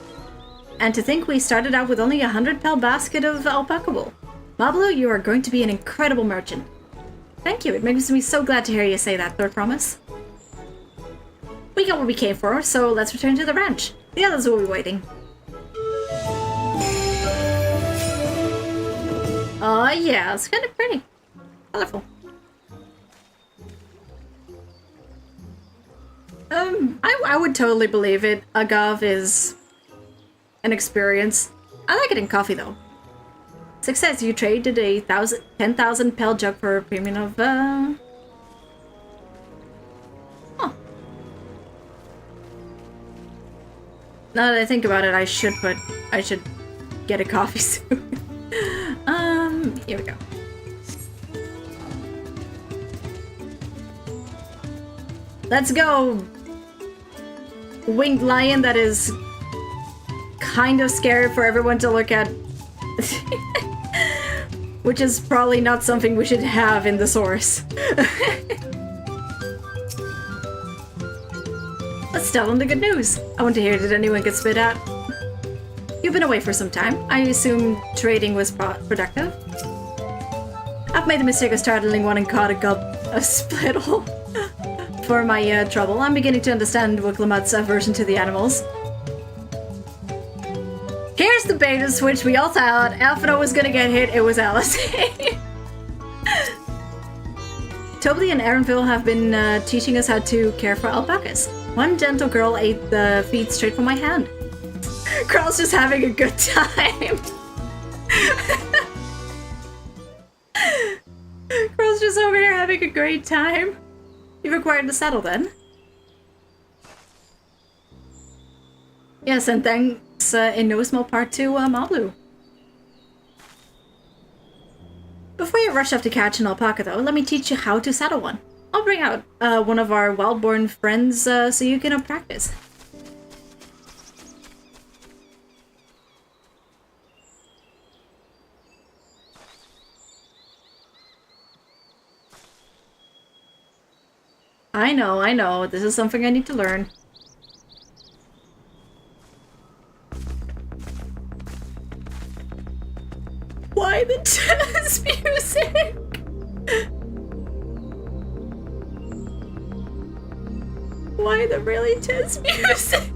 And to think we started out with only 100 pel basket of alpaca wool. Mablu, you are going to be an incredible merchant. Thank you, it makes me so glad to hear you say that, Third Promise. We got what we came for, so let's return to the ranch. The others will be waiting. Yeah, it's kind of pretty. Colorful. I would totally believe it. Agave is an experience. I like it in coffee though. Success, you traded a 10,000 pel jug for a premium of Huh. Now that I think about it, I should get a coffee soon. Here we go. Let's go! Winged lion that is kind of scary for everyone to look at. Which is probably not something we should have in the source. Let's tell them the good news. I want to hear, did anyone get spit out? You've been away for some time. I assume trading was productive? I've made the mistake of startling one and caught a spittle. For my trouble, I'm beginning to understand Wiklamat's aversion to the animals. Here's the bait and switch we all thought. Alphino was gonna get hit, it was Alice. Toby and Aaronville have been teaching us how to care for alpacas. One gentle girl ate the feet straight from my hand. Carl's just having a good time. Carl's just over here having a great time. You've acquired the saddle then? Yes, and thanks in no small part to Mablu. Before you rush off to catch an alpaca though, let me teach you how to saddle one. I'll bring out one of our wild-born friends so you can practice. I know. This is something I need to learn. Why the jazz music? Why the really jazz music?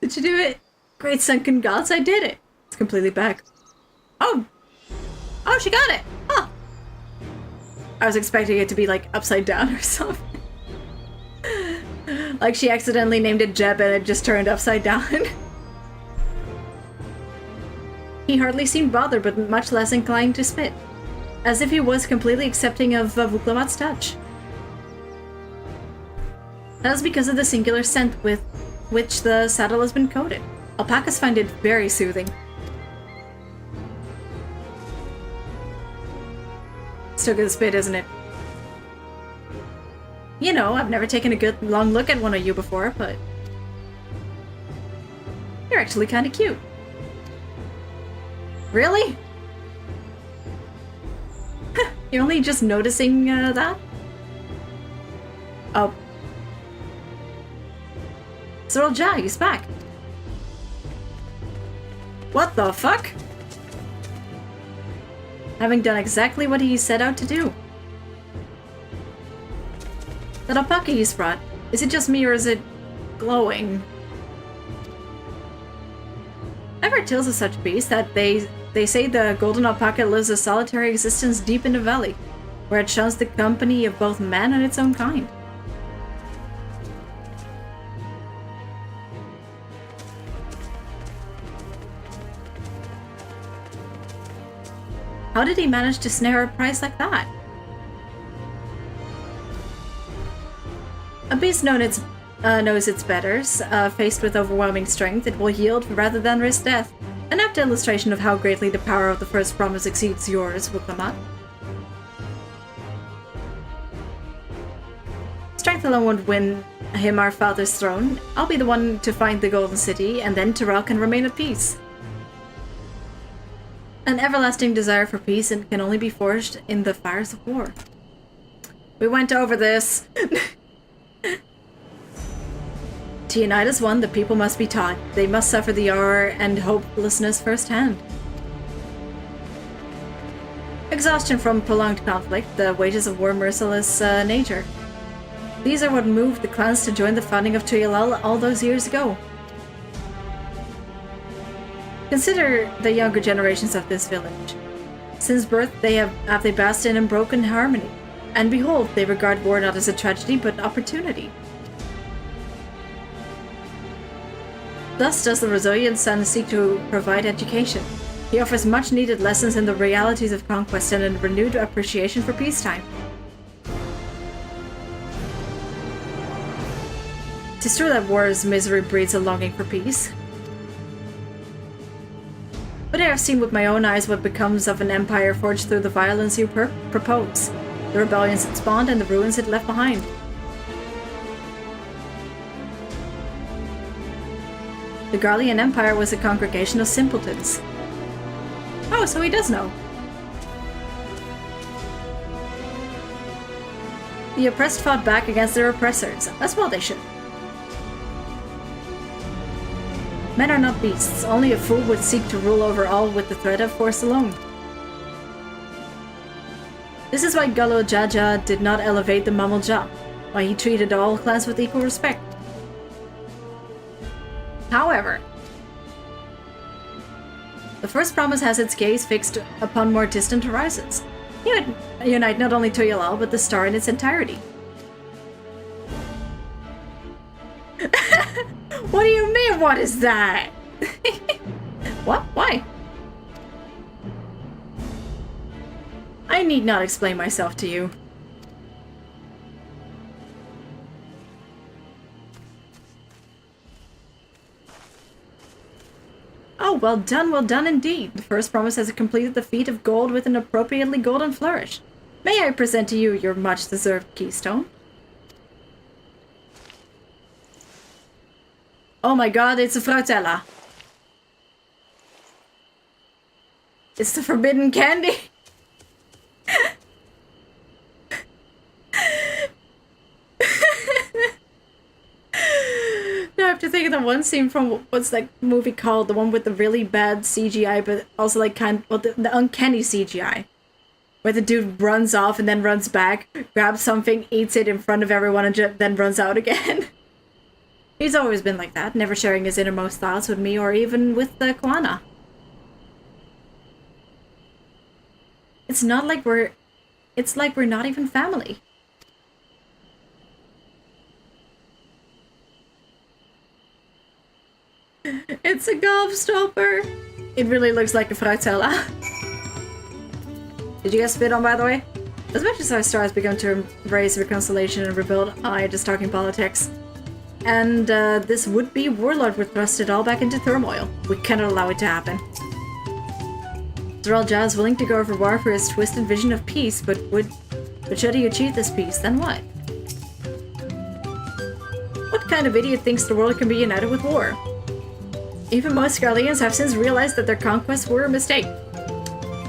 Did you do it? Great sunken gods, I did it. It's completely back. Oh, she got it. Huh. I was expecting it to be like upside down or something. Like she accidentally named it Jeb and it just turned upside down. He hardly seemed bothered, but much less inclined to spit. As if he was completely accepting of Vuklamat's touch. That was because of the singular scent with which the saddle has been coated. Alpacas find it very soothing. Still good spit, isn't it? You know, I've never taken a good long look at one of you before, but you're actually kind of cute. Really? You're only just noticing that? Oh. Cyril Ja, he's back. What the fuck? Having done exactly what he set out to do. That alpaca he's brought, is it just me or is it glowing? I've heard tales of such beasts that they say the golden alpaca lives a solitary existence deep in the valley, where it shuns the company of both man and its own kind. How did he manage to snare a prize like that? A beast knows its betters. Faced with overwhelming strength, it will yield rather than risk death. An apt illustration of how greatly the power of the first promise exceeds yours, Wuklamat. Strength alone won't win him our father's throne. I'll be the one to find the Golden City, and then Terrell can remain at peace. An everlasting desire for peace can only be forged in the fires of war. We went over this. To unite as one, the people must be taught. They must suffer the horror and hopelessness firsthand. Exhaustion from prolonged conflict, the wages of war merciless nature. These are what moved the clans to join the founding of Tuyalal all those years ago. Consider the younger generations of this village. Since birth, they have they basked in unbroken harmony. And behold, they regard war not as a tragedy, but opportunity. Thus does the resilient son seek to provide education. He offers much-needed lessons in the realities of conquest and a renewed appreciation for peacetime. 'Tis true that war's misery breeds a longing for peace. But I have seen with my own eyes what becomes of an empire forged through the violence you propose, the rebellions it spawned and the ruins it left behind. The Garlean Empire was a congregation of simpletons. Oh, so he does know. The oppressed fought back against their oppressors, as well they should. Men are not beasts, only a fool would seek to rule over all with the threat of force alone. This is why Gullo Jaja did not elevate the Mamulja, why he treated all clans with equal respect. However, the first promise has its gaze fixed upon more distant horizons. He would unite not only Tuyalal, but the star in its entirety. What do you mean, what is that? What? Why? I need not explain myself to you. Oh, well done indeed. The first promise has completed the feat of gold with an appropriately golden flourish. May I present to you your much-deserved keystone? Oh my god, it's a Frautella. It's the forbidden candy. Now I have to think of the one scene from what's that movie called? The one with the really bad CGI, but also like the uncanny CGI. Where the dude runs off and then runs back, grabs something, eats it in front of everyone, and then runs out again. He's always been like that, never sharing his innermost thoughts with me or even with the Koana. It's like we're not even family. It's a gobstopper. It really looks like a Frautella. Did you get spit on, by the way? As much as our stars begun to embrace reconciliation and rebuild, I just talking politics. And this would-be warlord would thrust it all back into turmoil. We cannot allow it to happen. Zeral Jah is willing to go over war for his twisted vision of peace, but should he achieve this peace, then what? What kind of idiot thinks the world can be united with war? Even most Garleans have since realized that their conquests were a mistake.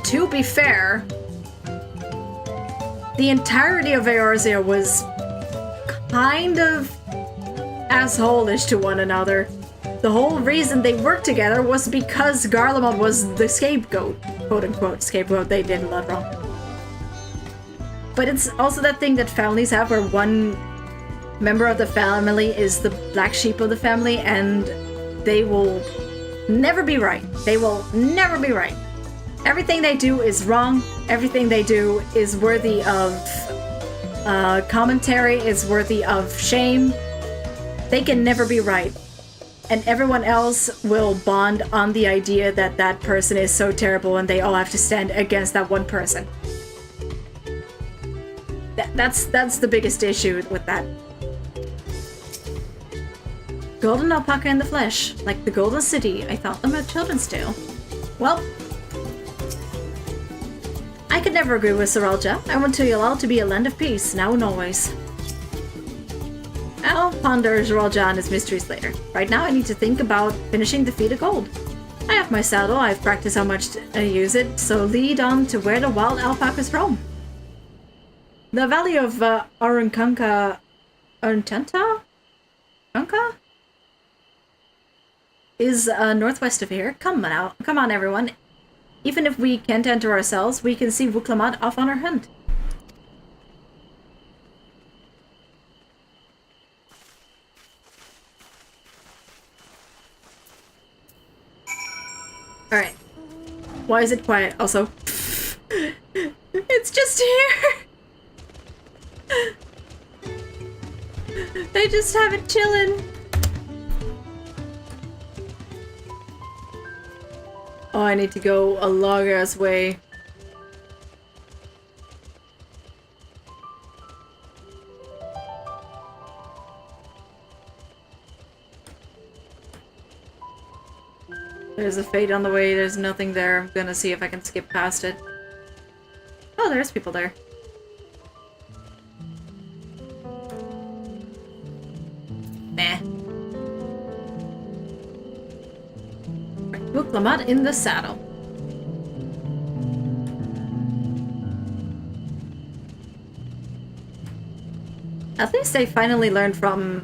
To be fair, the entirety of Eorzea was kind of asshole-ish to one another. The whole reason they worked together was because Garlemald was the scapegoat. Quote-unquote scapegoat. They did a lot wrong. But it's also that thing that families have where one member of the family is the black sheep of the family and they will never be right. They will never be right. Everything they do is wrong. Everything they do is worthy of commentary, is worthy of shame. They can never be right. And everyone else will bond on the idea that that person is so terrible and they all have to stand against that one person. That's the biggest issue with that. Golden alpaca in the flesh, like the Golden City. I thought them a children's tale. Well, I could never agree with Zeral Jah. I want Tuyalal to be a land of peace, now and always. I'll ponder Zeral Jah and his mysteries later. Right now I need to think about finishing the feat of gold. I have my saddle, I've practiced how much to use it, so lead on to where the wild alpacas roam. The valley of Arunkanka... Arunchanta? Unka? Is northwest of here. Come on everyone. Even if we can't enter ourselves, we can see Wuklamat off on our hunt. Why is it quiet? Also, it's just here. They just have it chilling. Oh, I need to go a long ass way. There's a fate on the way, there's nothing there. I'm gonna see if I can skip past it. Oh, there's people there. Nah. Book Lamont in the saddle. At least they finally learned from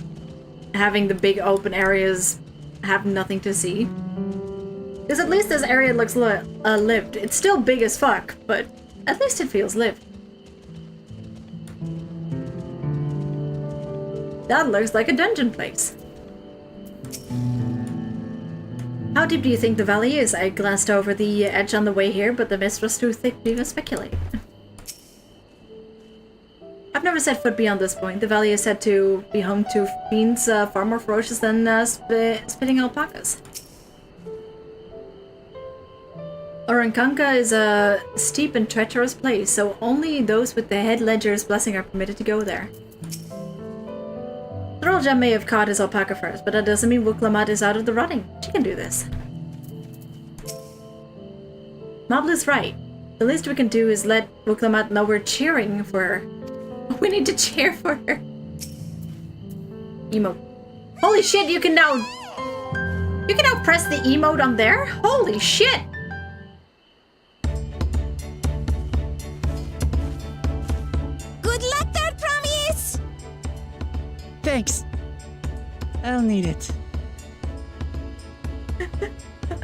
having the big open areas have nothing to see. Because at least this area looks lived. It's still big as fuck, but at least it feels lived. That looks like a dungeon place. How deep do you think the valley is? I glanced over the edge on the way here, but the mist was too thick to even speculate. I've never set foot beyond this point. The valley is said to be home to fiends far more ferocious than spitting alpacas. Orankanka is a steep and treacherous place, so only those with the head ledger's blessing are permitted to go there. Throlja may have caught his alpaca first, but that doesn't mean Wuklamat is out of the running. She can do this. Mablu's right. The least we can do is let Wuklamat know we're cheering for her. We need to cheer for her. Emote. Holy shit, you can now press the emote on there? Holy shit! Good luck there, Promise! Thanks. I'll need it.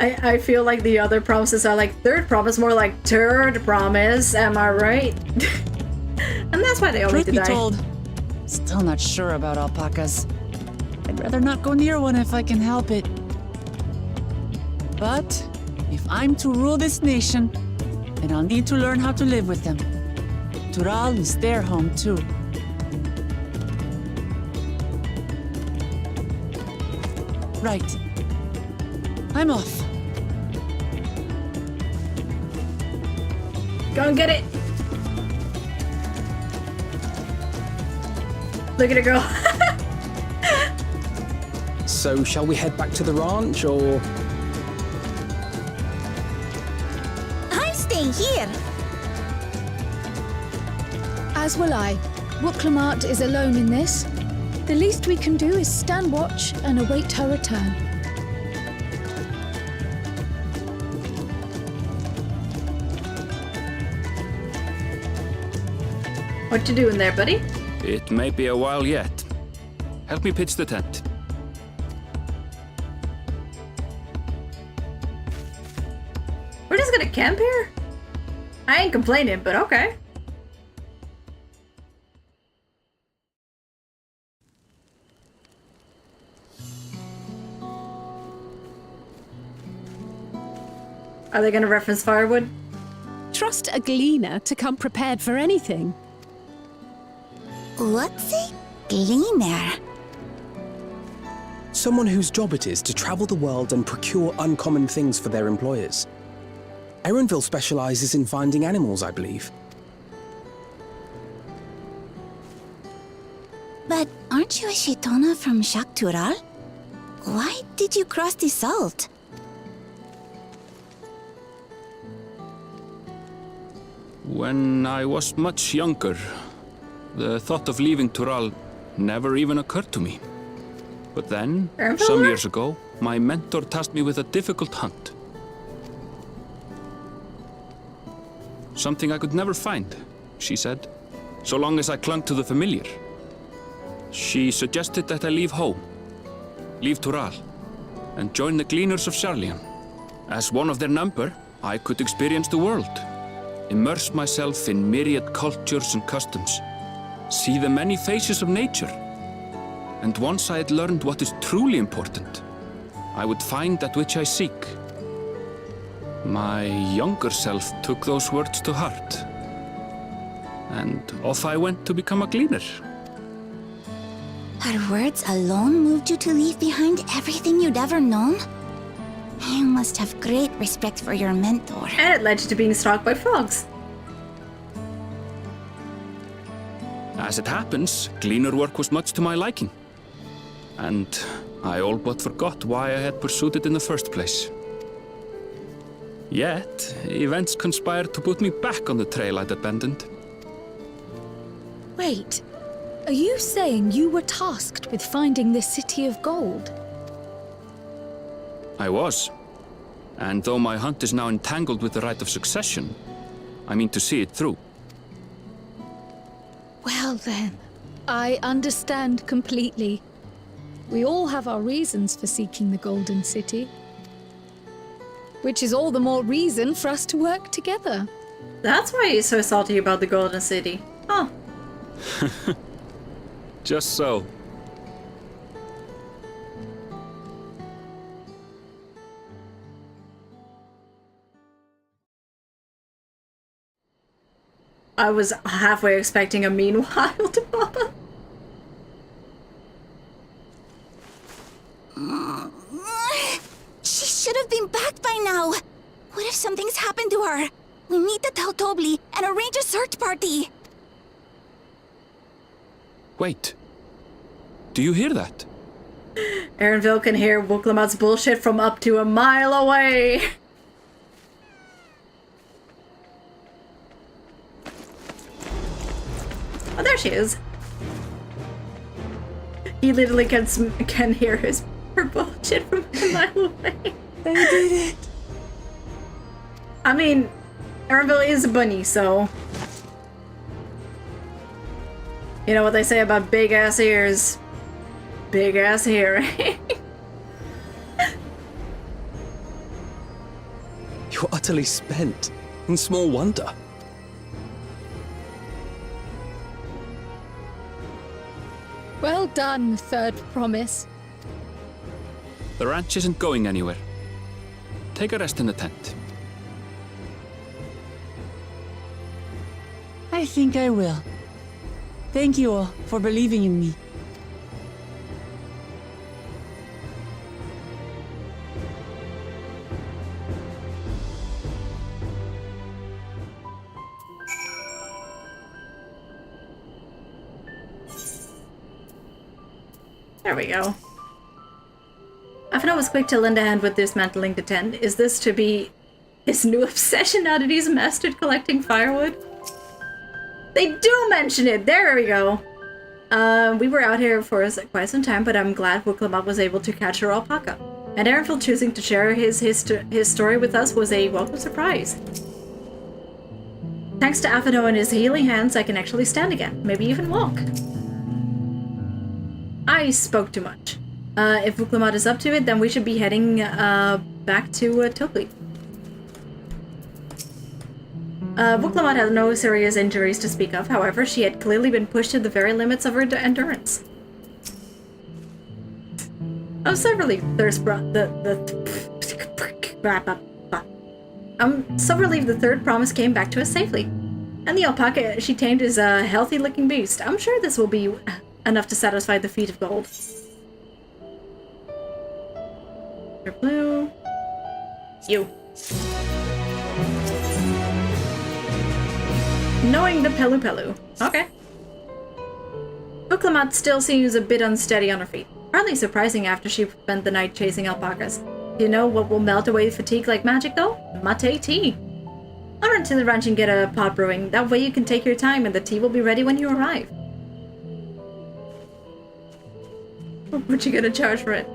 I feel like the other promises are like third promise, more like third promise, am I right? And that's why they all need to die. Truth be told, still not sure about alpacas. I'd rather not go near one if I can help it. But if I'm to rule this nation, then I'll need to learn how to live with them. Tural is their home too. Right. I'm off. Go and get it! Look at her go. So, shall we head back to the ranch, or...? I'm staying here. As will I. Wuklamat is alone in this. The least we can do is stand watch and await her return. What you doing there, buddy? It may be a while yet. Help me pitch the tent. We're just gonna camp here? I ain't complaining, but okay. Are they gonna reference firewood? Trust a gleaner to come prepared for anything. What's a gleaner? Someone whose job it is to travel the world and procure uncommon things for their employers. Erenville specializes in finding animals, I believe. But aren't you a Shitona from Shak Tural? Why did you cross the salt? When I was much younger, the thought of leaving Tural never even occurred to me. But then, some years ago, my mentor tasked me with a difficult hunt. Something I could never find, she said, so long as I clung to the familiar. She suggested that I leave home, leave Tural, and join the Gleaners of Sharlian. As one of their number, I could experience the world, immerse myself in myriad cultures and customs, see the many faces of nature. And once I had learned what is truly important, I would find that which I seek. My younger self took those words to heart. And off I went to become a cleaner. Her words alone moved you to leave behind everything you'd ever known? You must have great respect for your mentor. And it led you to being stalked by frogs. As it happens, cleaner work was much to my liking. And I all but forgot why I had pursued it in the first place. Yet, events conspired to put me back on the trail I'd abandoned. Wait, are you saying you were tasked with finding the City of Gold? I was. And though my hunt is now entangled with the right of succession, I mean to see it through. Well then, I understand completely. We all have our reasons for seeking the Golden City. Which is all the more reason for us to work together. That's why he's so salty about the Golden City. Huh. Just so. I was halfway expecting a meanwhile to pop up. She should have been back by now. What if something's happened to her? We need to tell Tobli and arrange a search party. Wait. Do you hear that? Erenville can hear Wuklamot's bullshit from up to a mile away. Oh, there she is. He literally can hear her bullshit from a mile away. They did it. I mean, Erenville is a bunny, so... You know what they say about big-ass ears? Big-ass hearing. You're utterly spent, and small wonder. Well done, third promise. The ranch isn't going anywhere. Take a rest in the tent. I think I will. Thank you all for believing in me. There we go. Afino was quick to lend a hand with dismantling the tent. Is this to be his new obsession now that he's mastered collecting firewood? They do mention it! There we go! We were out here for quite some time, but I'm glad Wuklamot was able to catch her alpaca. And Erenville choosing to share his story with us was a welcome surprise. Thanks to Afino and his healing hands, I can actually stand again. Maybe even walk. I spoke too much. If Wuklamot is up to it, then we should be heading back to Tobli. Wuklamot had no serious injuries to speak of, however, she had clearly been pushed to the very limits of her endurance. I'm so relieved I'm so relieved the third promise came back to us safely. And the alpaca she tamed is a healthy-looking beast. I'm sure this will be enough to satisfy the feet of gold. You're blue. You. Knowing the Pelu Pelu. Okay. Wuklamot still seems a bit unsteady on her feet. Hardly surprising after she spent the night chasing alpacas. Do you know what will melt away fatigue like magic though? Mate tea. I'll run to the ranch and get a pot brewing. That way you can take your time and the tea will be ready when you arrive. What you gonna charge for it?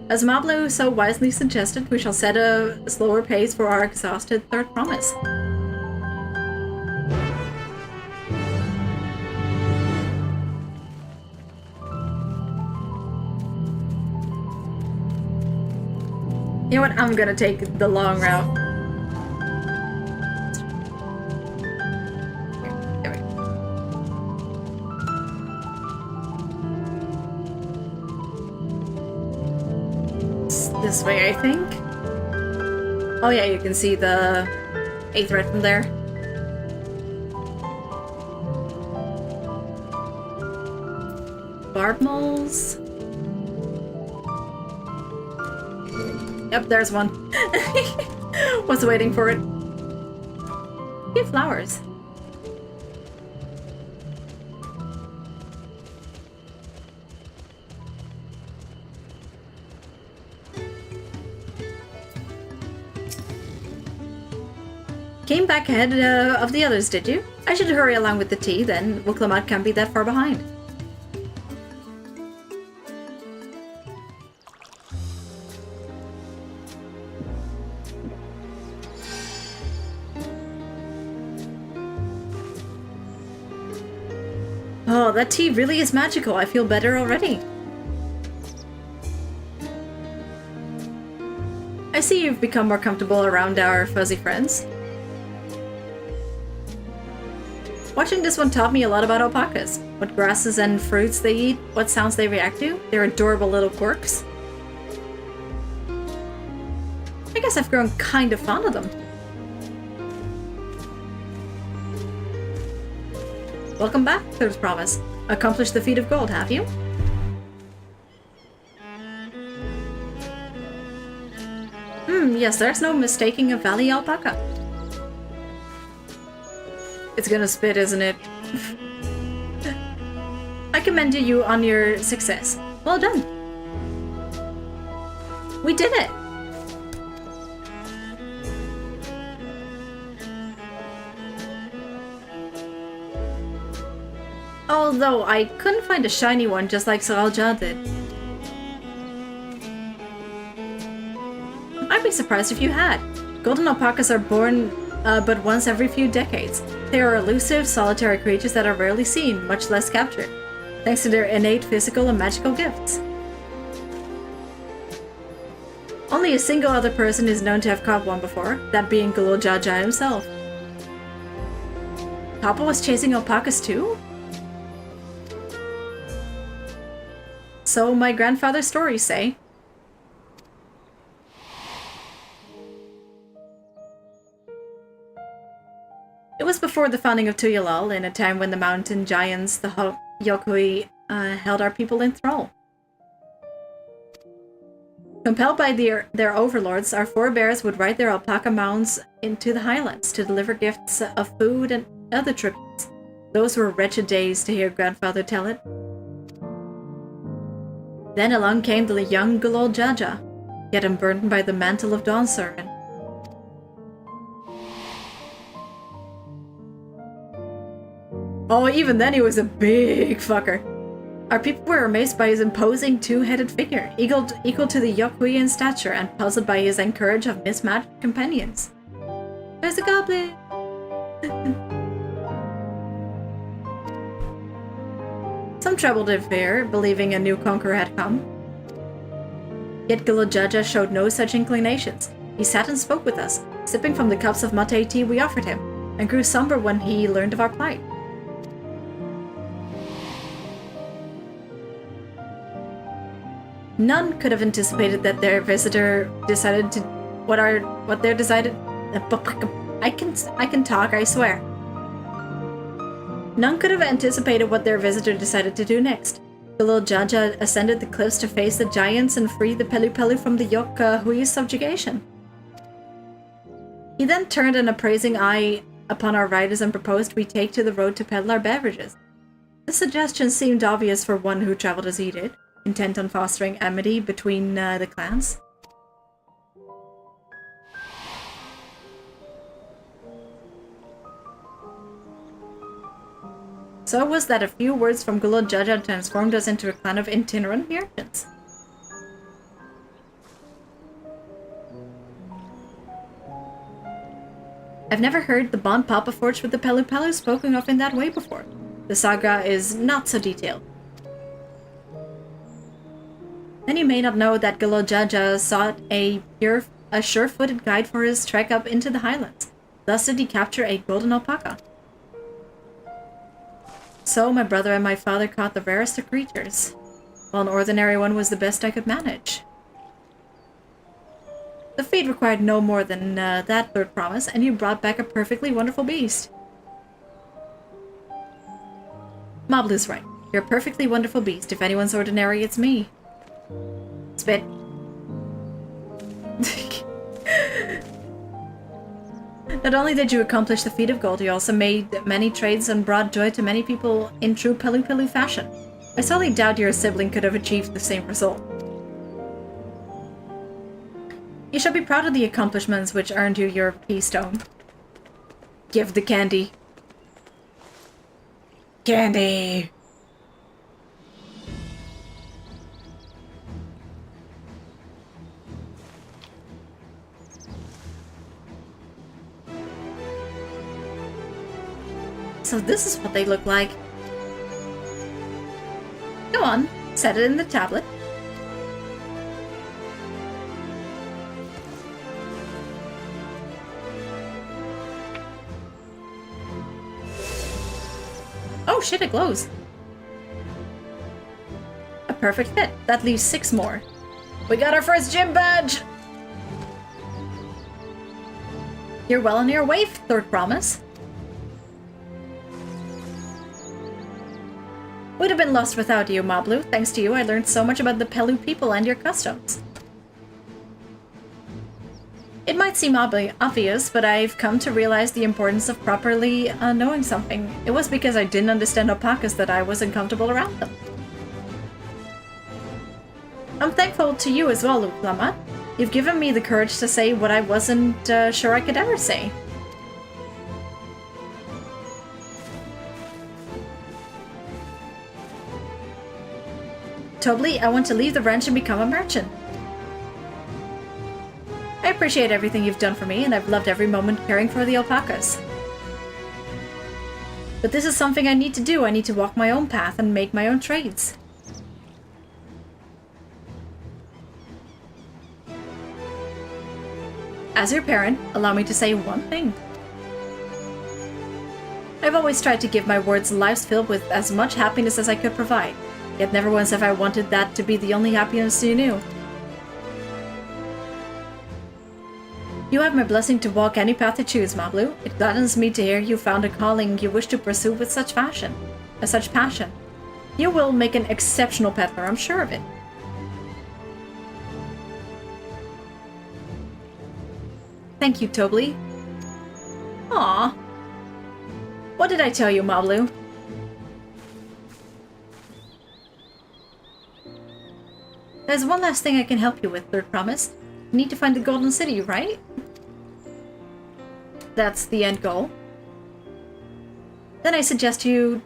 As Mablu so wisely suggested, we shall set a slower pace for our exhausted third promise. You know what? I'm gonna take the long route. There we go. It's this way, I think. Oh yeah, you can see the 8th red from there. Barb moles. Yep, there's one. Was waiting for it. Cute flowers. Came back ahead of the others, did you? I should hurry along with the tea, then Wuklamat can't be that far behind. Oh, that tea really is magical. I feel better already. I see you've become more comfortable around our fuzzy friends. Watching this one taught me a lot about alpacas. What grasses and fruits they eat, what sounds they react to, their adorable little quirks. I guess I've grown kind of fond of them. Welcome back, Third Promise. Accomplished the feat of gold, have you? Yes, there's no mistaking a valley alpaca. It's gonna spit, isn't it? I commend you on your success. Well done. We did it! Although I couldn't find a shiny one just like Saralja did. I'd be surprised if you had. Golden alpacas are born but once every few decades. They are elusive, solitary creatures that are rarely seen, much less captured, thanks to their innate physical and magical gifts. Only a single other person is known to have caught one before, that being Gulul Jaja himself. Papa was chasing alpacas too? So my grandfather's stories say. It was before the founding of Tuyalal, in a time when the mountain giants, the Yokui, held our people in thrall. Compelled by their overlords, our forebears would ride their alpaca mounts into the highlands to deliver gifts of food and other tributes. Those were wretched days, to hear grandfather tell it. Then along came the young Gulul Jaja, yet unburdened by the mantle of Dawntrail. Oh, even then he was a big fucker. Our people were amazed by his imposing two-headed figure, equal to the Yokui in stature, and puzzled by his encourage of mismatched companions. There's a goblin! Some troubled in fear, believing a new conqueror had come. Yet Gulul Jaja showed no such inclinations. He sat and spoke with us, sipping from the cups of mate tea we offered him, and grew somber when he learned of our plight. None could have anticipated that their visitor decided to I can talk, I swear. None could have anticipated what their visitor decided to do next. Gulul Jaja ascended the cliffs to face the giants and free the Pelu Pelu from the Yokui's subjugation. He then turned an appraising eye upon our riders and proposed we take to the road to peddle our beverages. The suggestion seemed obvious for one who traveled as he did, intent on fostering amity between the clans. So it was that a few words from Gulul Jaja transformed us into a clan of itinerant merchants. I've never heard the bond Papa forged with the Pelu Pelu spoken of in that way before. The saga is not so detailed. Then you may not know that Gulul Jaja sought a sure-footed guide for his trek up into the highlands. Thus did he capture a golden alpaca. So my brother and my father caught the rarest of creatures, while an ordinary one was the best I could manage. The feat required no more than that third promise, and you brought back a perfectly wonderful beast. Moblu's right. You're a perfectly wonderful beast. If anyone's ordinary, it's me. Spit. Not only did you accomplish the feat of gold, you also made many trades and brought joy to many people in true Pelu fashion. I sorely doubt your sibling could have achieved the same result. You should be proud of the accomplishments which earned you your P stone. Give the candy. Candy! So this is what they look like. Go on, set it in the tablet. Oh shit, it glows. A perfect fit. That leaves 6 more. We got our first gym badge! You're well on your way, third promise. Would have been lost without you, Moblu. Thanks to you, I learned so much about the Pelu people and your customs. It might seem obvious, but I've come to realize the importance of properly knowing something. It was because I didn't understand alpacas that I was uncomfortable around them. I'm thankful to you as well, Lama. You've given me the courage to say what I wasn't sure I could ever say. Tobli, I want to leave the ranch and become a merchant. I appreciate everything you've done for me, and I've loved every moment caring for the alpacas. But this is something I need to do. I need to walk my own path and make my own trades. As your parent, allow me to say one thing. I've always tried to give my words lives filled with as much happiness as I could provide. Yet never once have I wanted that to be the only happiness you knew. You have my blessing to walk any path you choose, Moblu. It gladdens me to hear you found a calling you wish to pursue with such passion. You will make an exceptional peddler, I'm sure of it. Thank you, Tobli. Aww. What did I tell you, Moblu? There's one last thing I can help you with, third promise. You need to find the Golden City, right? That's the end goal. Then I suggest you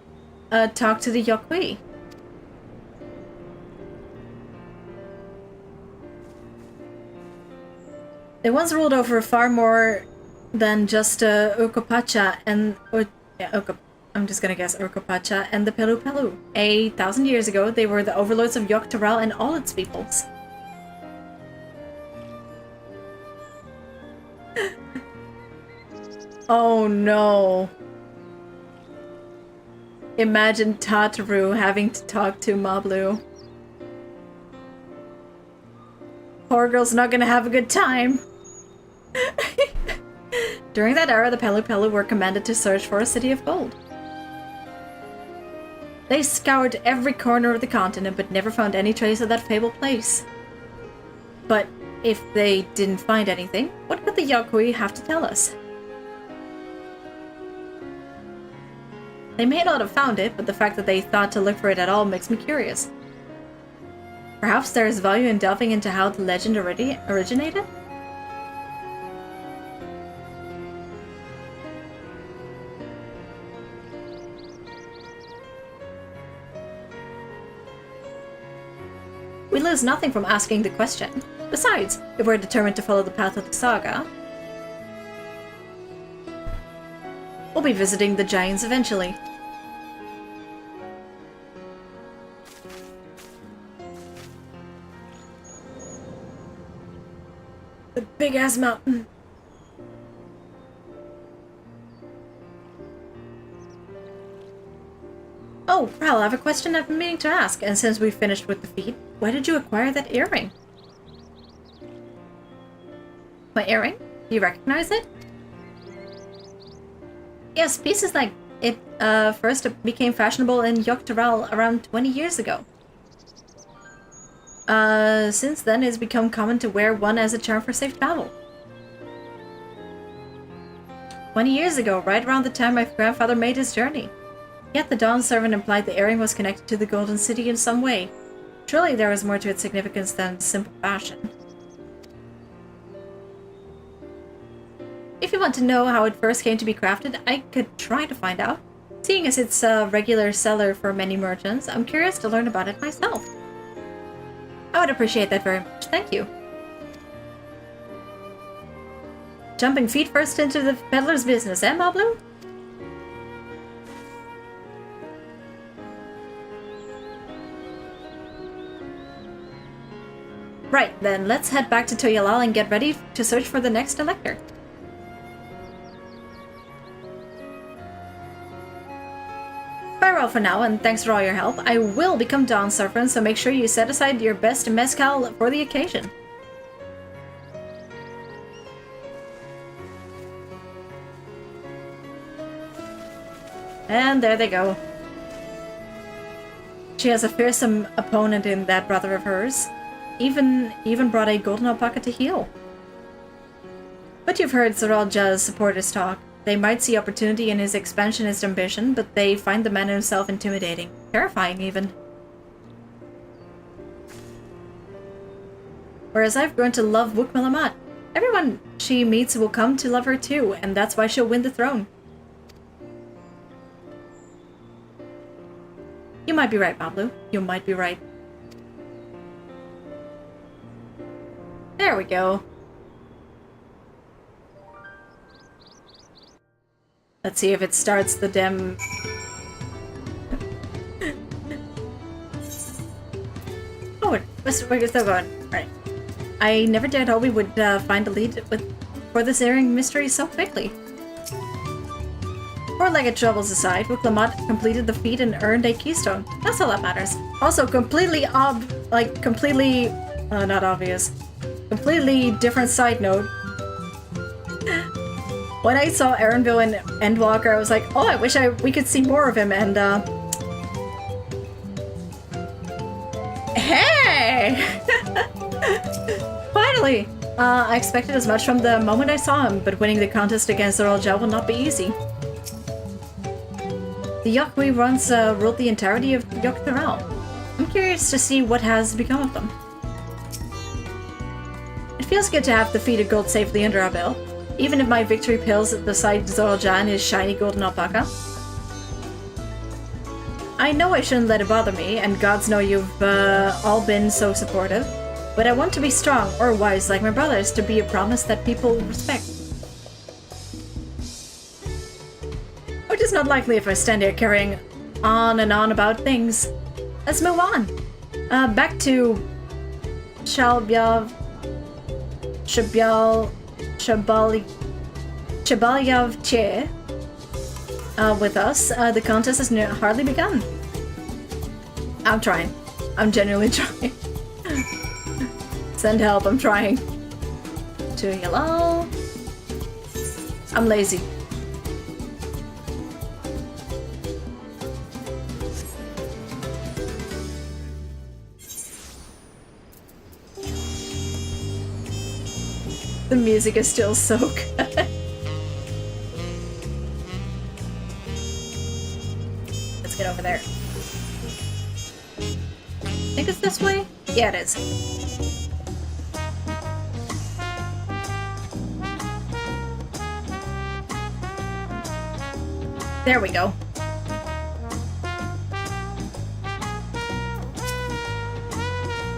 talk to the Yokui. They once ruled over far more than just Urkopacha and... I'm just gonna guess Urkopacha and the Pelu Pelu. 1,000 years ago, they were the overlords of Yogg-Toral and all its peoples. Oh no. Imagine Tataru having to talk to Moblu. Poor girl's not gonna have a good time. During that era, the Pelu Pelu were commanded to search for a city of gold. They scoured every corner of the continent, but never found any trace of that fabled place. But if they didn't find anything, what could the Yokui have to tell us? They may not have found it, but the fact that they thought to look for it at all makes me curious. Perhaps there is value in delving into how the legend originated? We lose nothing from asking the question. Besides, if we're determined to follow the path of the saga, we'll be visiting the giants eventually. The big-ass mountain. Oh, Ral, I have a question I've been meaning to ask, and since we finished with the feat, why did you acquire that earring? My earring? Do you recognize it? Yes, pieces like it first became fashionable in Dawntrail around 20 years ago. Since then, it's become common to wear one as a charm for safe travel. 20 years ago, right around the time my grandfather made his journey. Yet the Dawn servant implied the earring was connected to the Golden City in some way. Surely there was more to its significance than simple fashion. If you want to know how it first came to be crafted, I could try to find out. Seeing as it's a regular seller for many merchants, I'm curious to learn about it myself. I would appreciate that very much, thank you. Jumping feet first into the peddler's business, eh, Mablu? Right, then let's head back to Toyalal and get ready to search for the next elector. Farewell for now, and thanks for all your help. I will become Dawn Servant, so make sure you set aside your best mezcal for the occasion. And there they go. She has a fearsome opponent in that brother of hers. Even brought a golden alpaca to heal. But you've heard Zoralja's supporters talk. They might see opportunity in his expansionist ambition, but they find the man himself intimidating. Terrifying, even. Whereas I've grown to love Wuk Malamat. Everyone she meets will come to love her too, and that's why she'll win the throne. You might be right, Mablu. You might be right. There we go. Let's see if it starts the dem... Oh, we're still going. Right. I never dared hope we would find a lead for this earring mystery so quickly. Four-legged troubles aside, Wuk completed the feat and earned a keystone. That's all that matters. Also, completely not obvious. Completely different side note. When I saw Erenville and Endwalker, I was like, oh, I wish we could see more of him, and hey! Finally! I expected as much from the moment I saw him, but winning the contest against Zoralja will not be easy. The Yok we once ruled the entirety of Dawntrail. I'm curious to see what has become of them. It feels good to have defeated gold safely under our belt, even if my victory pales beside Zoralja and his shiny golden alpaca. I know I shouldn't let it bother me, and gods know you've all been so supportive, but I want to be strong or wise like my brothers to be a promise that people respect. Which is not likely if I stand here carrying on and on about things. Let's move on. Back to Shabalyav Che with us. The contest has hardly begun. I'm trying. I'm genuinely trying. Send help, I'm trying. To hello. I'm lazy. The music is still so good. Let's get over there. I think it's this way? Yeah, it is. There we go.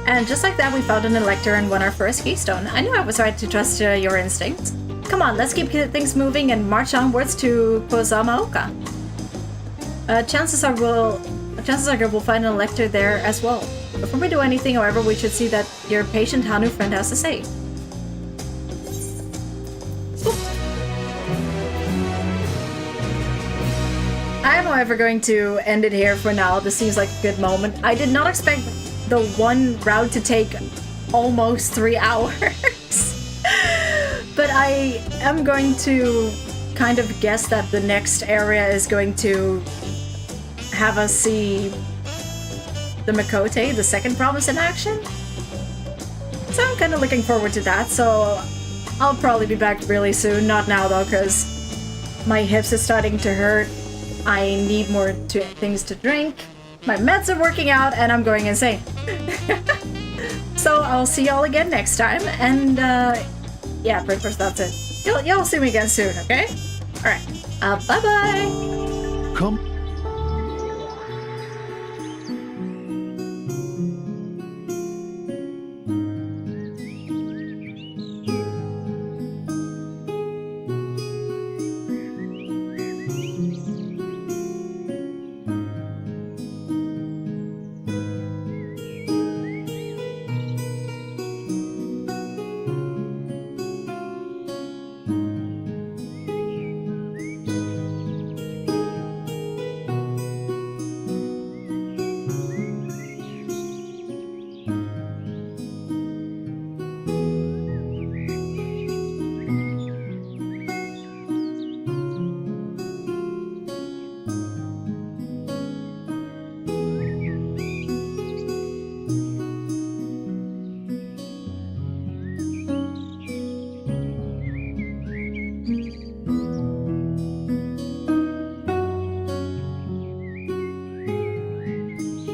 And just like that, we found an elector and won our first keystone. I knew I was right to trust your instincts. Come on, let's keep things moving and march onwards to Kozamaoka. Chances are we'll find an elector there as well. Before we do anything, however, we should see that your patient Hanu friend has to say. Oop. I am, however, going to end it here for now. This seems like a good moment. I did not expect the one route to take almost 3 hours. But I am going to kind of guess that the next area is going to have us see the Makote, the second promise in action. So I'm kind of looking forward to that, so I'll probably be back really soon. Not now though, because my hips are starting to hurt. I need more things to drink. My meds are working out and I'm going insane. So I'll see y'all again next time, and yeah, Prippers, that's it. Y'all see me again soon, okay? Alright, bye-bye! Come